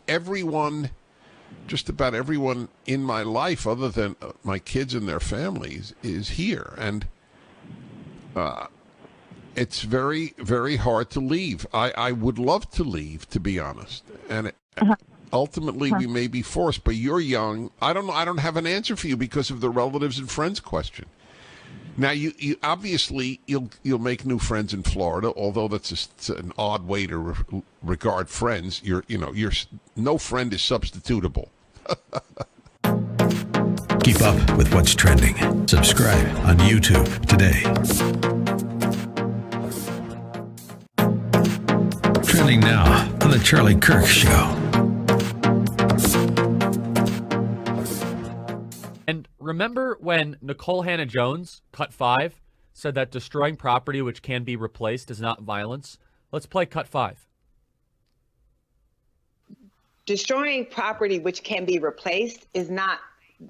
K: just about everyone in my life, other than my kids and their families, is here, and it's very, very hard to leave. I would love to leave, to be honest, and ultimately we may be forced. But you're young. I don't know. I don't have an answer for you because of the relatives and friends question. Now, you obviously you'll make new friends in Florida, although that's an odd way to regard friends. No friend is substitutable.
E: Keep up with what's trending. Subscribe on YouTube today. Trending now on the Charlie Kirk Show.
L: And remember when Nikole Hannah-Jones, Cut 5, said that destroying property which can be replaced is not violence? Let's play Cut 5.
M: Destroying property which can be replaced is not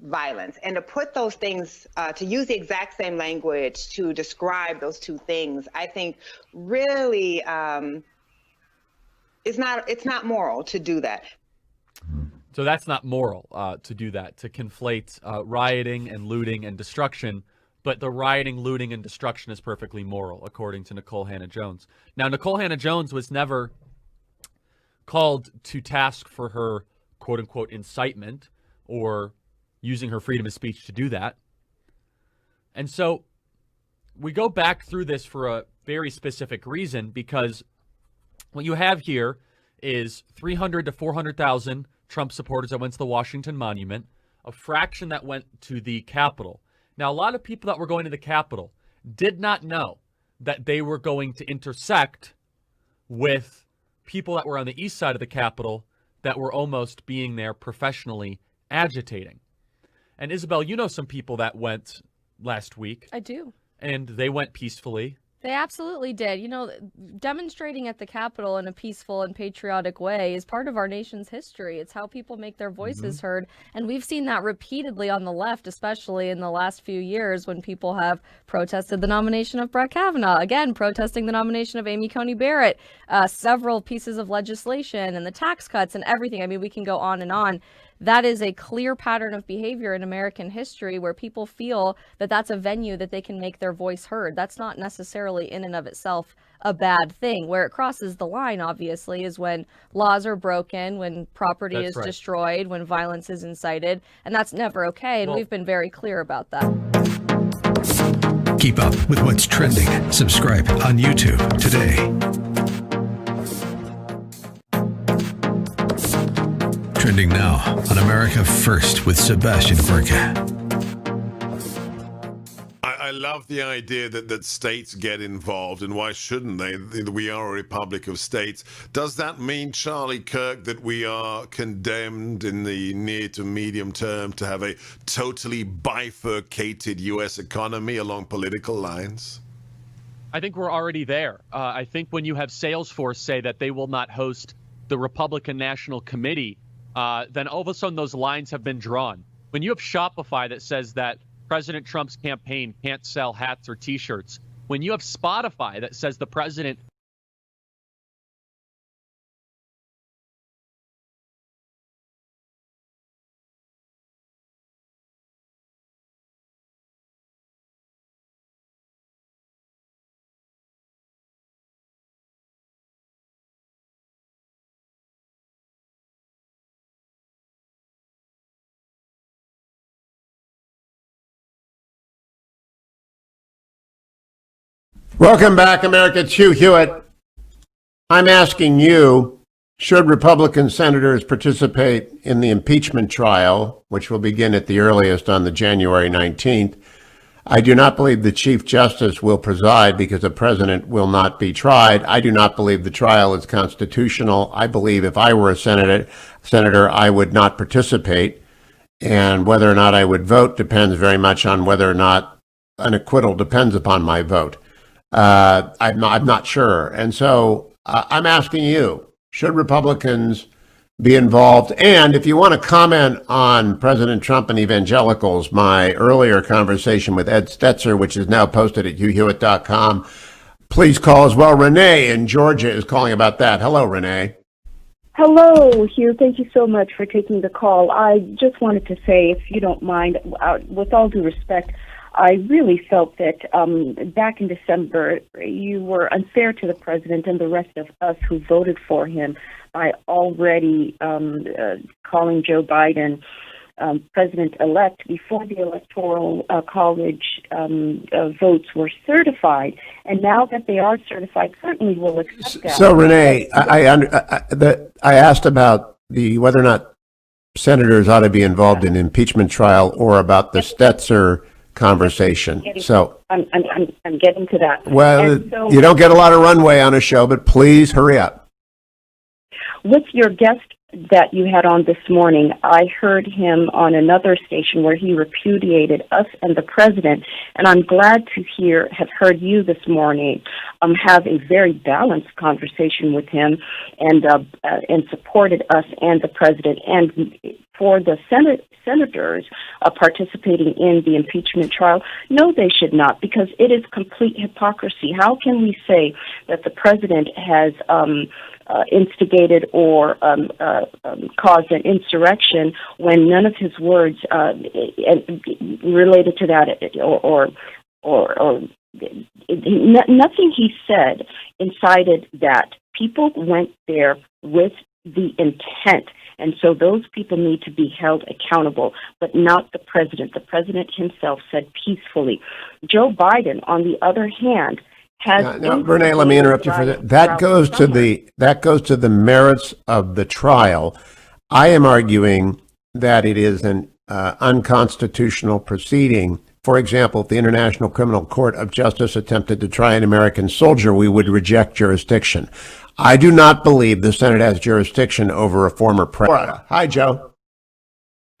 M: violence. And to put those things, to use the exact same language to describe those two things, I think really it's not moral to do that.
L: So that's not moral to do that, to conflate rioting and looting and destruction, but the rioting, looting, and destruction is perfectly moral, according to Nikole Hannah-Jones. Now, Nikole Hannah-Jones was never called to task for her quote-unquote incitement or using her freedom of speech to do that. And so we go back through this for a very specific reason, because what you have here is 300 to 400,000 Trump supporters that went to the Washington Monument, a fraction that went to the Capitol. Now, a lot of people that were going to the Capitol did not know that they were going to intersect with people that were on the east side of the Capitol that were almost being there professionally agitating. And Isabel, you know some people that went last week.
N: I do.
L: And they went peacefully.
N: They absolutely did. Demonstrating at the Capitol in a peaceful and patriotic way is part of our nation's history. It's how people make their voices heard. And we've seen that repeatedly on the left, especially in the last few years when people have protested the nomination of Brett Kavanaugh, again, protesting the nomination of Amy Coney Barrett, several pieces of legislation and the tax cuts and everything. I mean, we can go on and on. That is a clear pattern of behavior in American history where people feel that that's a venue that they can make their voice heard. That's not necessarily in and of itself a bad thing. Where it crosses the line, obviously, is when laws are broken, when property is destroyed, when violence is incited, and that's never okay. And we've been very clear about that.
E: Keep up with what's trending. Subscribe on YouTube today. Trending now on America First with Sebastian Gorka.
O: I love the idea that states get involved, and why shouldn't they? We are a republic of states. Does that mean, Charlie Kirk, that we are condemned in the near to medium term to have a totally bifurcated U.S. economy along political lines?
L: I think we're already there. I think when you have Salesforce say that they will not host the Republican National Committee, then all of a sudden those lines have been drawn. When you have Shopify that says that President Trump's campaign can't sell hats or T-shirts, when you have Spotify that says the president
A: Welcome back, America. It's Hugh Hewitt. I'm asking you, should Republican senators participate in the impeachment trial, which will begin at the earliest on the January 19th? I do not believe the Chief Justice will preside because the president will not be tried. I do not believe the trial is constitutional. I believe if I were a senator, I would not participate. And whether or not I would vote depends very much on whether or not an acquittal depends upon my vote. I'm not sure. And so I'm asking you, should Republicans be involved? And if you want to comment on President Trump and evangelicals, my earlier conversation with Ed Stetzer, which is now posted at hughhewitt.com, please call as well. Renee in Georgia is calling about that. Hello, Renee.
U: Hello, Hugh. Thank you so much for taking the call. I just wanted to say, if you don't mind, with all due respect, I really felt that back in December, you were unfair to the president and the rest of us who voted for him by already calling Joe Biden president-elect before the Electoral College votes were certified. And now that they are certified, certainly we'll accept that.
A: So, Renee, I asked about whether or not senators ought to be involved in impeachment trial or about the Stetzer conversation.
U: I'm getting to that.
A: Well,
U: so,
A: you don't get a lot of runway on a show, but please hurry up.
U: With your guest that you had on this morning, I heard him on another station where he repudiated us and the president, and I'm glad to have heard you this morning have a very balanced conversation with him and supported us and the president. And for the senators participating in the impeachment trial, no, they should not, because it is complete hypocrisy. How can we say that the president has instigated or caused an insurrection when none of his words related to that or nothing he said incited that? People went there with the intent, and so those people need to be held accountable, but not the president. The president himself said peacefully. Joe Biden, on the other hand,
A: Now, Renee, let me interrupt you for that. That goes to the merits of the trial. I am arguing that it is an unconstitutional proceeding. For example, if the International Criminal Court of Justice attempted to try an American soldier, we would reject jurisdiction. I do not believe the Senate has jurisdiction over a former president. Hi, Joe.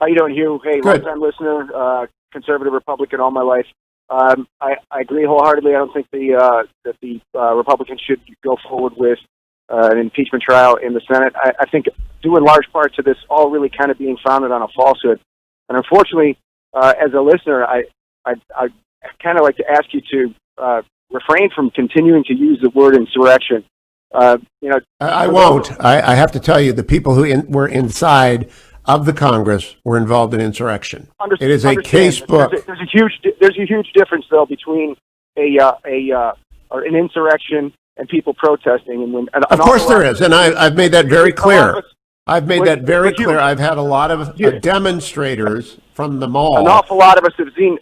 V: How you doing, Hugh? Hey,
A: Good.
V: long-time listener, conservative Republican all my life. I agree wholeheartedly. I don't think that the Republicans should go forward with an impeachment trial in the Senate. I think due in large part to this all really kind of being founded on a falsehood. And unfortunately, as a listener, I kind of like to ask you to refrain from continuing to use the word insurrection.
A: I won't. I have to tell you, the people who were inside of the Congress were involved in insurrection. It is a case book.
V: There's a huge difference though between an insurrection and people protesting.
A: Of course there is, and I've made that very clear. I've made that very clear. I've had a lot of demonstrators from the mall.
V: An awful lot of us have seen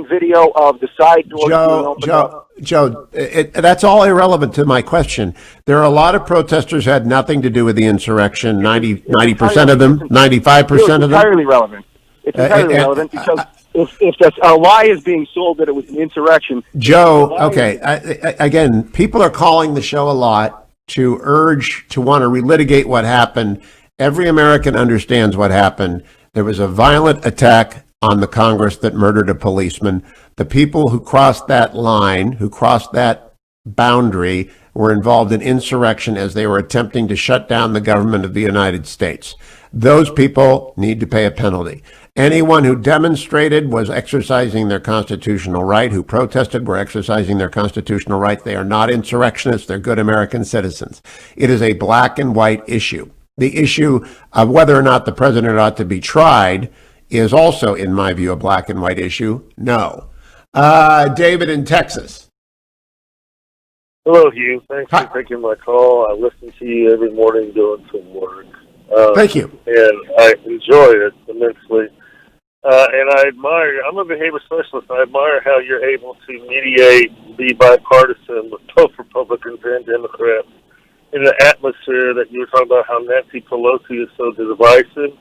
V: video of the side doors.
A: Joe, that's all irrelevant to my question. There are a lot of protesters who had nothing to do with the insurrection. 90% of them, 95% of them.
V: It's entirely relevant. It's entirely relevant because if a lie is being sold that it was an insurrection.
A: Joe, okay. Again, people are calling the show a lot to want to relitigate what happened. Every American understands what happened. There was a violent attack on the Congress that murdered a policeman. The people who crossed that line, who crossed that boundary, were involved in insurrection as they were attempting to shut down the government of the United States. Those people need to pay a penalty. Anyone who demonstrated was exercising their constitutional right, who protested were exercising their constitutional right. They are not insurrectionists. They're good American citizens. It is a black and white issue. The issue of whether or not the president ought to be tried is also, in my view, a black and white issue. No. David in Texas.
B: Hello, Hugh. Thanks for taking my call. I listen to you every morning doing some work.
A: Thank you.
B: And I enjoy it immensely. And I admire, I'm a behavior specialist. I admire how you're able to mediate, be bipartisan with both Republicans and Democrats in the atmosphere that you were talking about, how Nancy Pelosi is so divisive.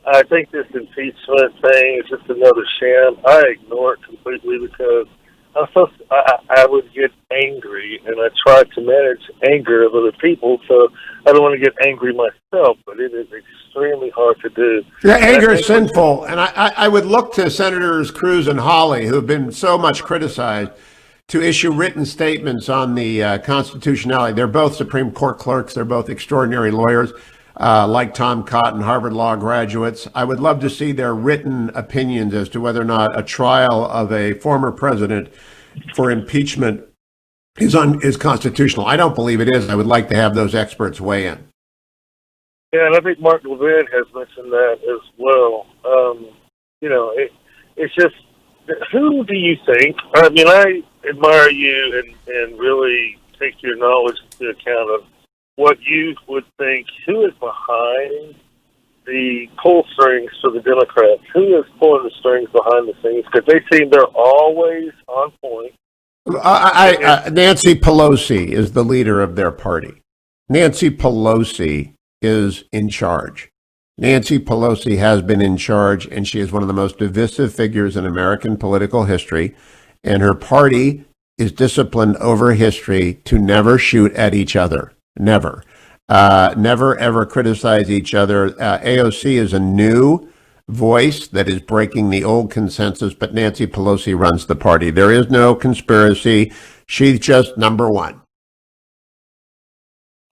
B: I think this impeachment thing is just another sham. I ignore it completely because I would get angry, and I try to manage anger of other people, so I don't want to get angry myself, but it is extremely hard to do.
A: Yeah, anger is sinful, and I would look to Senators Cruz and Hawley, who have been so much criticized, to issue written statements on the constitutionality. They're both Supreme Court clerks. They're both extraordinary lawyers, like Tom Cotton, Harvard Law graduates. I would love to see their written opinions as to whether or not a trial of a former president for impeachment is constitutional. I don't believe it is. I would like to have those experts weigh in.
B: Yeah, and I think Mark Levin has mentioned that as well. It's just, who do you think? I mean, I admire you and really take your knowledge into account of what you would think. Who is behind the pull strings for the Democrats? Who is pulling the strings behind the scenes? Because they seem they're always on point.
A: Nancy Pelosi is the leader of their party. Nancy Pelosi is in charge. Nancy Pelosi has been in charge, and she is one of the most divisive figures in American political history. And her party is disciplined over history to never shoot at each other. Never. Never, ever criticize each other. AOC is a new voice that is breaking the old consensus, but Nancy Pelosi runs the party. There is no conspiracy. She's just number one.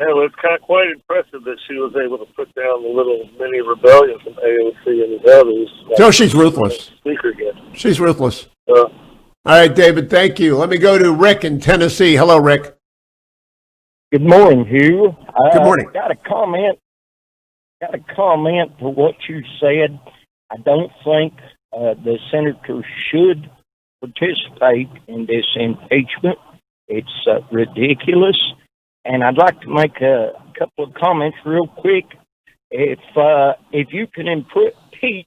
B: Yeah, well, it's quite impressive that she was able to put down the little mini rebellion from AOC and the others.
A: So she's ruthless.
B: Speaker again.
A: She's ruthless. All right, David, thank you. Let me go to Rick in Tennessee. Hello, Rick.
I: Good morning, Hugh.
A: Good morning.
I: Got a comment for what you said. I don't think the senators should participate in this impeachment. It's ridiculous. And I'd like to make a couple of comments real quick. If you can impeach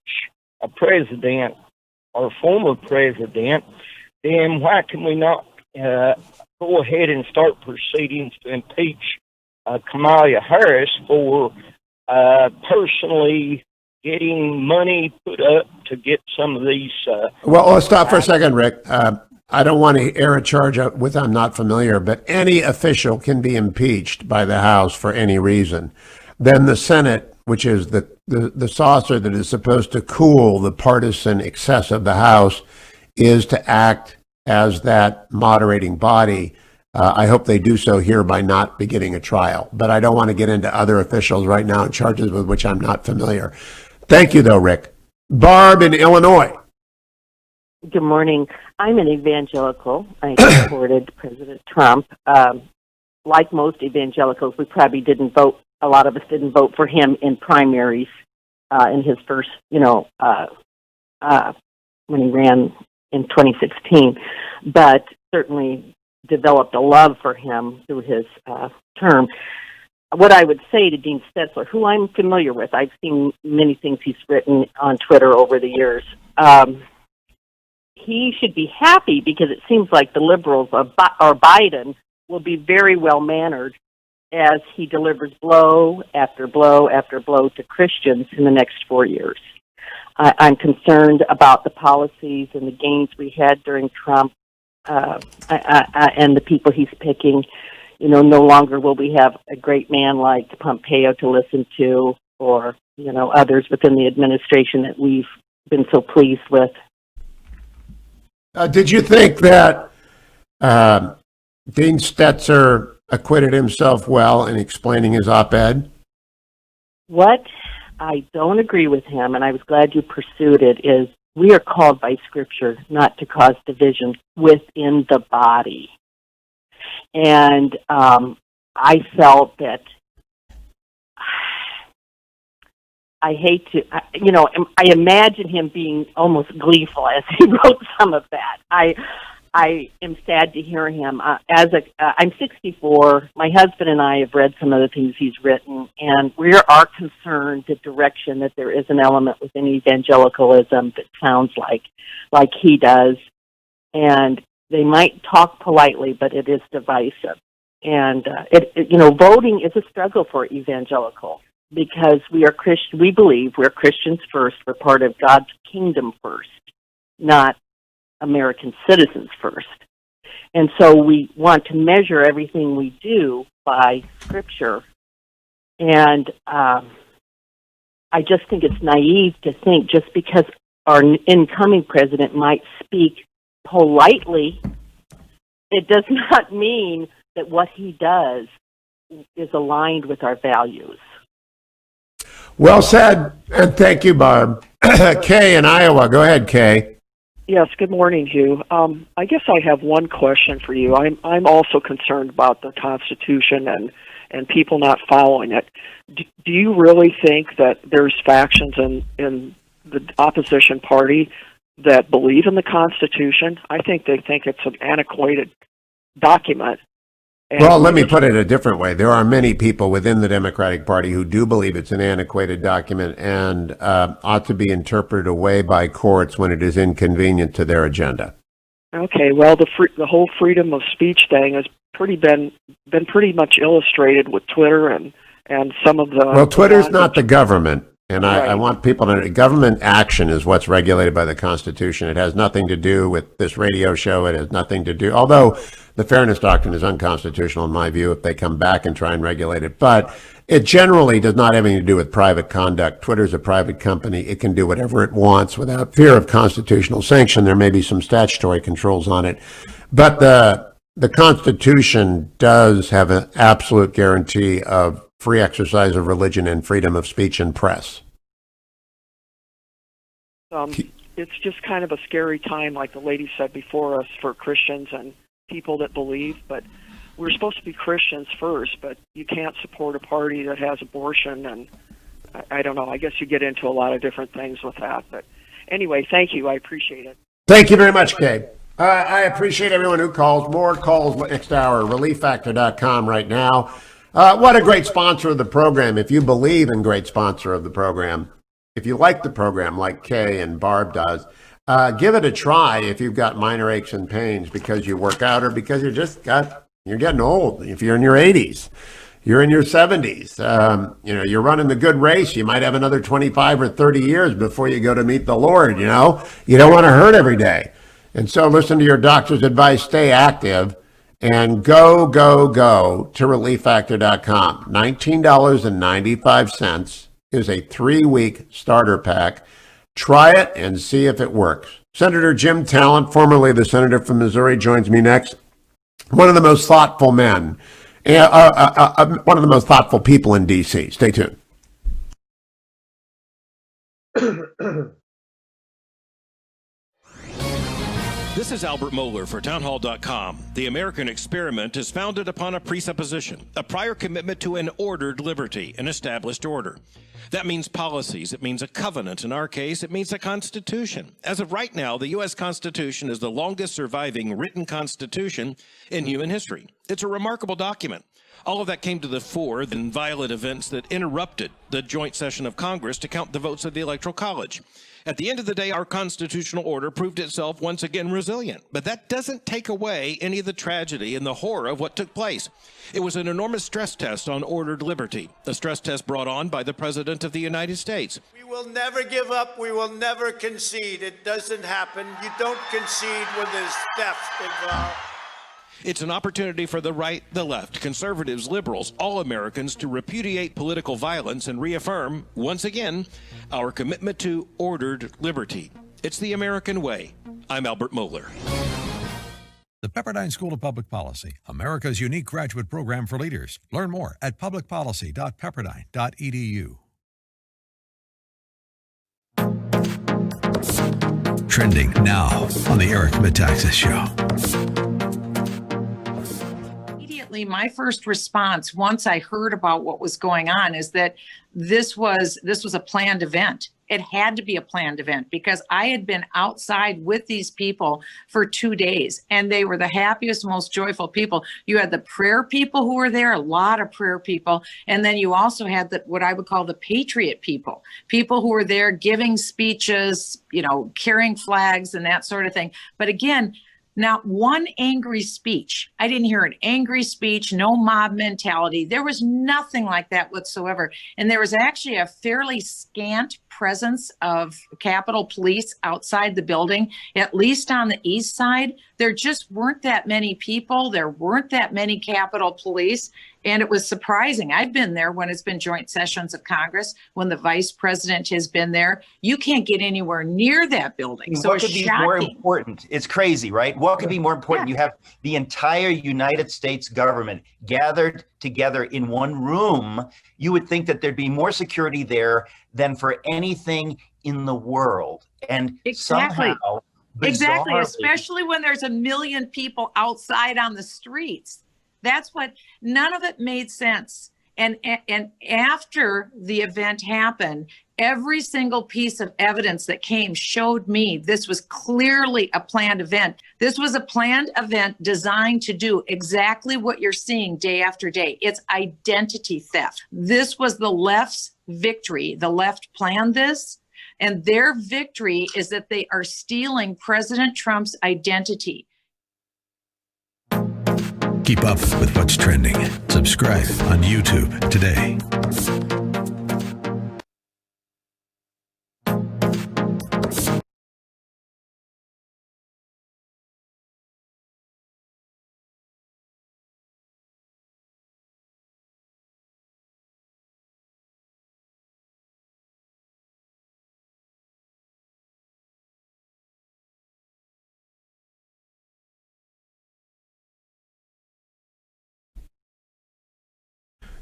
I: a president or former president, then why can we not go ahead and start proceedings to impeach Kamala Harris for personally getting money put up to get some of these...
A: Well, let's stop for a second, Rick. I don't want to air a charge with I'm not familiar, but any official can be impeached by the House for any reason. Then the Senate, which is the saucer that is supposed to cool the partisan excess of the House, is to act as that moderating body. I hope they do so here by not beginning a trial. But I don't want to get into other officials right now and charges with which I'm not familiar. Thank you, though, Rick. Barb in Illinois.
W: Good morning. I'm an evangelical. I supported President Trump. Like most evangelicals, we probably didn't vote. A lot of us didn't vote for him in primaries in his first, when he ran in 2016. But certainly developed a love for him through his term. what I would say to Dean Stetzer, who I'm familiar with, I've seen many things he's written on Twitter over the years. He should be happy because it seems like the liberals or Biden will be very well mannered as he delivers blow after blow after blow to Christians in the next 4 years. I'm concerned about the policies and the gains we had during Trump and the people he's picking. You know, no longer will we have a great man like Pompeo to listen to, or, you know, others within the administration that we've been so pleased with.
A: Did you think that Dean Stetzer acquitted himself well in explaining his op-ed?
W: What I don't agree with him, and I was glad you pursued it, is we are called by Scripture not to cause division within the body. And I felt that I hate to, you know, I imagine him being almost gleeful as he wrote some of that. I am sad to hear him. I'm 64. My husband and I have read some of the things he's written, and we are concerned the direction that there is an element within evangelicalism that sounds like he does. And they might talk politely, but it is divisive. And you know, voting is a struggle for evangelical because we are Christian. We believe we're Christians first. We're part of God's kingdom first, not American citizens first. And so we want to measure everything we do by Scripture. And I just think it's naive to think just because our incoming president might speak politely, it does not mean that what he does is aligned with our values.
A: Well said, and thank you, Barb. Kay in Iowa. Go ahead, Kay.
P: Yes, good morning, Hugh. I guess I have one question for you. I'm also concerned about the Constitution and people not following it. Do you really think that there's factions in the opposition party that believe in the Constitution? I think they think it's an antiquated document.
A: Well, let me put it a different way. There are many people within the Democratic Party who do believe it's an antiquated document and ought to be interpreted away by courts when it is inconvenient to their agenda.
P: Okay, well, the whole freedom of speech thing has been pretty much illustrated with Twitter and some of the...
A: Well, Twitter's not the government. And I want people to know government action is what's regulated by the Constitution. It has nothing to do with this radio show. It has nothing to do, although the fairness doctrine is unconstitutional in my view if they come back and try and regulate it. But it generally does not have anything to do with private conduct. Twitter's a private company. It can do whatever it wants without fear of constitutional sanction. There may be some statutory controls on it. But the Constitution does have an absolute guarantee of free exercise of religion and freedom of speech and press.
P: It's just kind of a scary time, like the lady said before us, for Christians and people that believe. But we're supposed to be Christians first, but you can't support a party that has abortion. And I don't know, I guess you get into a lot of different things with that. But anyway, thank you. I appreciate it.
A: Thank you very much, Kay. I appreciate everyone who calls. More calls next hour. ReliefFactor.com right now. What a great sponsor of the program. If you believe in great sponsor of the program, if you like the program like Kay and Barb does, give it a try if you've got minor aches and pains because you work out or because you're getting old. If you're in your 80s, you're in your 70s, you're running the good race. You might have another 25 or 30 years before you go to meet the Lord, you know. You don't want to hurt every day. And so listen to your doctor's advice, stay active. And go to ReliefFactor.com. $19.95 is a 3-week starter pack. Try it and see if it works. Senator Jim Talent, formerly the senator from Missouri, joins me next. One of the most thoughtful men, one of the most thoughtful people in D.C. Stay tuned.
C: This is Albert Mohler for townhall.com. The American experiment is founded upon a presupposition, a prior commitment to an ordered liberty, an established order. That means policies. It means a covenant. In our case, it means a constitution. As of right now, the U.S. Constitution is the longest surviving written constitution in human history. It's a remarkable document. All of that came to the fore in violent events that interrupted the joint session of Congress to count the votes of the Electoral College. At the end of the day, our constitutional order proved itself once again resilient. But that doesn't take away any of the tragedy and the horror of what took place. It was an enormous stress test on ordered liberty, a stress test brought on by the President of the United States.
D: We will never give up. We will never concede. It doesn't happen. You don't concede when there's theft involved.
C: It's an opportunity for the right, the left, conservatives, liberals, all Americans to repudiate political violence and reaffirm, once again, our commitment to ordered liberty. It's the American way. I'm Albert Mohler.
E: The Pepperdine School of Public Policy, America's unique graduate program for leaders. Learn more at publicpolicy.pepperdine.edu. Trending now on the Eric Metaxas Show.
H: My first response, once I heard about what was going on, is that this was a planned event. It had to be a planned event because I had been outside with these people for 2 days, and they were the happiest, most joyful people. You had the prayer people who were there, a lot of prayer people, and then you also had what I would call the patriot people who were there giving speeches, carrying flags and that sort of thing. But again, not one angry speech. I didn't hear an angry speech, no mob mentality. There was nothing like that whatsoever. And there was actually a fairly scant presence of Capitol Police outside the building, at least on the east side. There just weren't that many people. There weren't that many Capitol Police. And it was surprising. I've been there when it's been joint sessions of Congress, when the vice president has been there. You can't get anywhere near that building. So
Q: what could be more important? It's crazy, right? What could be more important? You have the entire United States government gathered together in one room. You would think that there'd be more security there than for anything in the world. And somehow,
H: exactly, especially when there's 1 million people outside on the streets. That's what, none of it made sense. And after the event happened, every single piece of evidence that came showed me this was clearly a planned event. This was a planned event designed to do exactly what you're seeing day after day. It's identity theft. This was the left's victory. The left planned this, and their victory is that they are stealing President Trump's identity.
E: Keep up with what's trending. Subscribe on YouTube today.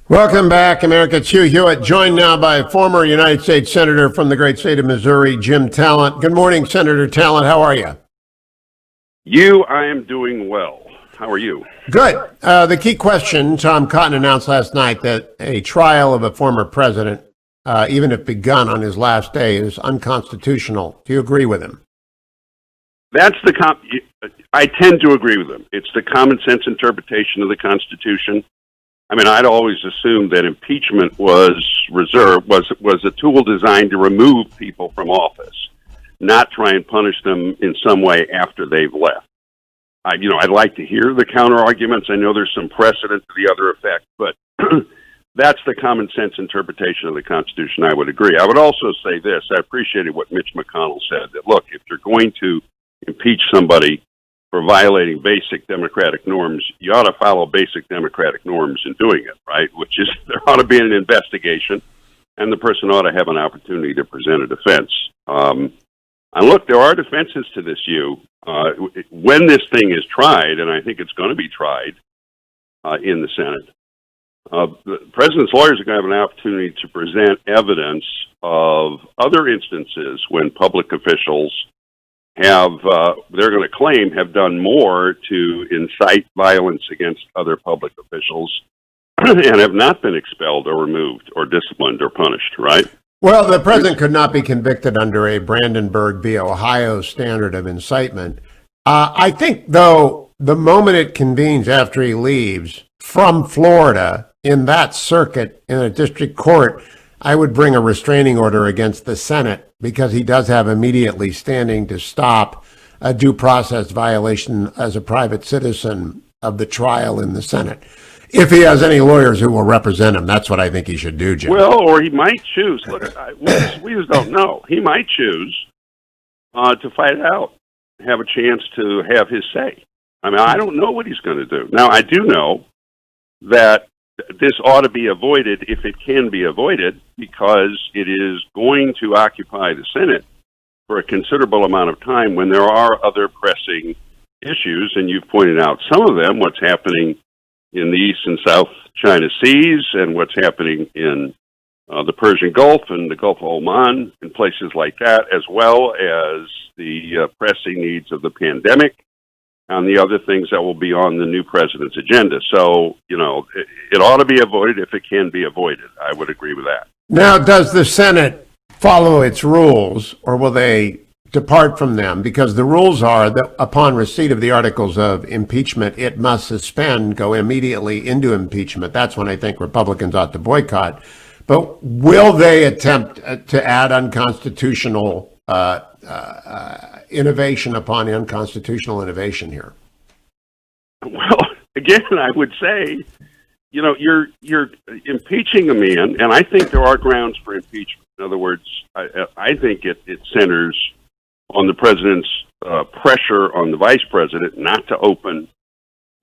A: Welcome back, America. It's Hugh Hewitt, joined now by former United States Senator from the great state of Missouri, Jim Talent. Good morning, Senator Talent. How are you?
R: I am doing well. How are you?
A: Good. The key question, Tom Cotton announced last night that a trial of a former president, even if begun on his last day, is unconstitutional. Do you agree with him?
R: I tend to agree with him. It's the common sense interpretation of the Constitution. I mean, I'd always assumed that impeachment was a tool designed to remove people from office, not try and punish them in some way after they've left. I'd like to hear the counter arguments. I know there's some precedent to the other effect, but that's the common sense interpretation of the Constitution. I would agree. I would also say this. I appreciated what Mitch McConnell said, that, look, if you're going to impeach somebody for violating basic democratic norms, you ought to follow basic democratic norms in doing it, right? Which is, there ought to be an investigation, and the person ought to have an opportunity to present a defense. And look, there are defenses to this, when this thing is tried, and I think it's going to be tried in the Senate, the president's lawyers are going to have an opportunity to present evidence of other instances when public officials they're going to claim have done more to incite violence against other public officials and have not been expelled or removed or disciplined or punished, right?
A: Well, the president could not be convicted under a Brandenburg v. Ohio standard of incitement. I think, though, the moment it convenes after he leaves, from Florida in that circuit in a district court, I would bring a restraining order against the Senate because he does have immediately standing to stop a due process violation as a private citizen of the trial in the Senate. If he has any lawyers who will represent him, that's what I think he should do, Jim.
R: Well, or he might choose. Look, we just don't know. He might choose to fight it out, have a chance to have his say. I mean, I don't know what he's going to do. Now, I do know that this ought to be avoided if it can be avoided, because it is going to occupy the Senate for a considerable amount of time when there are other pressing issues, and you've pointed out some of them, what's happening in the East and South China Seas and what's happening in the Persian Gulf and the Gulf of Oman and places like that, as well as the pressing needs of the pandemic and the other things that will be on the new president's agenda. So, you know, it ought to be avoided if it can be avoided. I would agree with that.
A: Now, does the Senate follow its rules, or will they depart from them? Because the rules are that upon receipt of the articles of impeachment, it must suspend, go immediately into impeachment. That's when I think Republicans ought to boycott. But will they attempt to add unconstitutional innovation upon unconstitutional innovation here?
R: Well, again, I would say, you know, you're impeaching a man, and I think there are grounds for impeachment. In other words, I think it centers on the president's pressure on the vice president not to open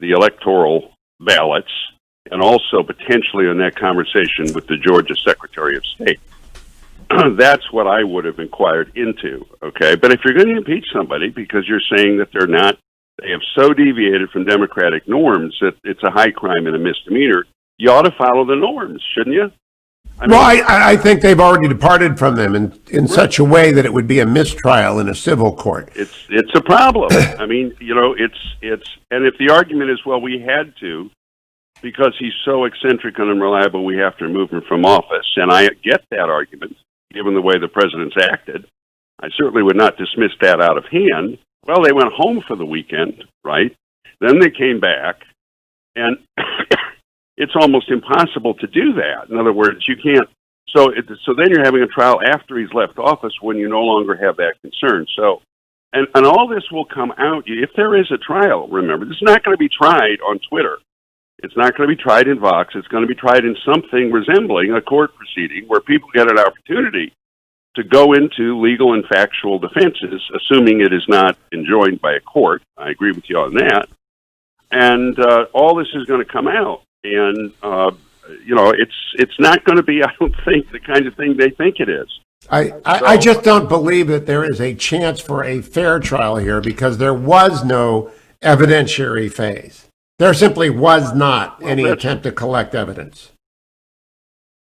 R: the electoral ballots, and also potentially on that conversation with the Georgia Secretary of State. That's what I would have inquired into, okay? But if you're going to impeach somebody because you're saying that they have so deviated from democratic norms that it's a high crime and a misdemeanor, you ought to follow the norms, shouldn't you?
A: I think they've already departed from them in such a way that it would be a mistrial in a civil court.
R: It's a problem. I mean, you know, it's and if the argument is, well, we had to, because he's so eccentric and unreliable, we have to remove him from office. And I get that argument, given the way the president's acted. I certainly would not dismiss that out of hand. Well, they went home for the weekend, right? Then they came back, and it's almost impossible to do that. In other words, you can't. So then you're having a trial after he's left office when you no longer have that concern. So, and all this will come out. If there is a trial, remember, this is not going to be tried on Twitter. It's not going to be tried in Vox. It's going to be tried in something resembling a court proceeding where people get an opportunity to go into legal and factual defenses, assuming it is not enjoined by a court. I agree with you on that. And all this is going to come out. And, you know, it's not going to be, I don't think, the kind of thing they think it is.
A: I just don't believe that there is a chance for a fair trial here because there was no evidentiary phase. There simply was not any attempt to collect evidence.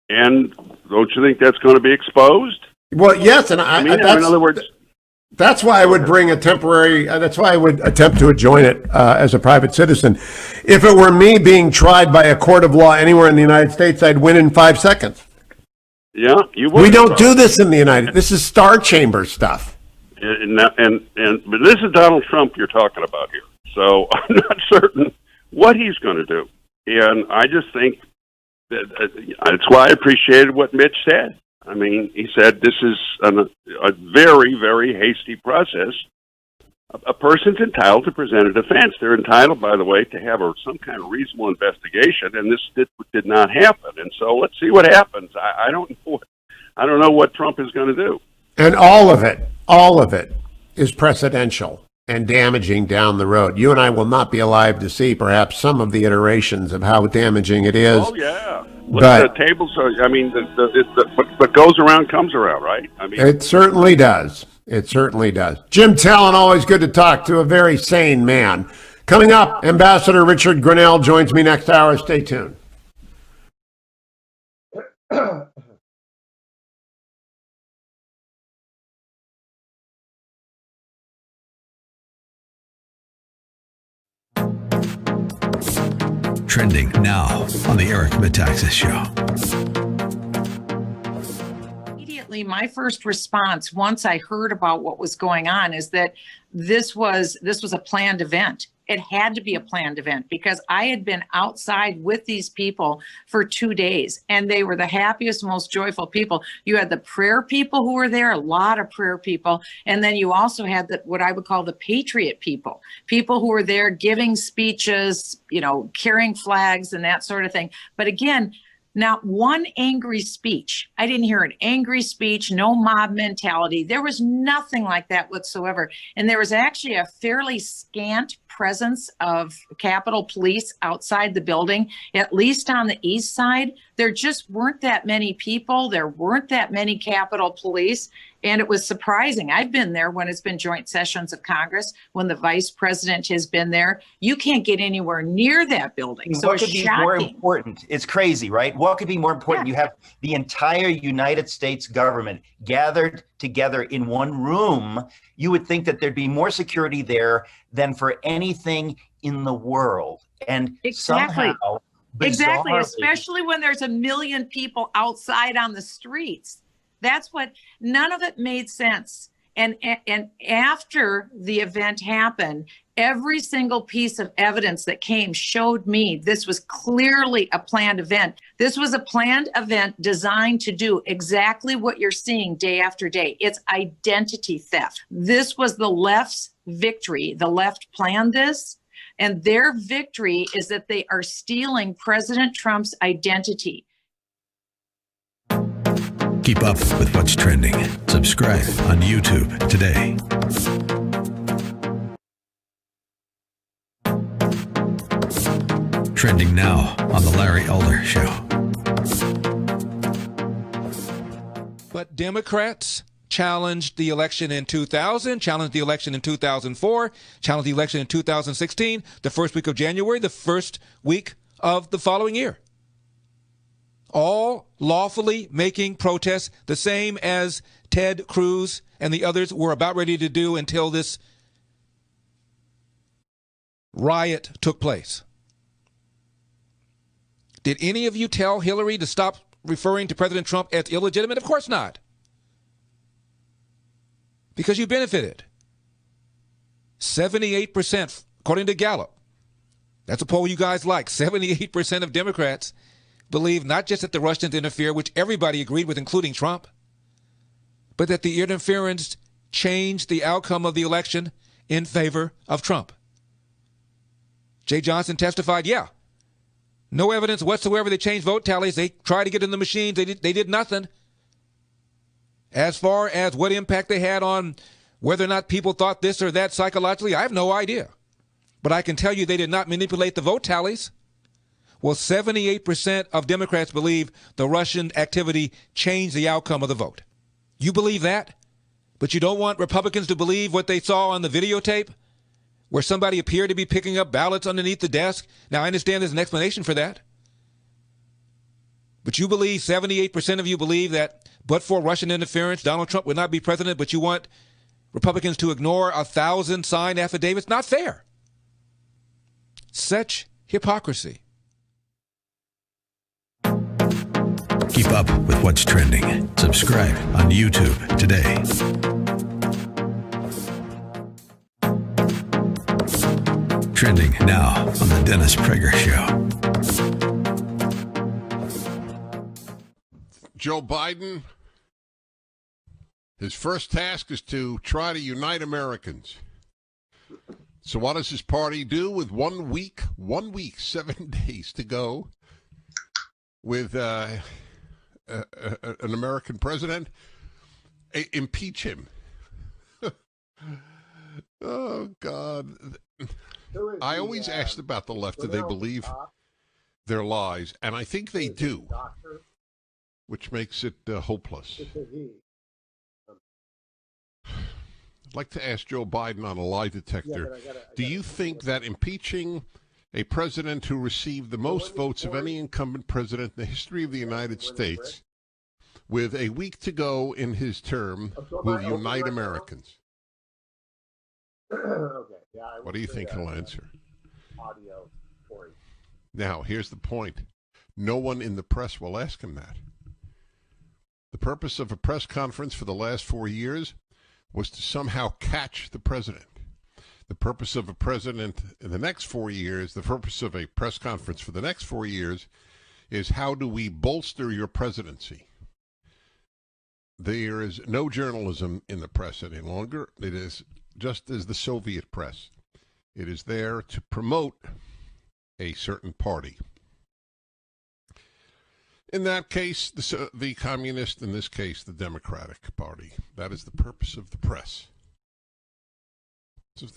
R: And don't you think that's going to be exposed?
A: Well, yes, and I mean,
R: in other words,
A: that's why I would bring a temporary. That's why I would attempt to adjoin it as a private citizen. If it were me being tried by a court of law anywhere in the United States, I'd win in 5 seconds.
R: Yeah, you would.
A: We don't do this in the United. This is Star Chamber stuff.
R: But this is Donald Trump you're talking about here. So I'm not certain what he's going to do. And I just think that that's why I appreciated what Mitch said. I mean, he said this is a very, very hasty process. A person's entitled to present a defense. They're entitled, by the way, to have some kind of reasonable investigation, and this did not happen. And so let's see what happens. I don't know what Trump is going to do.
A: And all of it is precedential and damaging down the road. You and I will not be alive to see perhaps some of the iterations of how damaging it is.
R: Oh, yeah. But the tables are, I mean, what goes around comes around, right? I mean,
A: it certainly does. It certainly does. Jim Talon, always good to talk to a very sane man. Coming up, Ambassador Richard Grenell joins me next hour. Stay tuned.
E: Trending now on the Eric Metaxas Show.
H: immediately, my first response, once I heard about what was going on, is that this was a planned event. It had to be a planned event because I had been outside with these people for 2 days, and they were the happiest, most joyful people. You had the prayer people who were there, a lot of prayer people, and then you also had what I would call the patriot people who were there giving speeches, carrying flags and that sort of thing. But again, not one angry speech. I didn't hear an angry speech, no mob mentality. There was nothing like that whatsoever. And there was actually a fairly scant presence of Capitol Police outside the building, at least on the east side. There just weren't that many people. There weren't that many Capitol Police. And it was surprising. I've been there when it's been joint sessions of Congress, when the vice president has been there. You can't get anywhere near that building. So
Q: what could be more important? It's crazy, right? What could be more important? You have the entire United States government gathered together in one room. You would think that there'd be more security there than for anything in the world. And somehow,
H: Exactly,
Q: bizarrely,
H: especially when there's 1 million people outside on the streets. That's what, none of it made sense. And after the event happened, every single piece of evidence that came showed me this was clearly a planned event. This was a planned event designed to do exactly what you're seeing day after day. It's identity theft. This was the left's victory. The left planned this, and their victory is that they are stealing President Trump's identity.
E: Keep up with what's trending. Subscribe on YouTube today. Trending now on The Larry Elder Show.
F: But Democrats challenged the election in 2000, challenged the election in 2004, challenged the election in 2016, the first week of January, the first week of the following year. All lawfully making protests, the same as Ted Cruz and the others were about ready to do until this riot took place. Did any of you tell Hillary to stop referring to President Trump as illegitimate? Of course not. Because you benefited. 78%, according to Gallup. That's a poll you guys like. 78% of Democrats believe not just that the Russians interfere, which everybody agreed with, including Trump, but that the interference changed the outcome of the election in favor of Trump. Jay Johnson testified, no evidence whatsoever they changed vote tallies. They tried to get in the machines. They did nothing. As far as what impact they had on whether or not people thought this or that psychologically, I have no idea. But I can tell you they did not manipulate the vote tallies. Well, 78% of Democrats believe the Russian activity changed the outcome of the vote. You believe that? But you don't want Republicans to believe what they saw on the videotape, where somebody appeared to be picking up ballots underneath the desk? Now, I understand there's an explanation for that. But you believe, 78% of you believe that but for Russian interference, Donald Trump would not be president, but you want Republicans to ignore 1,000 signed affidavits? Not fair. Such hypocrisy.
E: Keep up with what's trending. Subscribe on YouTube today. Trending now on The Dennis Prager Show.
K: Joe Biden, his first task is to try to unite Americans. So what does his party do with 1 week, 7 days to go with an American president? Impeach him. Oh, God. I always asked about the left. Do they believe their lies? And I think they do, which makes it hopeless. I'd like to ask Joe Biden on a lie detector. Do you think that impeaching a president who received the most votes of any incumbent president in the history of the United States, with a week to go in his term, will unite Americans? What do you think he'll answer? Kory. Now, here's the point. No one in the press will ask him that. The purpose of a press conference for the last 4 years was to somehow catch the president. The purpose of a president in the next 4 years, the purpose of a press conference for the next 4 years is how do we bolster your presidency? There is no journalism in the press any longer. It is just as the Soviet press. It is there to promote a certain party. In that case, the communist, in this case, the Democratic Party. That is the purpose of the press. So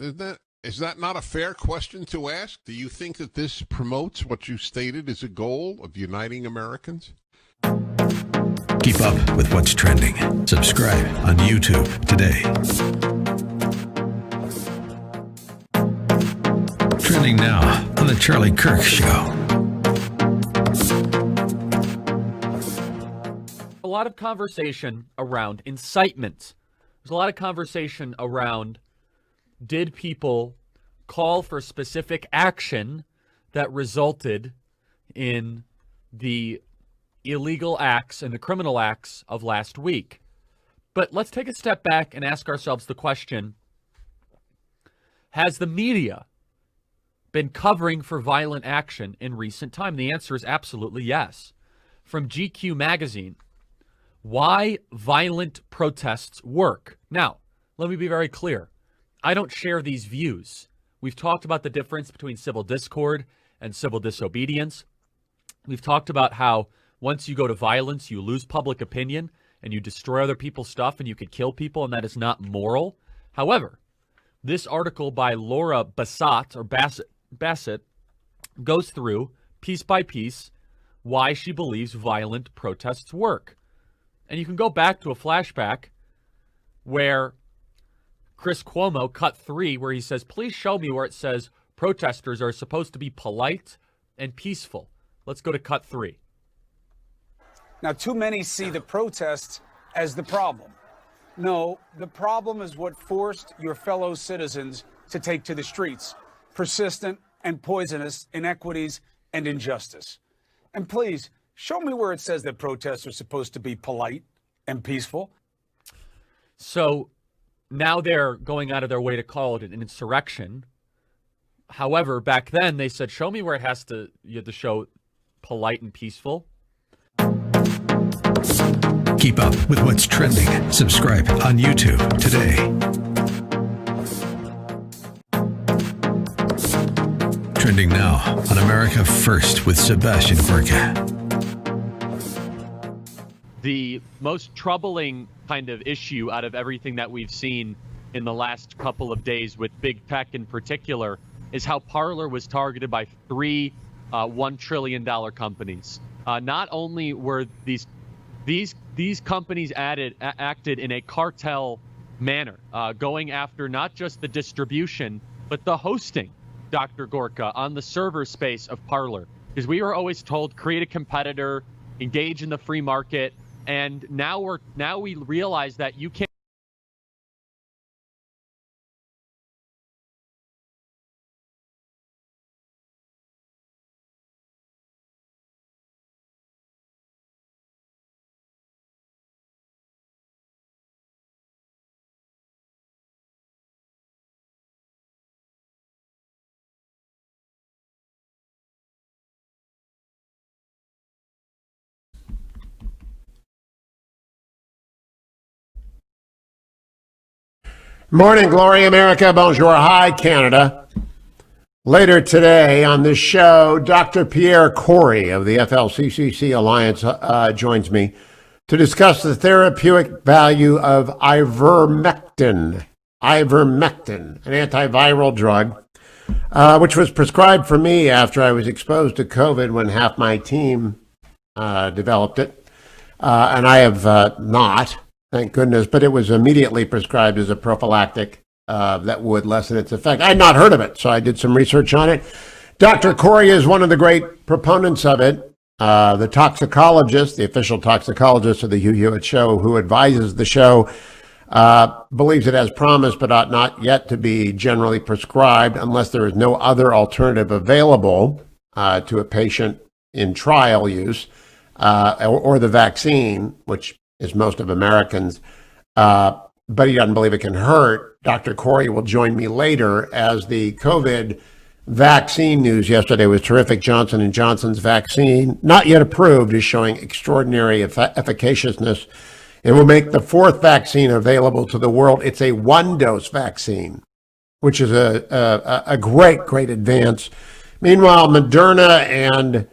K: is that not a fair question to ask? Do you think that this promotes what you stated is a goal of uniting Americans?
E: Keep up with what's trending. Subscribe on YouTube today. Trending now on The Charlie Kirk Show.
L: A lot of conversation around incitement. There's a lot of conversation around, did people call for specific action that resulted in the illegal acts and the criminal acts of last week? But let's take a step back and ask ourselves the question, has the media been covering for violent action in recent time? The answer is absolutely yes. From GQ magazine, why violent protests work. Now, let me be very clear. I don't share these views. We've talked about the difference between civil discord and civil disobedience. We've talked about how once you go to violence, you lose public opinion and you destroy other people's stuff and you could kill people, and that is not moral. However, this article by Laura Bassett goes through piece by piece why she believes violent protests work. And you can go back to a flashback where Chris Cuomo cut 3, where he says, please show me where it says protesters are supposed to be polite and peaceful. Let's go to cut 3.
G: Now, too many see the protests as the problem. No, the problem is what forced your fellow citizens to take to the streets. Persistent and poisonous inequities and injustice. And please, show me where it says that protests are supposed to be polite and peaceful.
L: So now they're going out of their way to call it an insurrection. However, back then they said, show me where you have to show polite and peaceful.
E: Keep up with what's trending. Subscribe on YouTube today. Trending now on America First with Sebastian Gorka.
L: The most troubling kind of issue out of everything that we've seen in the last couple of days with big tech in particular is how Parler was targeted by 3 $1 trillion companies. Not only were these companies acted in a cartel manner, going after not just the distribution, but the hosting, Dr. Gorka, on the server space of Parler. Because we were always told, create a competitor, engage in the free market, and now we realize that you can't.
A: Morning, glory, America. Bonjour. Hi, Canada. Later today on this show, Dr. Pierre Kory of the FLCCC Alliance joins me to discuss the therapeutic value of Ivermectin, an antiviral drug, which was prescribed for me after I was exposed to COVID when half my team developed it, and I have not. Thank goodness, but it was immediately prescribed as a prophylactic that would lessen its effect. I had not heard of it, so I did some research on it. Dr. Kory is one of the great proponents of it. The toxicologist, the official toxicologist of the Hugh Hewitt show, who advises the show, believes it has promise but ought not yet to be generally prescribed unless there is no other alternative available to a patient in trial use, or the vaccine, which as most of Americans, but he doesn't believe it can hurt. Dr. Kory will join me later, as the COVID vaccine news yesterday was terrific. Johnson & Johnson's vaccine, not yet approved, is showing extraordinary efficaciousness. It will make the fourth vaccine available to the world. It's a one-dose vaccine, which is a great advance. Meanwhile, Moderna and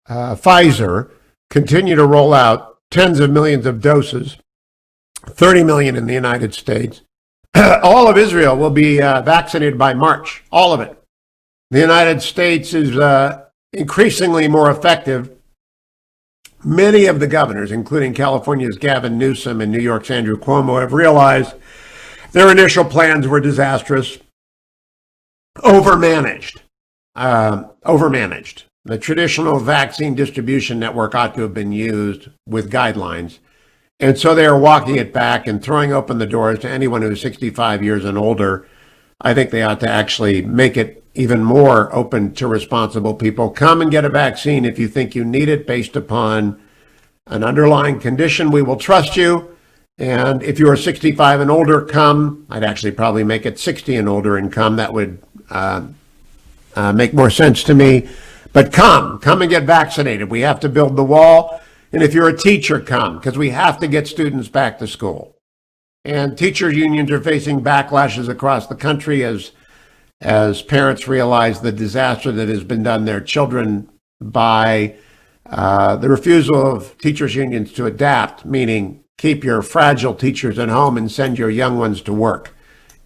A: Pfizer continue to roll out tens of millions of doses, 30 million in the United States. All of Israel will be vaccinated by March, all of it. The United States is increasingly more effective. Many of the governors, including California's Gavin Newsom and New York's Andrew Cuomo, have realized their initial plans were disastrous, overmanaged. The traditional vaccine distribution network ought to have been used with guidelines. And so they are walking it back and throwing open the doors to anyone who's 65 years and older. I think they ought to actually make it even more open to responsible people. Come and get a vaccine if you think you need it based upon an underlying condition. We will trust you. And if you are 65 and older, come. I'd actually probably make it 60 and older and come. That would make more sense to me. But come and get vaccinated. We have to build the wall. And if you're a teacher, come, because we have to get students back to school. And teacher unions are facing backlashes across the country as parents realize the disaster that has been done to their children by the refusal of teachers unions to adapt, meaning keep your fragile teachers at home and send your young ones to work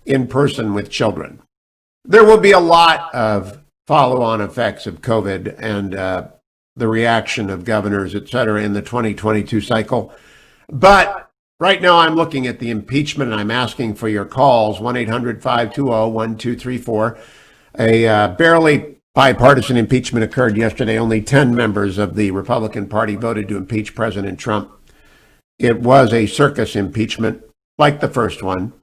A: in person with children. There will be a lot of follow-on effects of COVID and the reaction of governors, et cetera, in the 2022 cycle. But right now I'm looking at the impeachment, and I'm asking for your calls, 1-800-520-1234. A barely bipartisan impeachment occurred yesterday. Only 10 members of the Republican Party voted to impeach President Trump. It was a circus impeachment, like the first one.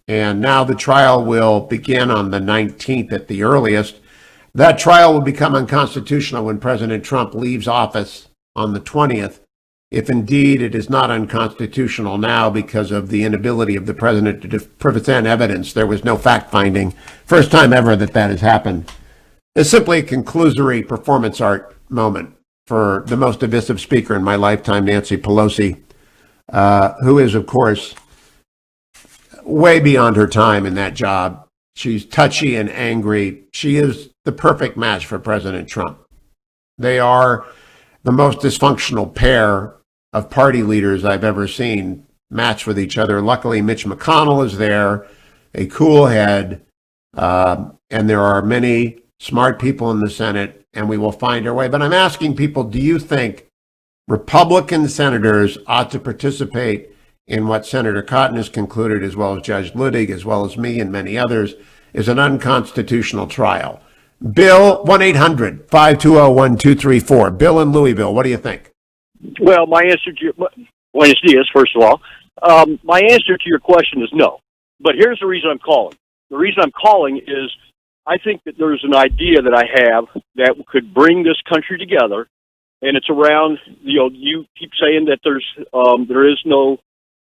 A: And now the trial will begin on the 19th at the earliest. That trial will become unconstitutional when President Trump leaves office on the 20th, if indeed it is not unconstitutional now because of the inability of the president to present evidence. There was no fact-finding. First time ever that has happened. It's simply a conclusory performance art moment for the most divisive speaker in my lifetime, Nancy Pelosi, who is, of course, way beyond her time in that job. She's touchy and angry. She is the perfect match for President Trump. They are the most dysfunctional pair of party leaders I've ever seen match with each other. Luckily, Mitch McConnell is there, a cool head, and there are many smart people in the Senate, and we will find our way. But I'm asking people, do you think Republican senators ought to participate in what Senator Cotton has concluded, as well as Judge Luttig, as well as me and many others, is an unconstitutional trial? Bill, 1-800-520-1234. Bill in Louisville, what do you think?
J: Well, my answer to your Buenos dias, first of all. My answer to your question is no. But here's the reason I'm calling. The reason I'm calling is I think that there's an idea that I have that could bring this country together, and it's around, you keep saying that there is no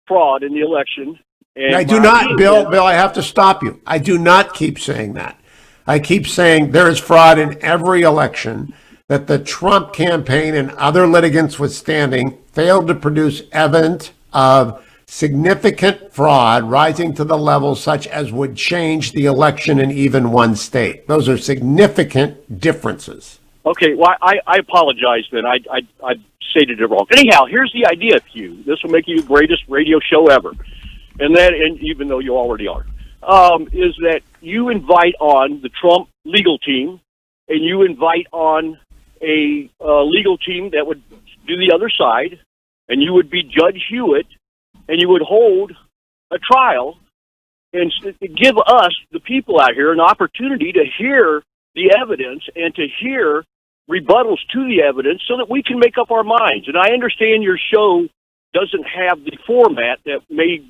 J: fraud in the election. And
A: I do not, Bill, I have to stop you. I do not keep saying that. I keep saying there is fraud in every election, that the Trump campaign and other litigants withstanding failed to produce evidence of significant fraud rising to the level such as would change the election in even one state. Those are significant differences.
J: Okay, well, I apologize then. I stated it wrong. Anyhow, here's the idea, Hugh. This will make you the greatest radio show ever. And even though you already are, is that you invite on the Trump legal team, and you invite on a legal team that would do the other side, and you would be Judge Hewitt, and you would hold a trial and give us, the people out here, an opportunity to hear the evidence and to hear rebuttals to the evidence so that we can make up our minds. And I understand your show doesn't have the format that may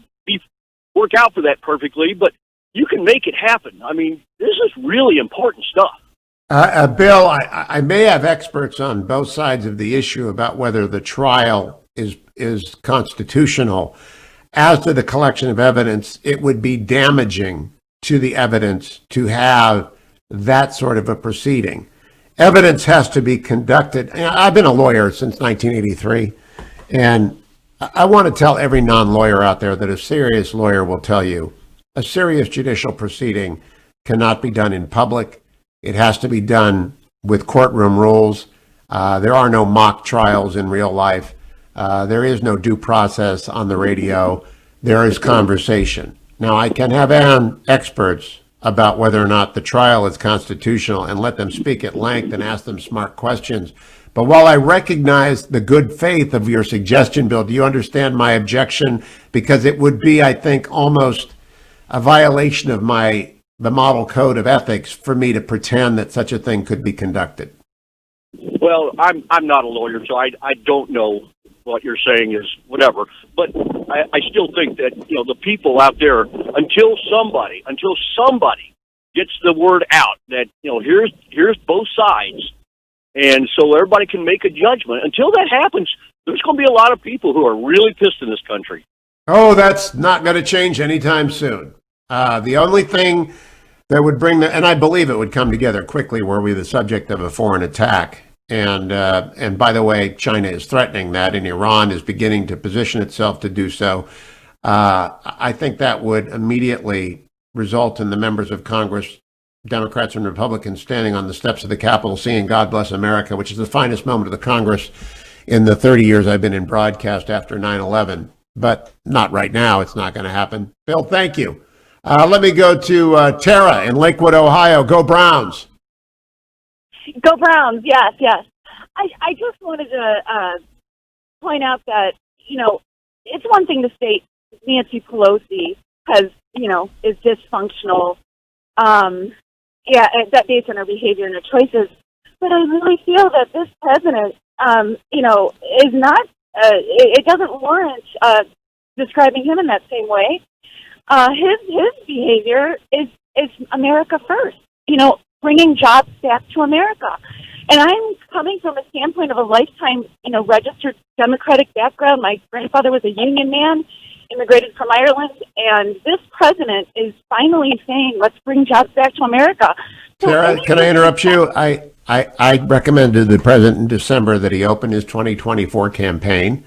J: work out for that perfectly, but you can make it happen. I mean, this is really important stuff.
A: Bill, I may have experts on both sides of the issue about whether the trial is constitutional. As to the collection of evidence, it would be damaging to the evidence to have that sort of a proceeding. Evidence has to be conducted. I've been a lawyer since 1983, and I want to tell every non-lawyer out there that a serious lawyer will tell you a serious judicial proceeding cannot be done in public. It has to be done with courtroom rules. There are no mock trials in real life. There is no due process on the radio. There is conversation. Now, I can have experts about whether or not the trial is constitutional and let them speak at length and ask them smart questions. But while I recognize the good faith of your suggestion, Bill, do you understand my objection? Because it would be, I think, almost a violation of the model code of ethics for me to pretend that such a thing could be conducted.
J: Well, I'm not a lawyer, so I don't know what you're saying is whatever. But I still think that, the people out there, until somebody gets the word out that, here's both sides, and so everybody can make a judgment, until that happens, there's going to be a lot of people who are really pissed in this country.
A: Oh, that's not going to change anytime soon. The only thing that would bring and I believe it would come together quickly, were we the subject of a foreign attack. And by the way, China is threatening that, and Iran is beginning to position itself to do so. I think that would immediately result in the members of Congress, Democrats and Republicans, standing on the steps of the Capitol singing "God Bless America," which is the finest moment of the Congress in the 30 years I've been in broadcast after 9/11. But not right now. It's not going to happen. Bill, thank you. Let me go to Tara in Lakewood, Ohio. Go Browns.
M: Go Browns, yes. I just wanted to point out that, it's one thing to state Nancy Pelosi is dysfunctional, that based on her behavior and her choices. But I really feel that this president, is not, it doesn't warrant describing him in that same way. His behavior is America first, bringing jobs back to America. And I'm coming from a standpoint of a lifetime, registered Democratic background. My grandfather was a union man, immigrated from Ireland, and this president is finally saying, let's bring jobs back to America.
A: Sarah, can I interrupt you? I recommended to the president in December that he open his 2024 campaign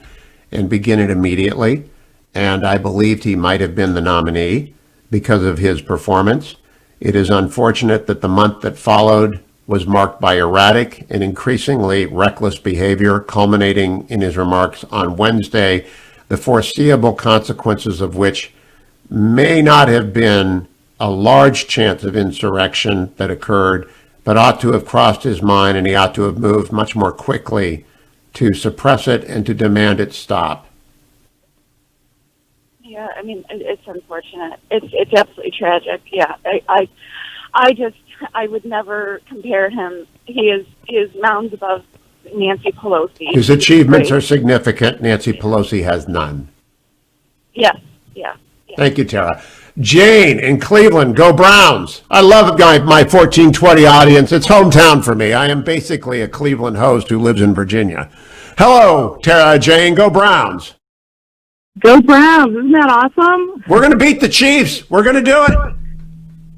A: and begin it immediately. And I believed he might have been the nominee because of his performance. It is unfortunate that the month that followed was marked by erratic and increasingly reckless behavior, culminating in his remarks on Wednesday, the foreseeable consequences of which may not have been a large chance of insurrection that occurred, but ought to have crossed his mind, and he ought to have moved much more quickly to suppress it and to demand it stop.
M: Yeah, I mean, it's unfortunate. It's absolutely tragic. Yeah, I would never compare him. He is mounds above Nancy Pelosi.
A: His achievements are significant. Nancy Pelosi has none.
M: Yes, yeah.
A: Thank you, Tara. Jane in Cleveland, go Browns. I love my 1420 audience. It's hometown for me. I am basically a Cleveland host who lives in Virginia. Hello, Jane, go Browns.
S: Go Browns. Isn't that awesome?
A: We're going to beat the Chiefs. We're going to do it.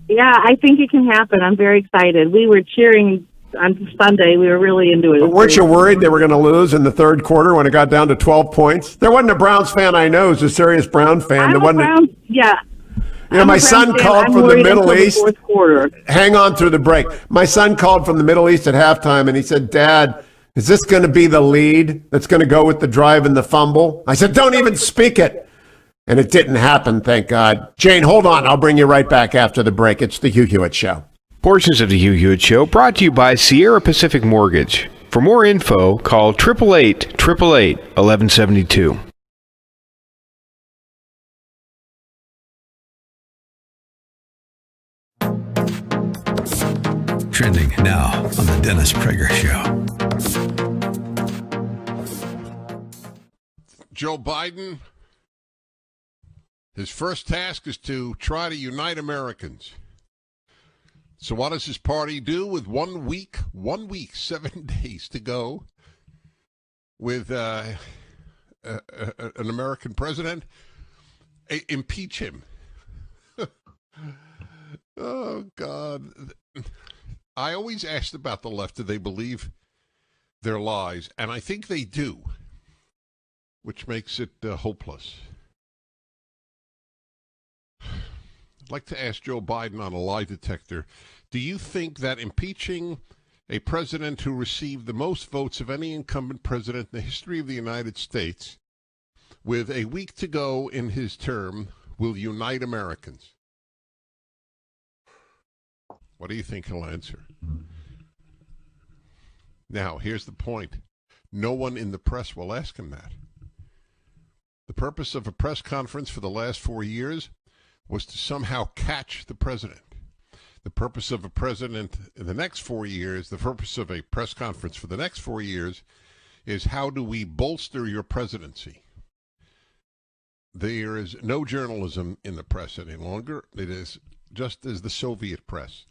S: Yeah, I think it can happen. I'm very excited. We were cheering on Sunday. We were really into it.
A: But weren't you worried they were going to lose in the third quarter when it got down to 12 points? There wasn't a Browns fan I know who's a serious Brown fan.
S: Yeah.
A: My son called from the Middle East. Hang on through the break. My son called from the Middle East at halftime, and he said, Dad, is this going to be the lead that's going to go with the drive and the fumble? I said, don't even speak it. And it didn't happen, thank God. Jane, hold on. I'll bring you right back after the break. It's the Hugh Hewitt Show.
T: Portions of the Hugh Hewitt Show brought to you by Sierra Pacific Mortgage. For more info, call 888-888-1172.
E: Trending now on the Dennis Prager Show.
K: Joe Biden, his first task is to try to unite Americans. So what does his party do with 1 week, 7 days to go, with an American president, impeach him. Oh, God. I always asked about the left, do they believe their lies? And I think they do, which makes it hopeless. I'd like to ask Joe Biden on a lie detector, do you think that impeaching a president who received the most votes of any incumbent president in the history of the United States, with a week to go in his term, will unite Americans? What do you think he'll answer? Now, here's the point. No one in the press will ask him that. The purpose of a press conference for the last 4 years was to somehow catch the president. The purpose of a president in the next 4 years, the purpose of a press conference for the next 4 years, is how do we bolster your presidency? There is no journalism in the press any longer. It is just as the Soviet press.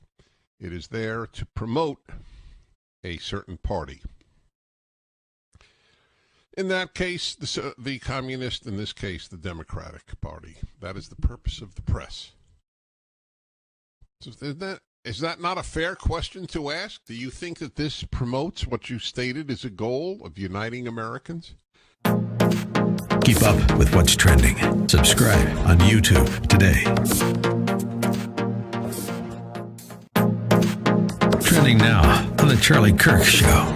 K: It is there to promote a certain party. In that case, the communist, in this case, the Democratic Party. That is the purpose of the press. So is that not a fair question to ask? Do you think that this promotes what you stated is a goal of uniting Americans?
E: Keep up with what's trending. Subscribe on YouTube today. Trending now on The Charlie Kirk Show.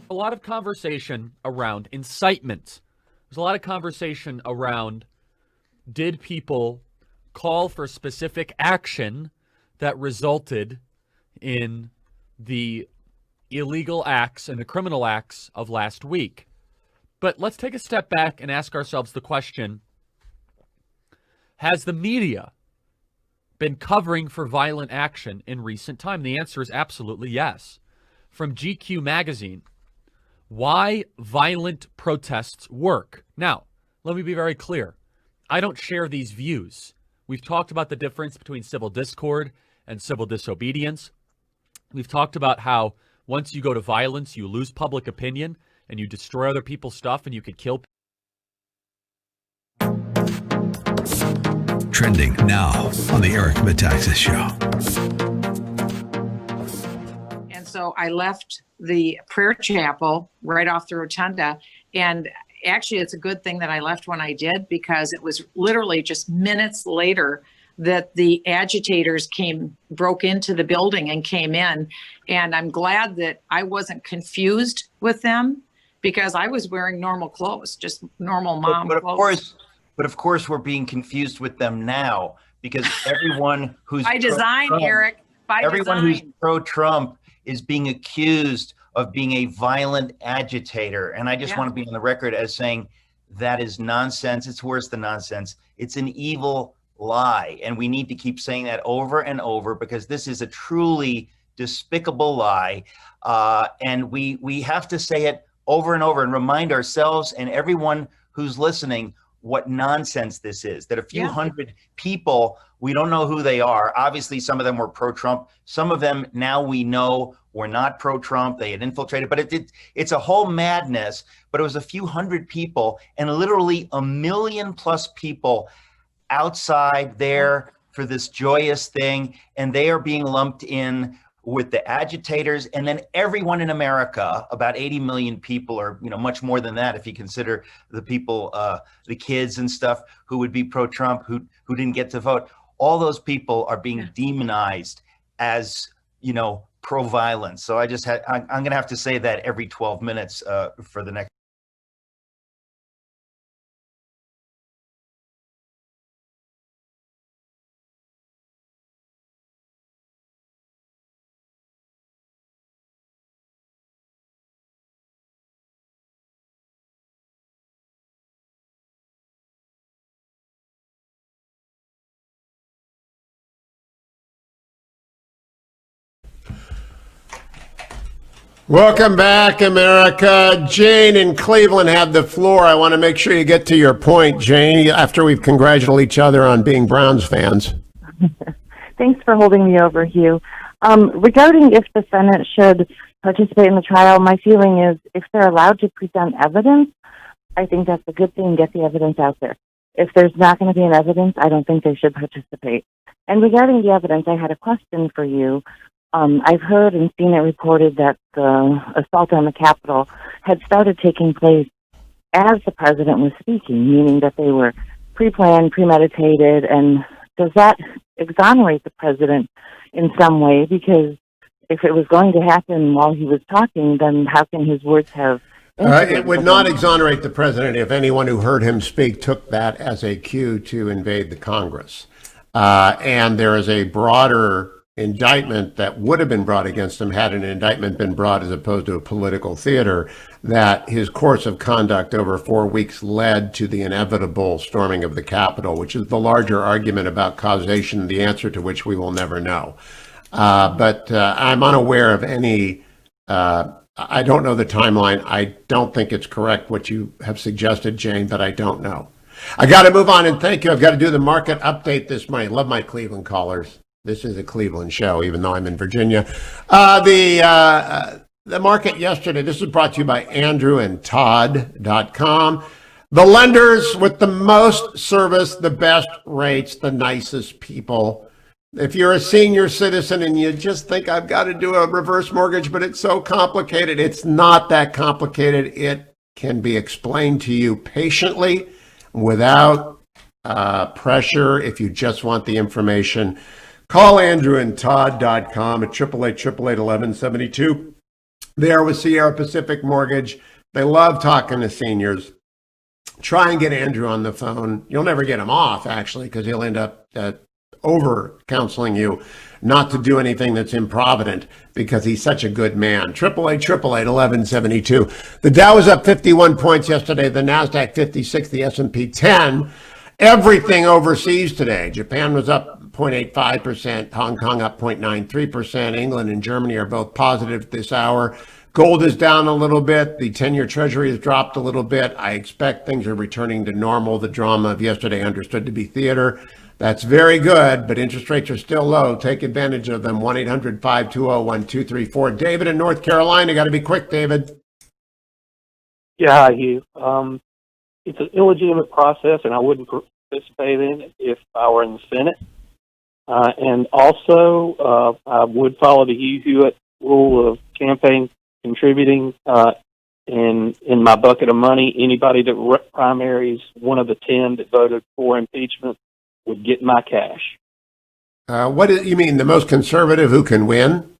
L: A lot of conversation around incitement. There's a lot of conversation around, did people call for specific action that resulted in the illegal acts and the criminal acts of last week? But let's take a step back and ask ourselves the question, has the media been covering for violent action in recent time? The answer is absolutely yes. From GQ magazine, why violent protests work. Now, let me be very clear. I don't share these views. We've talked about the difference between civil discord and civil disobedience. We've talked about how once you go to violence, you lose public opinion and you destroy other people's stuff and you could kill people.
E: Trending now on the Eric Metaxas Show.
H: And so I left the prayer chapel right off the rotunda. And actually, it's a good thing that I left when I did, because it was literally just minutes later that the agitators broke into the building and came in. And I'm glad that I wasn't confused with them, because I was wearing normal clothes, just normal mom clothes.
Q: But of course, we're being confused with them now, because everyone who's
H: by design, Eric,
Q: who's pro-Trump is being accused of being a violent agitator. And I just want to be on the record as saying that is nonsense. It's worse than nonsense. It's an evil lie. And we need to keep saying that over and over, because this is a truly despicable lie. And we have to say it over and over and remind ourselves and everyone who's listening what nonsense this is, that a few hundred people, we don't know who they are. Obviously, some of them were pro-Trump. Some of them now we know were not pro-Trump. They had infiltrated, but it's a whole madness. But it was a few hundred people and literally 1 million plus people outside there for this joyous thing. And they are being lumped in with the agitators, and then everyone in America, about 80 million people, or much more than that if you consider the people, the kids and stuff who would be pro-Trump, who didn't get to vote. All those people are being demonized as pro-violence. So I'm going to have to say that every 12 minutes for the next.
A: Welcome back, America. Jane in Cleveland had the floor. I want to make sure you get to your point, Jane, after we've congratulated each other on being Browns fans.
S: Thanks for holding me over, Hugh. Regarding if the Senate should participate in the trial. My feeling is if they're allowed to present evidence, I think that's a good thing, get the evidence out there. If there's not going to be an evidence, I don't think they should participate. And regarding the evidence, I had a question for you. I've heard and seen it reported that the assault on the Capitol had started taking place as the president was speaking, meaning that they were pre-planned, premeditated, and does that exonerate the president in some way? Because if it was going to happen while he was talking, then how can his words have...
A: It would not exonerate the president if anyone who heard him speak took that as a cue to invade the Congress. And there is a broader indictment that would have been brought against him had an indictment been brought as opposed to a political theater, that his course of conduct over 4 weeks led to the inevitable storming of the Capitol, which is the larger argument about causation, the answer to which we will never know. But I'm unaware of any, I don't know the timeline. I don't think it's correct what you have suggested, Jane, but I don't know. I got to move on, and thank you. I've got to do the market update this morning. Love my Cleveland callers. This is a Cleveland show, even though I'm in Virginia. The market yesterday, this was brought to you by andrewandtodd.com. The lenders with the most service, the best rates, the nicest people. If you're a senior citizen and you just think I've got to do a reverse mortgage, but it's so complicated, it's not that complicated. It can be explained to you patiently without pressure if you just want the information. Call andrewandtodd.com at 888-888-1172. They are with Sierra Pacific Mortgage. They love talking to seniors. Try and get Andrew on the phone. You'll never get him off, actually, because he'll end up over-counseling you not to do anything that's improvident because he's such a good man. 888-888-1172. The Dow was up 51 points yesterday. The NASDAQ 56, the S&P 10. Everything overseas today. Japan was up 0.85%, Hong Kong up 0.93%, England and Germany are both positive this hour. Gold is down a little bit. The 10-year Treasury has dropped a little bit. I expect things are returning to normal. The drama of yesterday understood to be theater. That's very good, but interest rates are still low. Take advantage of them. 1-800-520-1234. David in North Carolina. Got to be quick, David.
N: Yeah, hi, Hugh. It's an illegitimate process, and I wouldn't participate in it if I were in the Senate. And also, I would follow the Hugh Hewitt rule of campaign contributing. In my bucket of money, anybody that primaries one of the 10 that voted for impeachment would get my cash.
A: What do you mean, the most conservative who can win?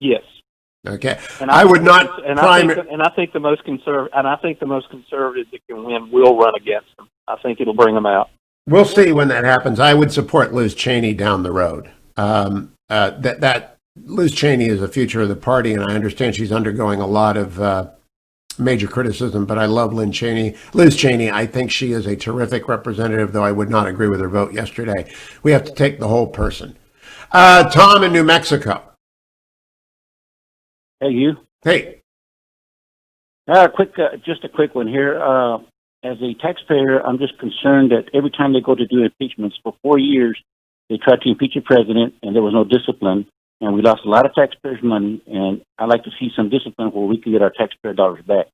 N: Yes.
A: Okay.
N: And
A: I would not.
N: I think the most conservative that can win will run against them. I think it'll bring them out.
A: We'll see when that happens. I would support Liz Cheney down the road. That Liz Cheney is the future of the party, and I understand she's undergoing a lot of major criticism, but I love Liz Cheney. I think she is a terrific representative, though I would not agree with her vote yesterday. We have to take the whole person. Tom in New Mexico.
O: Hey, you.
A: Hey.
O: Just a quick one here. As a taxpayer, I'm just concerned that every time they go to do impeachments, for 4 years, they tried to impeach a president, and there was no discipline, and we lost a lot of taxpayers' money, and I'd like to see some discipline where we can get our taxpayer dollars back.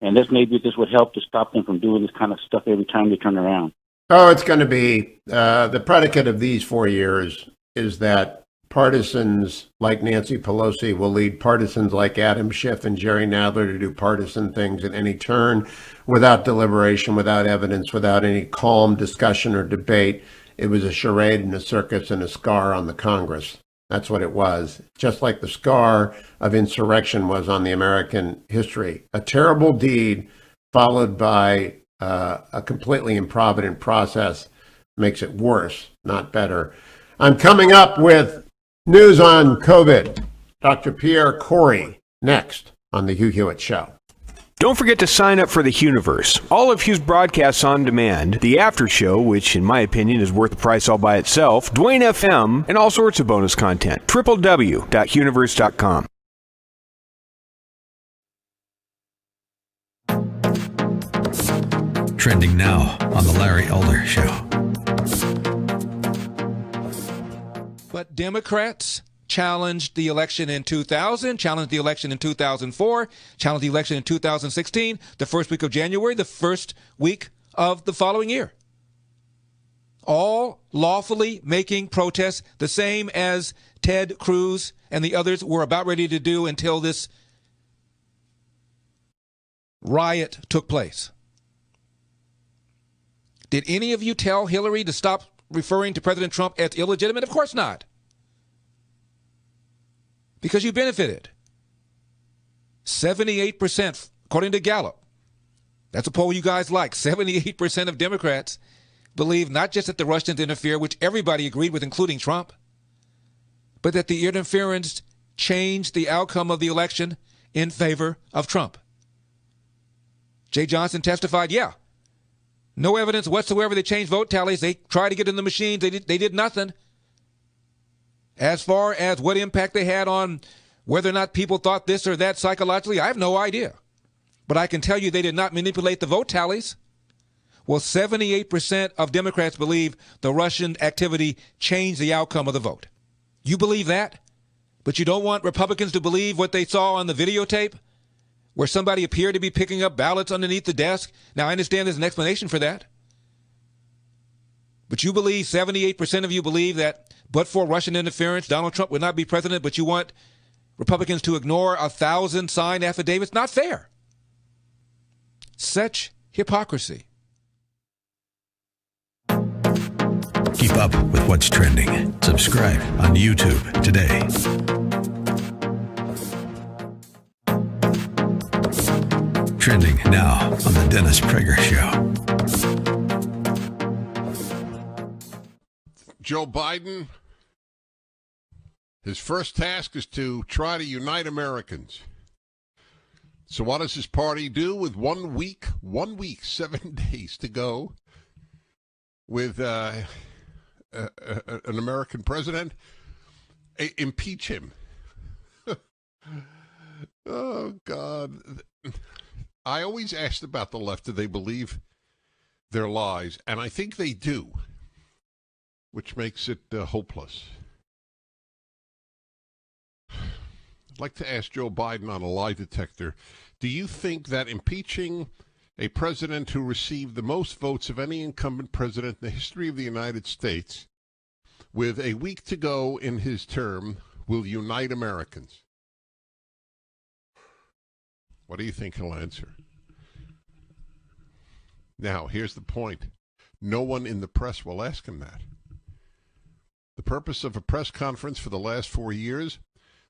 O: And this would help to stop them from doing this kind of stuff every time they turn around.
A: Oh, it's going to be the predicate of these 4 years is that partisans like Nancy Pelosi will lead partisans like Adam Schiff and Jerry Nadler to do partisan things at any turn without deliberation, without evidence, without any calm discussion or debate. It was a charade and a circus and a scar on the Congress. That's what it was, just like the scar of insurrection was on the American history. A terrible deed followed by a completely improvident process makes it worse, not better. I'm coming up with news on COVID. Dr. Pierre, Kory, next on The Hugh Hewitt Show.
T: Don't forget to sign up for the Hughiverse. All of Hugh's broadcasts on demand, the after show, which in my opinion is worth the price all by itself, Dwayne FM, and all sorts of bonus content. www.hughiverse.com.
E: Trending now on The Larry Elder Show.
F: But Democrats challenged the election in 2000, challenged the election in 2004, challenged the election in 2016, the first week of January, the first week of the following year. All lawfully making protests, the same as Ted Cruz and the others were about ready to do until this riot took place. Did any of you tell Hillary to stop referring to President Trump as illegitimate? Of course not. Because you benefited. 78%, according to Gallup. That's a poll you guys like. 78% of Democrats believe not just that the Russians interfered, which everybody agreed with, including Trump, but that the interference changed the outcome of the election in favor of Trump. Jay Johnson testified, yeah, no evidence whatsoever they changed vote tallies. They tried to get in the machines. They did nothing. As far as what impact they had on whether or not people thought this or that psychologically, I have no idea. But I can tell you they did not manipulate the vote tallies. Well, 78% of Democrats believe the Russian activity changed the outcome of the vote. You believe that? But you don't want Republicans to believe what they saw on the videotape, where somebody appeared to be picking up ballots underneath the desk? Now, I understand there's an explanation for that. But you believe, 78% of you believe that but for Russian interference, Donald Trump would not be president, but you want Republicans to ignore 1,000 signed affidavits? Not fair. Such hypocrisy.
E: Keep up with what's trending. Subscribe on YouTube today. Trending now on the Dennis Prager Show.
K: Joe Biden, his first task is to try to unite Americans. So what does his party do with 1 week, 7 days to go with an American president? Impeach him. Oh, God. I always asked about the left, do they believe their lies? And I think they do, which makes it hopeless. I'd like to ask Joe Biden on a lie detector, do you think that impeaching a president who received the most votes of any incumbent president in the history of the United States, with a week to go in his term, will unite Americans? What do you think he'll answer? Now, here's the point. No one in the press will ask him that. The purpose of a press conference for the last 4 years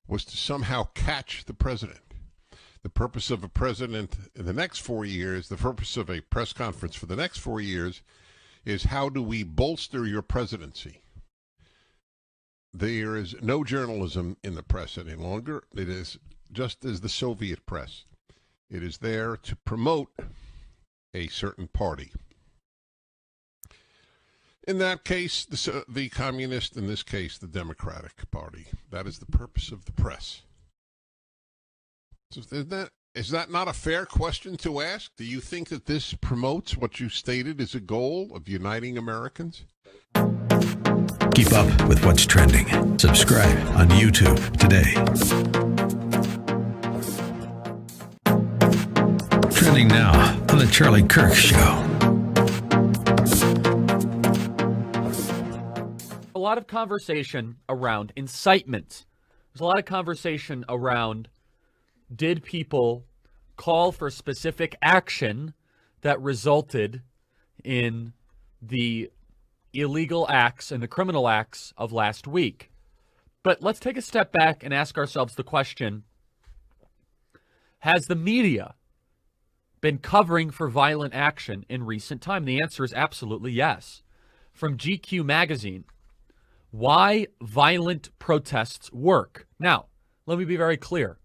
K: was to somehow catch the president. The purpose of a president in the next 4 years, the purpose of a press conference for the next 4 years, is how do we bolster your presidency? There is no journalism in the press any longer. It is just as the Soviet press. It is there to promote a certain party. In that case, the communist, in this case, the Democratic Party. That is the purpose of the press. So is that not a fair question to ask? Do you think that this promotes what you stated is a goal of uniting Americans?
E: Keep up with what's trending. Subscribe on YouTube today. Trending now on the Charlie Kirk Show.
L: A lot of conversation around incitement. There's a lot of conversation around, did people call for specific action that resulted in the illegal acts and the criminal acts of last week? But let's take a step back and ask ourselves the question, has the media been covering for violent action in recent time? The answer is absolutely yes. From GQ magazine, why violent protests work. Now, let me be very clear.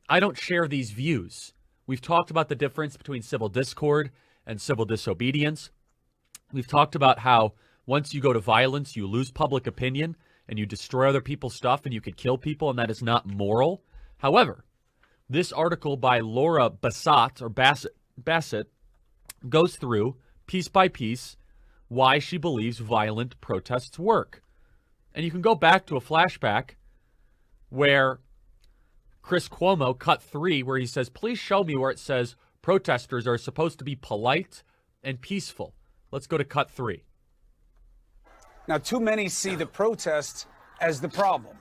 L: I don't share these views. We've talked about the difference between civil discord and civil disobedience. We've talked about how once you go to violence, you lose public opinion and you destroy other people's stuff and you could kill people, and that is not moral. However, this article by Laura Bassett goes through piece by piece why she believes violent protests work. And you can go back to a flashback where Chris Cuomo cut 3, where he says, please show me where it says protesters are supposed to be polite and peaceful. Let's go to cut 3.
G: Now, too many see the protests as the problem.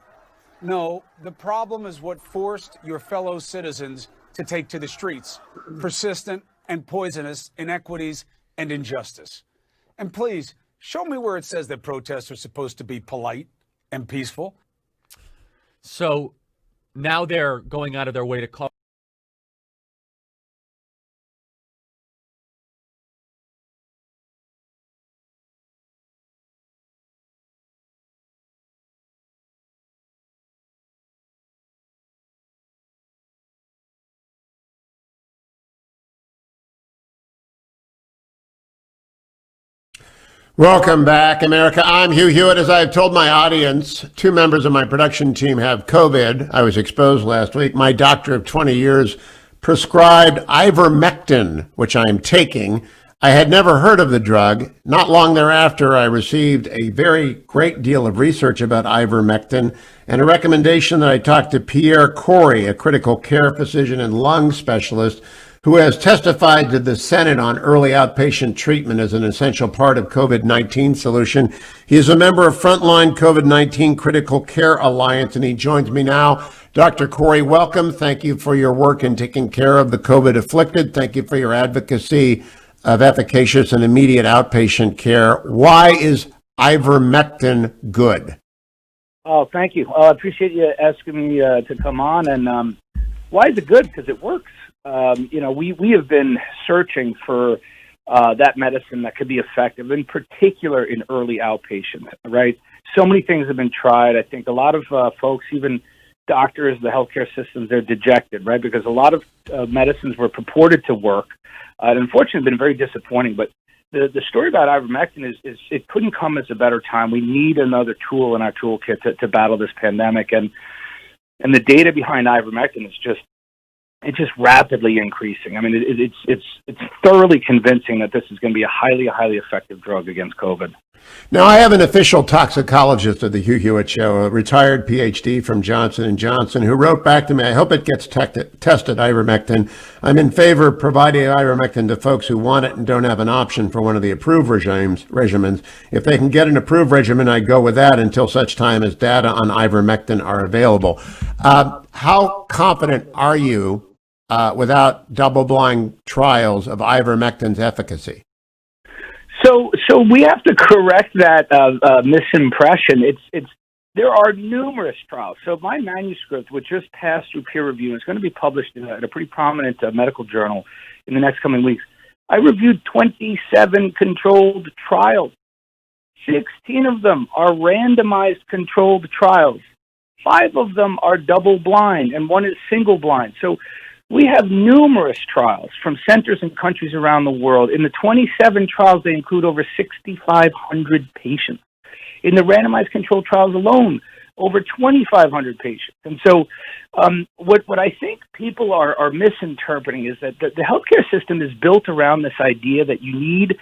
G: No, the problem is what forced your fellow citizens to take to the streets: persistent and poisonous inequities and injustice. And please, show me where it says that protests are supposed to be polite and peaceful.
L: So now they're going out of their way to call.
A: Welcome back, America. I'm Hugh Hewitt. As I've told my audience, 2 members of my production team have COVID. I was exposed last week. My doctor of 20 years prescribed Ivermectin, which I am taking. I had never heard of the drug. Not long thereafter, I received a very great deal of research about Ivermectin and a recommendation that I talk to Pierre, Kory, a critical care physician and lung specialist, who has testified to the Senate on early outpatient treatment as an essential part of COVID-19 solution. He is a member of Frontline COVID-19 Critical Care Alliance, and he joins me now. Dr. Kory, welcome. Thank you for your work in taking care of the COVID afflicted. Thank you for your advocacy of efficacious and immediate outpatient care. Why is Ivermectin good?
B: Oh, thank you. I appreciate you asking me to come on. And why is it good? Because it works. We have been searching for that medicine that could be effective, in particular in early outpatient, right? So many things have been tried. I think a lot of folks, even doctors, the healthcare systems, they're dejected, right? Because a lot of medicines were purported to work. And unfortunately, been very disappointing. But the story about ivermectin is it couldn't come as a better time. We need another tool in our toolkit to battle this pandemic. And the data behind ivermectin is just rapidly increasing. I mean, it's thoroughly convincing that this is going to be a highly effective drug against COVID.
A: Now, I have an official toxicologist of the Hugh Hewitt Show, a retired PhD from Johnson & Johnson, who wrote back to me, I hope it gets tested, ivermectin. I'm in favor of providing ivermectin to folks who want it and don't have an option for one of the approved regimens. If they can get an approved regimen, I go with that until such time as data on ivermectin are available. How confident are you without double-blind trials of ivermectin's efficacy?
B: So we have to correct that misimpression. There are numerous trials. So my manuscript, which just passed through peer review, is going to be published in a pretty prominent medical journal in the next coming weeks. I reviewed 27 controlled trials. 16 of them are randomized controlled trials. 5 of them are double-blind, and 1 is single-blind. So we have numerous trials from centers and countries around the world. In the 27 trials, they include over 6,500 patients. In the randomized controlled trials alone, over 2,500 patients. And so what I think people are misinterpreting is that the healthcare system is built around this idea that you need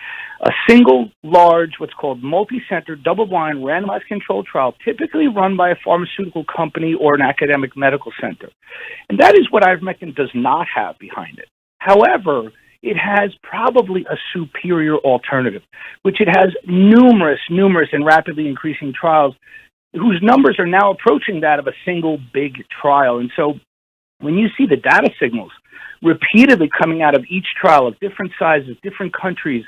B: a single large, what's called multi-center, double-blind, randomized controlled trial, typically run by a pharmaceutical company or an academic medical center. And that is what ivermectin does not have behind it. However, it has probably a superior alternative, which it has numerous and rapidly increasing trials whose numbers are now approaching that of a single big trial. And so when you see the data signals repeatedly coming out of each trial of different sizes, different countries,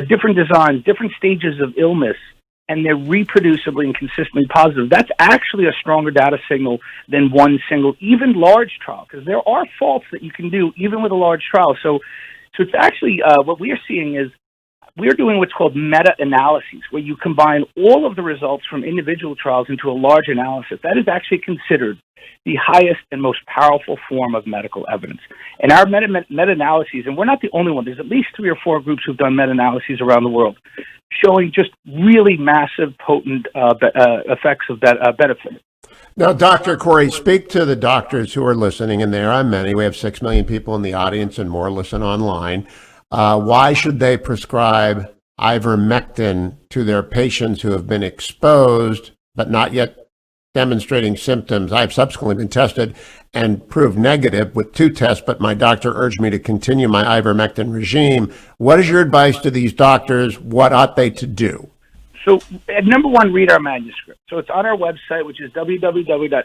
B: different designs, different stages of illness, and they're reproducibly and consistently positive, that's actually a stronger data signal than one single, even large trial, because there are faults that you can do even with a large trial. So it's actually, what we are seeing is we're doing what's called meta-analyses, where you combine all of the results from individual trials into a large analysis. That is actually considered the highest and most powerful form of medical evidence. And our meta-analyses, and we're not the only one, there's at least 3 or 4 groups who've done meta-analyses around the world, showing just really massive, potent effects of benefit.
A: Now, Dr. Kory, speak to the doctors who are listening, and there are many. We have 6 million people in the audience and more listen online. Why should they prescribe ivermectin to their patients who have been exposed but not yet demonstrating symptoms. I've subsequently been tested and proved negative with 2 tests, but my doctor urged me to continue my ivermectin regime. What is your advice to these doctors? What ought they to do?
B: So, number one, read our manuscript. So it's on our website, which is www.flccc.net.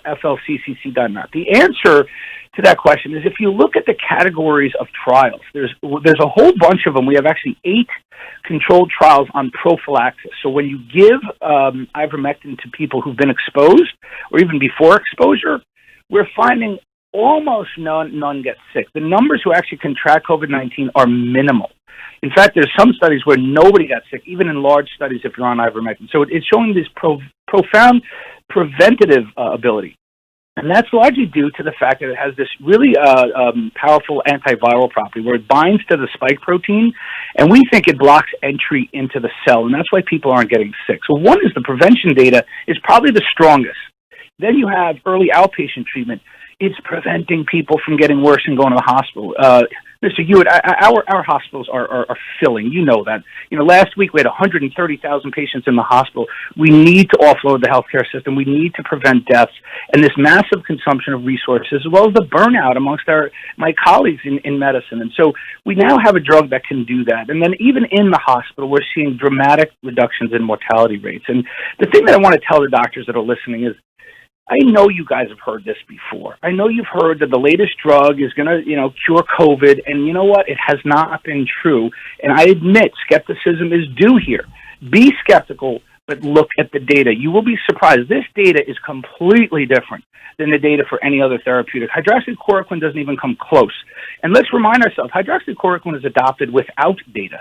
B: The answer to that question is if you look at the categories of trials, there's a whole bunch of them. We have actually 8 controlled trials on prophylaxis. So when you give ivermectin to people who've been exposed or even before exposure, we're finding almost none get sick. The numbers who actually contract COVID-19 are minimal. In fact, there's some studies where nobody got sick, even in large studies if you're on ivermectin. So it's showing this profound preventative ability. And that's largely due to the fact that it has this really powerful antiviral property where it binds to the spike protein, and we think it blocks entry into the cell, and that's why people aren't getting sick. So one is the prevention data is probably the strongest. Then you have early outpatient treatment. It's preventing people from getting worse and going to the hospital. Mr. Hewitt, our hospitals are filling. You know that. Last week we had 130,000 patients in the hospital. We need to offload the healthcare system. We need to prevent deaths and this massive consumption of resources, as well as the burnout amongst my colleagues in medicine. And so we now have a drug that can do that. And then even in the hospital, we're seeing dramatic reductions in mortality rates. And the thing that I want to tell the doctors that are listening is, I know you guys have heard this before. I know you've heard that the latest drug is going to, cure COVID, and you know what? It has not been true. And I admit skepticism is due here. Be skeptical, but look at the data. You will be surprised. This data is completely different than the data for any other therapeutic. Hydroxychloroquine doesn't even come close. And let's remind ourselves, hydroxychloroquine is adopted without data.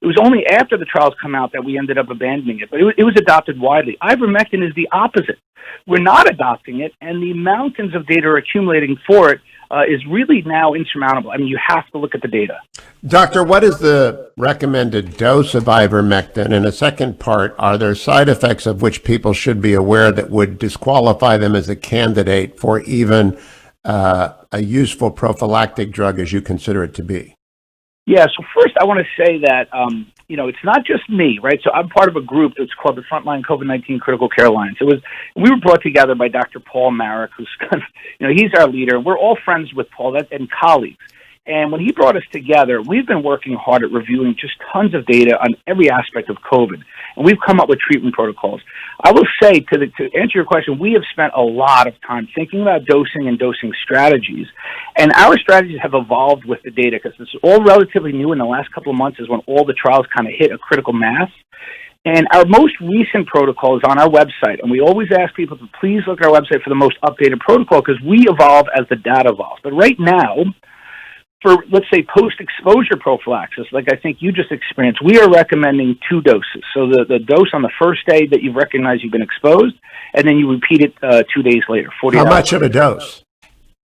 B: It was only after the trials come out that we ended up abandoning it, but it was adopted widely. Ivermectin is the opposite. We're not adopting it, and the mountains of data are accumulating for it is really now insurmountable. I mean, you have to look at the data.
A: Doctor, what is the recommended dose of ivermectin? And a second part, are there side effects of which people should be aware that would disqualify them as a candidate for even a useful prophylactic drug as you consider it to be?
B: Yeah, so first I want to say that, it's not just me, right? So I'm part of a group that's called the Frontline COVID-19 Critical Care Alliance. We were brought together by Dr. Paul Marek, who's he's our leader. We're all friends with Paul and colleagues. And when he brought us together, we've been working hard at reviewing just tons of data on every aspect of COVID. And we've come up with treatment protocols. I will say, to answer your question, we have spent a lot of time thinking about dosing and dosing strategies. And our strategies have evolved with the data because it's all relatively new. In the last couple of months is when all the trials kind of hit a critical mass. And our most recent protocol is on our website. And we always ask people to please look at our website for the most updated protocol because we evolve as the data evolves. But right now, for, let's say, post-exposure prophylaxis, like I think you just experienced, we are recommending 2 doses. So the dose on the first day that you recognize you've been exposed, and then you repeat it 2 days later, 40 hours.
A: How much of a dose?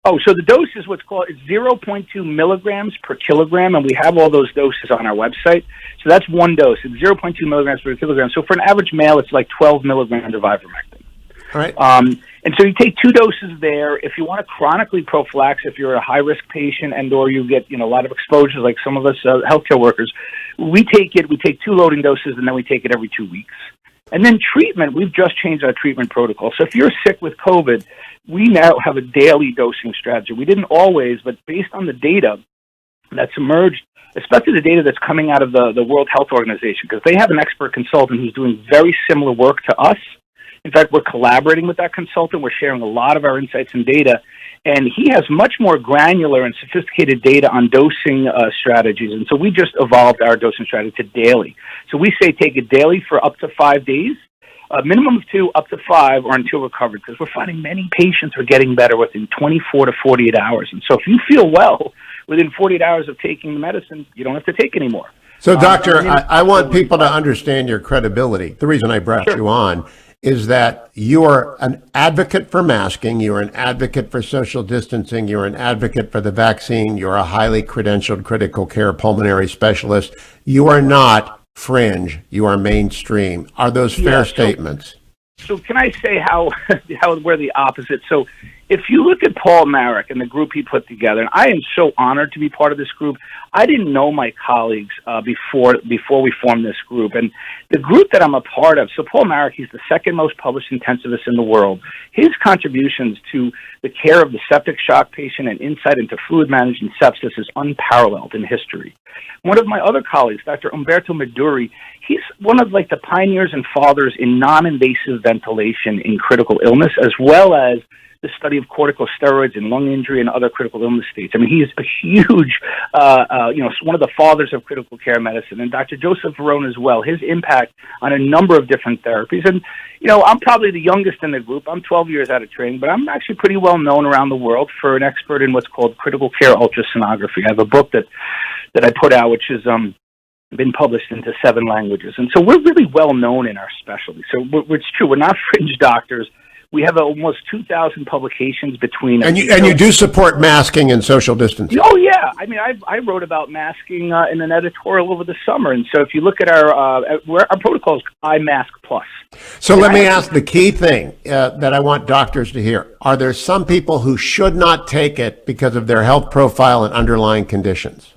B: Oh, so the dose is what's called 0.2 milligrams per kilogram, and we have all those doses on our website. So that's one dose. It's 0.2 milligrams per kilogram. So for an average male, it's like 12 milligrams of ivermectin.
A: All right.
B: And so you take 2 doses there. If you want to chronically prophylax, if you're a high-risk patient and or you get a lot of exposures like some of us healthcare workers, we take 2 loading doses and then we take it every 2 weeks. And then treatment, we've just changed our treatment protocol. So if you're sick with COVID, we now have a daily dosing strategy. We didn't always, but based on the data that's emerged, especially the data that's coming out of the World Health Organization, because they have an expert consultant who's doing very similar work to us. In fact, we're collaborating with that consultant. We're sharing a lot of our insights and data. And he has much more granular and sophisticated data on dosing strategies. And so we just evolved our dosing strategy to daily. So we say take it daily for up to 5 days, a minimum of 2, up to 5, or until recovered, because we're finding many patients are getting better within 24 to 48 hours. And so if you feel well within 48 hours of taking the medicine, you don't have to take any more.
A: So, Doctor, I want people to understand your credibility. The reason I brought you on is that you are an advocate for masking, you're an advocate for social distancing, you're an advocate for the vaccine, you're a highly credentialed critical care pulmonary specialist. You are not fringe, you are mainstream. Are those fair statements?
B: So can I say how we're the opposite? So if you look at Paul Marik and the group he put together, and I am so honored to be part of this group. I didn't know my colleagues before we formed this group, and the group that I'm a part of. So Paul Marik, he's the second most published intensivist in the world. His contributions to the care of the septic shock patient and insight into fluid management sepsis is unparalleled in history. One of my other colleagues, Dr. Umberto Meduri, he's one of like the pioneers and fathers in non-invasive ventilation in critical illness, as well as the study of corticosteroids and lung injury and other critical illness states. I mean, he is a huge, one of the fathers of critical care medicine. And Dr. Joseph Verone as well, his impact on a number of different therapies. And, I'm probably the youngest in the group. I'm 12 years out of training, but I'm actually pretty well known around the world for an expert in what's called critical care ultrasonography. I have a book that I put out, which has been published into 7 languages. And so we're really well known in our specialty. So it's true. We're not fringe doctors. We have almost 2,000 publications between us.
A: And you do support masking and social distancing.
B: Oh, yeah. I mean, I wrote about masking in an editorial over the summer. And so if you look at our protocol is iMask Plus.
A: So let me ask the key thing that I want doctors to hear. Are there some people who should not take it because of their health profile and underlying conditions?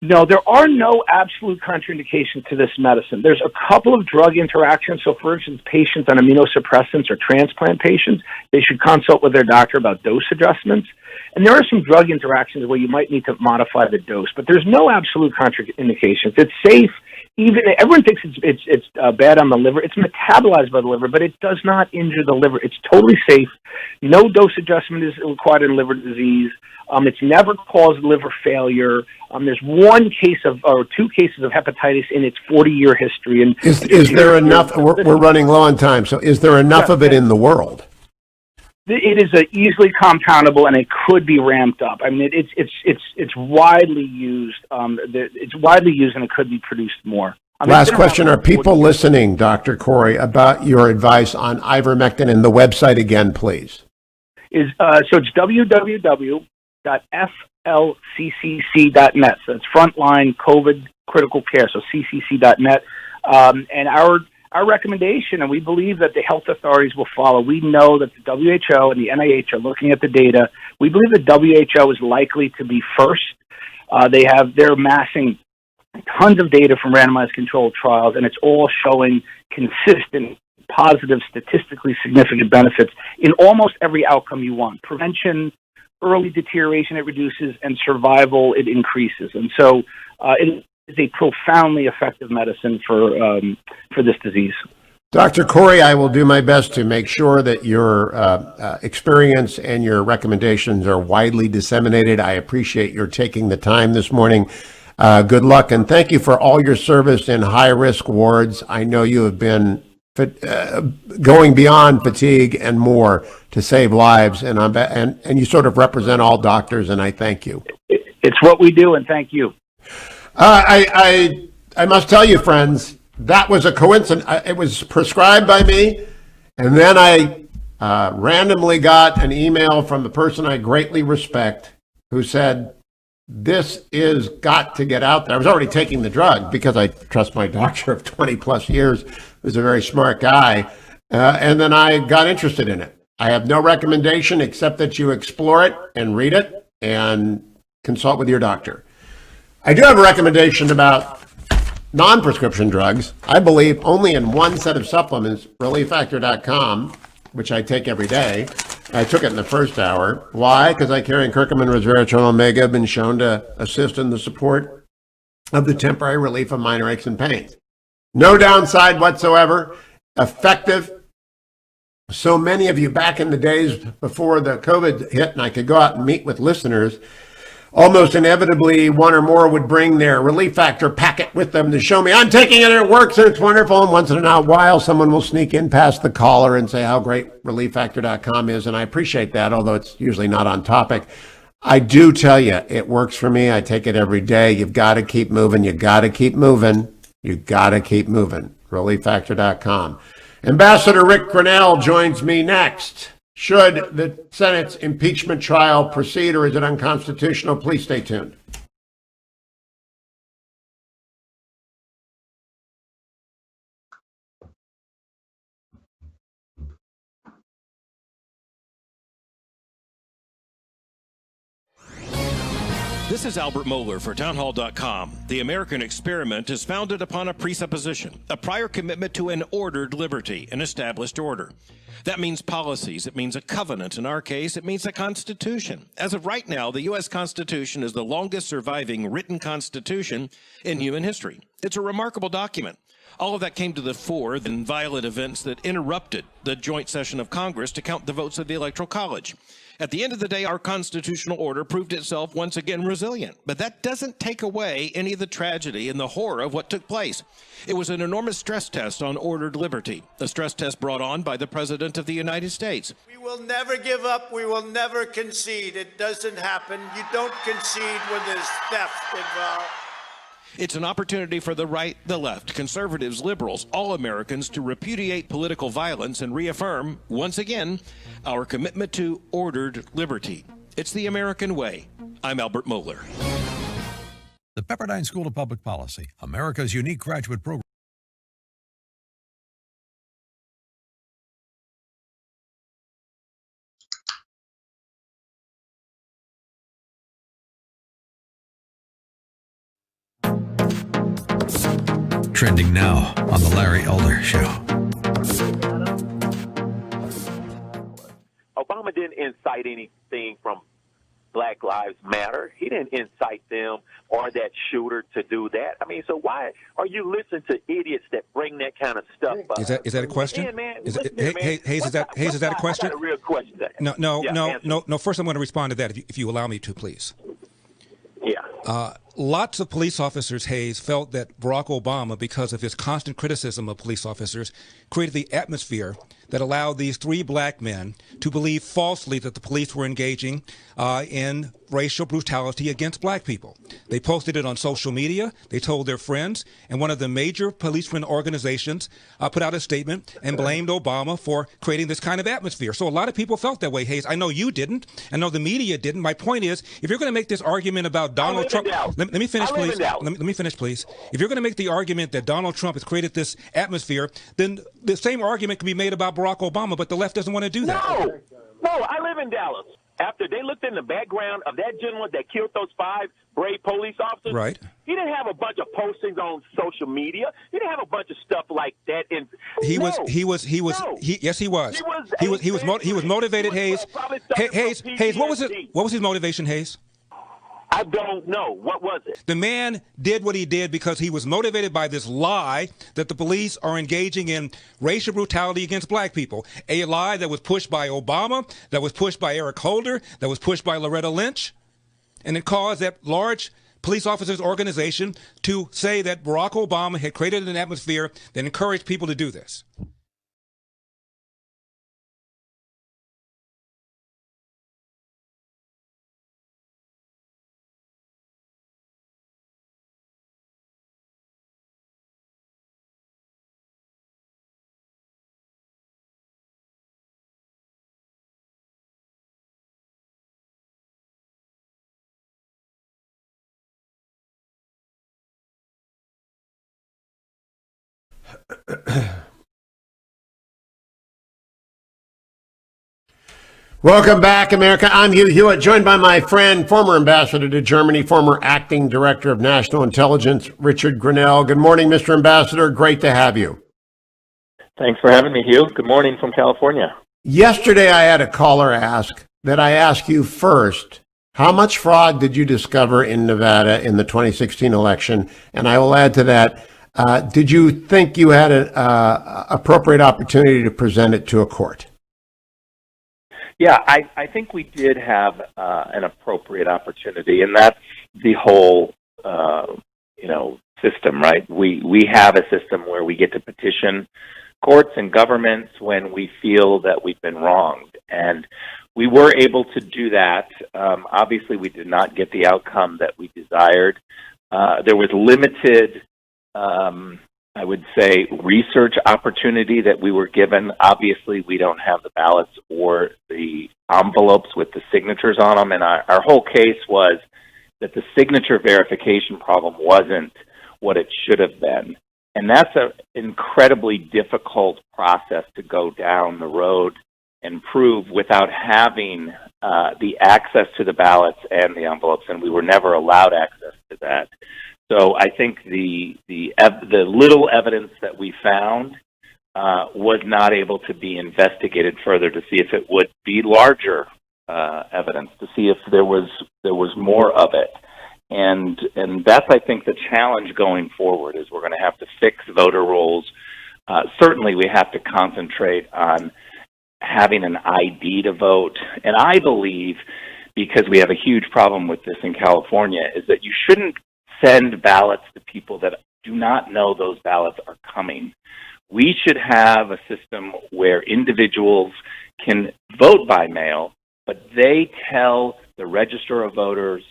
B: No, there are no absolute contraindications to this medicine. There's a couple of drug interactions. So, for instance, patients on immunosuppressants or transplant patients, they should consult with their doctor about dose adjustments. And there are some drug interactions where you might need to modify the dose, but there's no absolute contraindications. It's safe. Even everyone thinks it's bad on the liver. It's metabolized by the liver, but it does not injure the liver. It's totally safe. No dose adjustment is required in liver disease. It's never caused liver failure. There's 1 case or 2 cases of hepatitis in its 40-year history. And
A: is there enough? We're running low on time. So is there enough of it in the world?
B: It is easily compoundable, and it could be ramped up. I mean, it's widely used. It's widely used, and it could be produced more.
A: Last question: are people listening, Dr. Kory, about your advice on ivermectin and the website again, please?
B: So it's www.flccc.net. So it's Frontline COVID Critical Care. So ccc.net, and our recommendation, and we believe that the health authorities will follow. We know that the WHO and the NIH are looking at the data. We believe the WHO is likely to be first. They're amassing tons of data from randomized controlled trials, and it's all showing consistent, positive, statistically significant benefits in almost every outcome you want. Prevention, early deterioration, it reduces, and survival, it increases. And so it is a profoundly effective medicine for this disease.
A: Dr. Kory, I will do my best to make sure that your experience and your recommendations are widely disseminated. I appreciate your taking the time this morning. Good luck, and thank you for all your service in high-risk wards. I know you have been going beyond fatigue and more to save lives, and you sort of represent all doctors, and I thank you.
B: It's what we do, and thank you.
A: I must tell you, friends, that was a coincidence. It was prescribed by me, and then I randomly got an email from the person I greatly respect who said, this is got to get out there. I was already taking the drug because I trust my doctor of 20 plus years, who's a very smart guy, and then I got interested in it. I have no recommendation except that you explore it and read it and consult with your doctor. I do have a recommendation about non-prescription drugs. I believe only in one set of supplements, relieffactor.com, which I take every day. I took it in the first hour. Why? Because I carry curcumin, resveratrol, omega, have been shown to assist in the support of the temporary relief of minor aches and pains. No downside whatsoever. Effective. So many of you back in the days before the COVID hit and I could go out and meet with listeners, almost inevitably, one or more would bring their Relief Factor packet with them to show me, I'm taking it, it works, and it's wonderful. And once in a while, someone will sneak in past the caller and say how great relieffactor.com is. And I appreciate that, although it's usually not on topic. I do tell you, it works for me. I take it every day. You've got to keep moving. You got to keep moving. You got to keep moving. relieffactor.com. Ambassador Rick Grenell joins me next. Should the Senate's impeachment trial proceed, or is it unconstitutional? Please stay tuned.
C: This is Albert Mohler for townhall.com. The American experiment is founded upon a presupposition, a prior commitment to an ordered liberty, an established order. That means policies. It means a covenant. In our case, it means a constitution. As of right now, the U.S. Constitution is the longest surviving written constitution in human history. It's a remarkable document. All of that came to the fore in violent events that interrupted the joint session of Congress to count the votes of the Electoral College. At the end of the day, our constitutional order proved itself once again resilient. But that doesn't take away any of the tragedy and the horror of what took place. It was an enormous stress test on ordered liberty, a stress test brought on by the President of the United States.
D: We will never give up. We will never concede. It doesn't happen. You don't concede when there's theft involved.
C: It's an opportunity for the right, the left, conservatives, liberals, all Americans to repudiate political violence and reaffirm, once again, our commitment to ordered liberty. It's the American way. I'm Albert Mohler.
E: The Pepperdine School of Public Policy, America's unique graduate program. Trending now on The Larry Elder Show.
I: Obama didn't incite anything from Black Lives Matter. He didn't incite them or that shooter to do that. I mean, so why are you listening to idiots that bring that kind of stuff up?
F: Is that a question? Hayes, is that a question?
I: I got a real question.
F: No. First, I'm going to respond to that if you allow me to, please.
I: Yeah.
F: Lots of police officers, Hayes, felt that Barack Obama, because of his constant criticism of police officers, created the atmosphere that allowed these three black men to believe falsely that the police were engaging in racial brutality against black people. They posted it on social media. They told their friends. And one of the major policeman organizations put out a statement and blamed Obama for creating this kind of atmosphere. So a lot of people felt that way, Hayes. I know you didn't. I know the media didn't. My point is, if you're going to make this argument about Donald Trump, let me finish, please. Let me finish, please. If you're going to make the argument that Donald Trump has created this atmosphere, then the same argument can be made about Barack Obama, but the left doesn't want to do that.
I: No, I live in Dallas. After they looked in the background of that gentleman that killed those 5 brave police officers,
F: right?
I: He didn't have a bunch of postings on social media. He didn't have a bunch of stuff like that. Yes, he was. He was motivated, Hayes. Hayes, what was it? What was his motivation, Hayes? I don't know. What was it?
F: The man did what he did because he was motivated by this lie that the police are engaging in racial brutality against black people. A lie that was pushed by Obama, that was pushed by Eric Holder, that was pushed by Loretta Lynch. And it caused that large police officers organization to say that Barack Obama had created an atmosphere that encouraged people to do this.
A: Welcome back, America. I'm Hugh Hewitt, joined by my friend, former ambassador to Germany, former acting director of national intelligence, Richard Grenell. Good morning, Mr. Ambassador. Great to have you.
N: Thanks for having me, Hugh. Good morning from California.
A: Yesterday, I had a caller ask that I ask you first, how much fraud did you discover in Nevada in the 2016 election? And I will add to that, did you think you had an appropriate opportunity to present it to a court?
N: Yeah, I think we did have an appropriate opportunity, and that's the whole, system, right? We have a system where we get to petition courts and governments when we feel that we've been wronged, and we were able to do that. Obviously, we did not get the outcome that we desired. There was limited, I would say, research opportunity that we were given. Obviously, we don't have the ballots or the envelopes with the signatures on them, and our whole case was that the signature verification problem wasn't what it should have been. And that's an incredibly difficult process to go down the road
U: and prove without having the access to the ballots and the envelopes, and we were never allowed access to that. So I think the little evidence that we found was not able to be investigated further to see if it would be larger evidence, to see if there was more of it. And that's, I think, the challenge going forward, is we're going to have to fix voter rolls. Certainly we have to concentrate on having an ID to vote. And I believe, because we have a huge problem with this in California, is that you shouldn't send ballots to people that do not know those ballots are coming. We should have a system where individuals can vote by mail, but they tell the Register of Voters,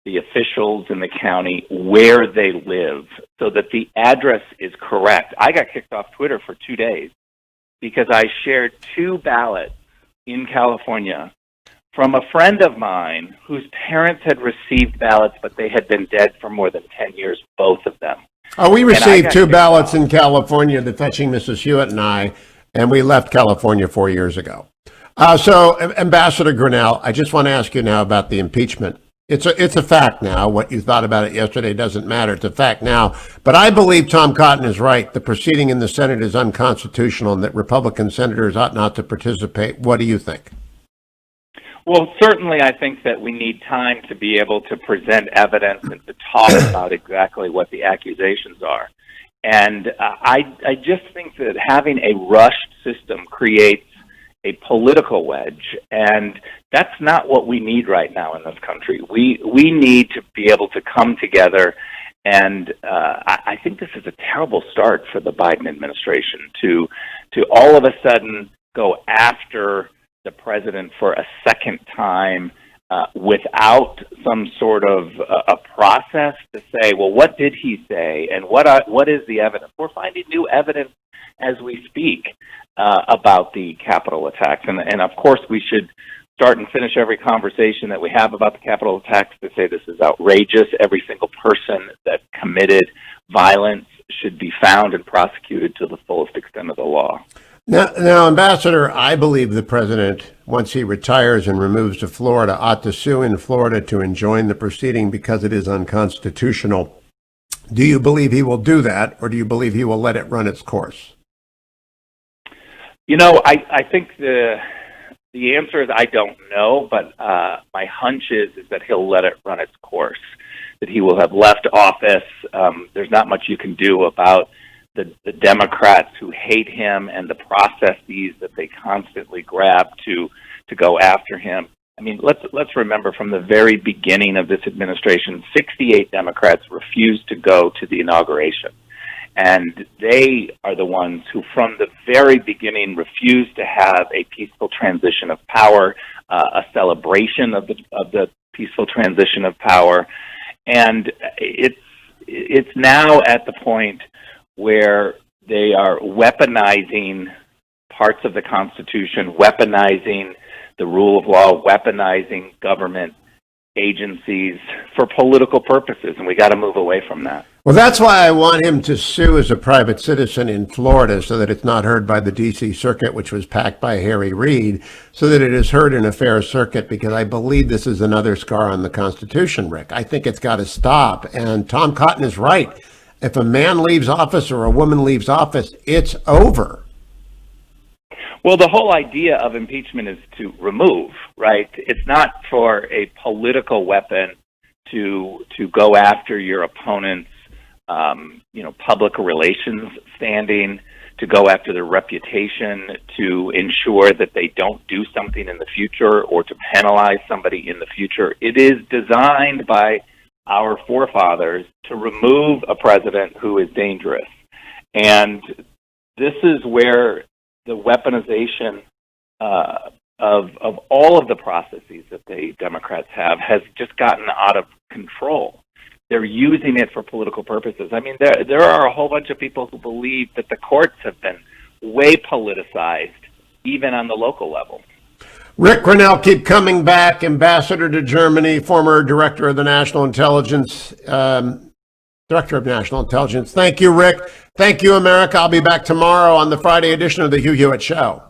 U: the officials in the county, where they live, so that the address is correct. I got kicked off Twitter for 2 days because I shared 2 ballots in California from a friend of mine whose parents had received ballots, but they had been dead for more than 10 years, both of them.
A: Oh, we received 2 ballots in California, the fetching Mrs. Hewitt and I, and we left California 4 years ago. So, Ambassador Grenell, I just want to ask you now about the impeachment. It's a fact now. What you thought about it yesterday doesn't matter. It's a fact now. But I believe Tom Cotton is right. The proceeding in the Senate is unconstitutional and that Republican senators ought not to participate. What do you think?
U: Well, certainly I think that we need time to be able to present evidence and to talk about exactly what the accusations are. And I just think that having a rushed system creates a political wedge, and that's not what we need right now in this country. We need to be able to come together, and I think this is a terrible start for the Biden administration to all of a sudden go after the president for a second time without some sort of a process to say, well, what did he say, and what is the evidence? We're finding new evidence as we speak about the Capitol attacks. And of course, we should start and finish every conversation that we have about the Capitol attacks to say this is outrageous. Every single person that committed violence should be found and prosecuted to the fullest extent of the law.
A: Now, Ambassador, I believe the president, once he retires and removes to Florida, ought to sue in Florida to enjoin the proceeding because it is unconstitutional. Do you believe he will do that, or do you believe he will let it run its course?
U: You know, I think the answer is I don't know, but my hunch is that he'll let it run its course, that he will have left office. There's not much you can do about the Democrats who hate him and the processes that they constantly grab to go after him. I mean, let's remember from the very beginning of this administration, 68 Democrats refused to go to the inauguration. And they are the ones who, from the very beginning, refused to have a peaceful transition of power, a celebration of the peaceful transition of power. And it's now at the point where they are weaponizing parts of the Constitution, weaponizing the rule of law, weaponizing government agencies for political purposes, and we got to move away from that.
A: Well, that's why I want him to sue as a private citizen in Florida so that it's not heard by the D.C. Circuit, which was packed by Harry Reid, so that it is heard in a fair circuit, because I believe this is another scar on the Constitution, Rick. I think it's got to stop, and Tom Cotton is right. If a man leaves office or a woman leaves office, it's over.
U: Well, the whole idea of impeachment is to remove, right? It's not for a political weapon to go after your opponent's, public relations standing, to go after their reputation, to ensure that they don't do something in the future or to penalize somebody in the future. It is designed by our forefathers to remove a president who is dangerous. And this is where the weaponization of all of the processes that the Democrats have has just gotten out of control. They're using it for political purposes. I mean, there are a whole bunch of people who believe that the courts have been way politicized, even on the local level.
A: Rick Grenell, keep coming back. Ambassador to Germany, former Director of National Intelligence. Thank you, Rick. Thank you, America. I'll be back tomorrow on the Friday edition of the Hugh Hewitt Show.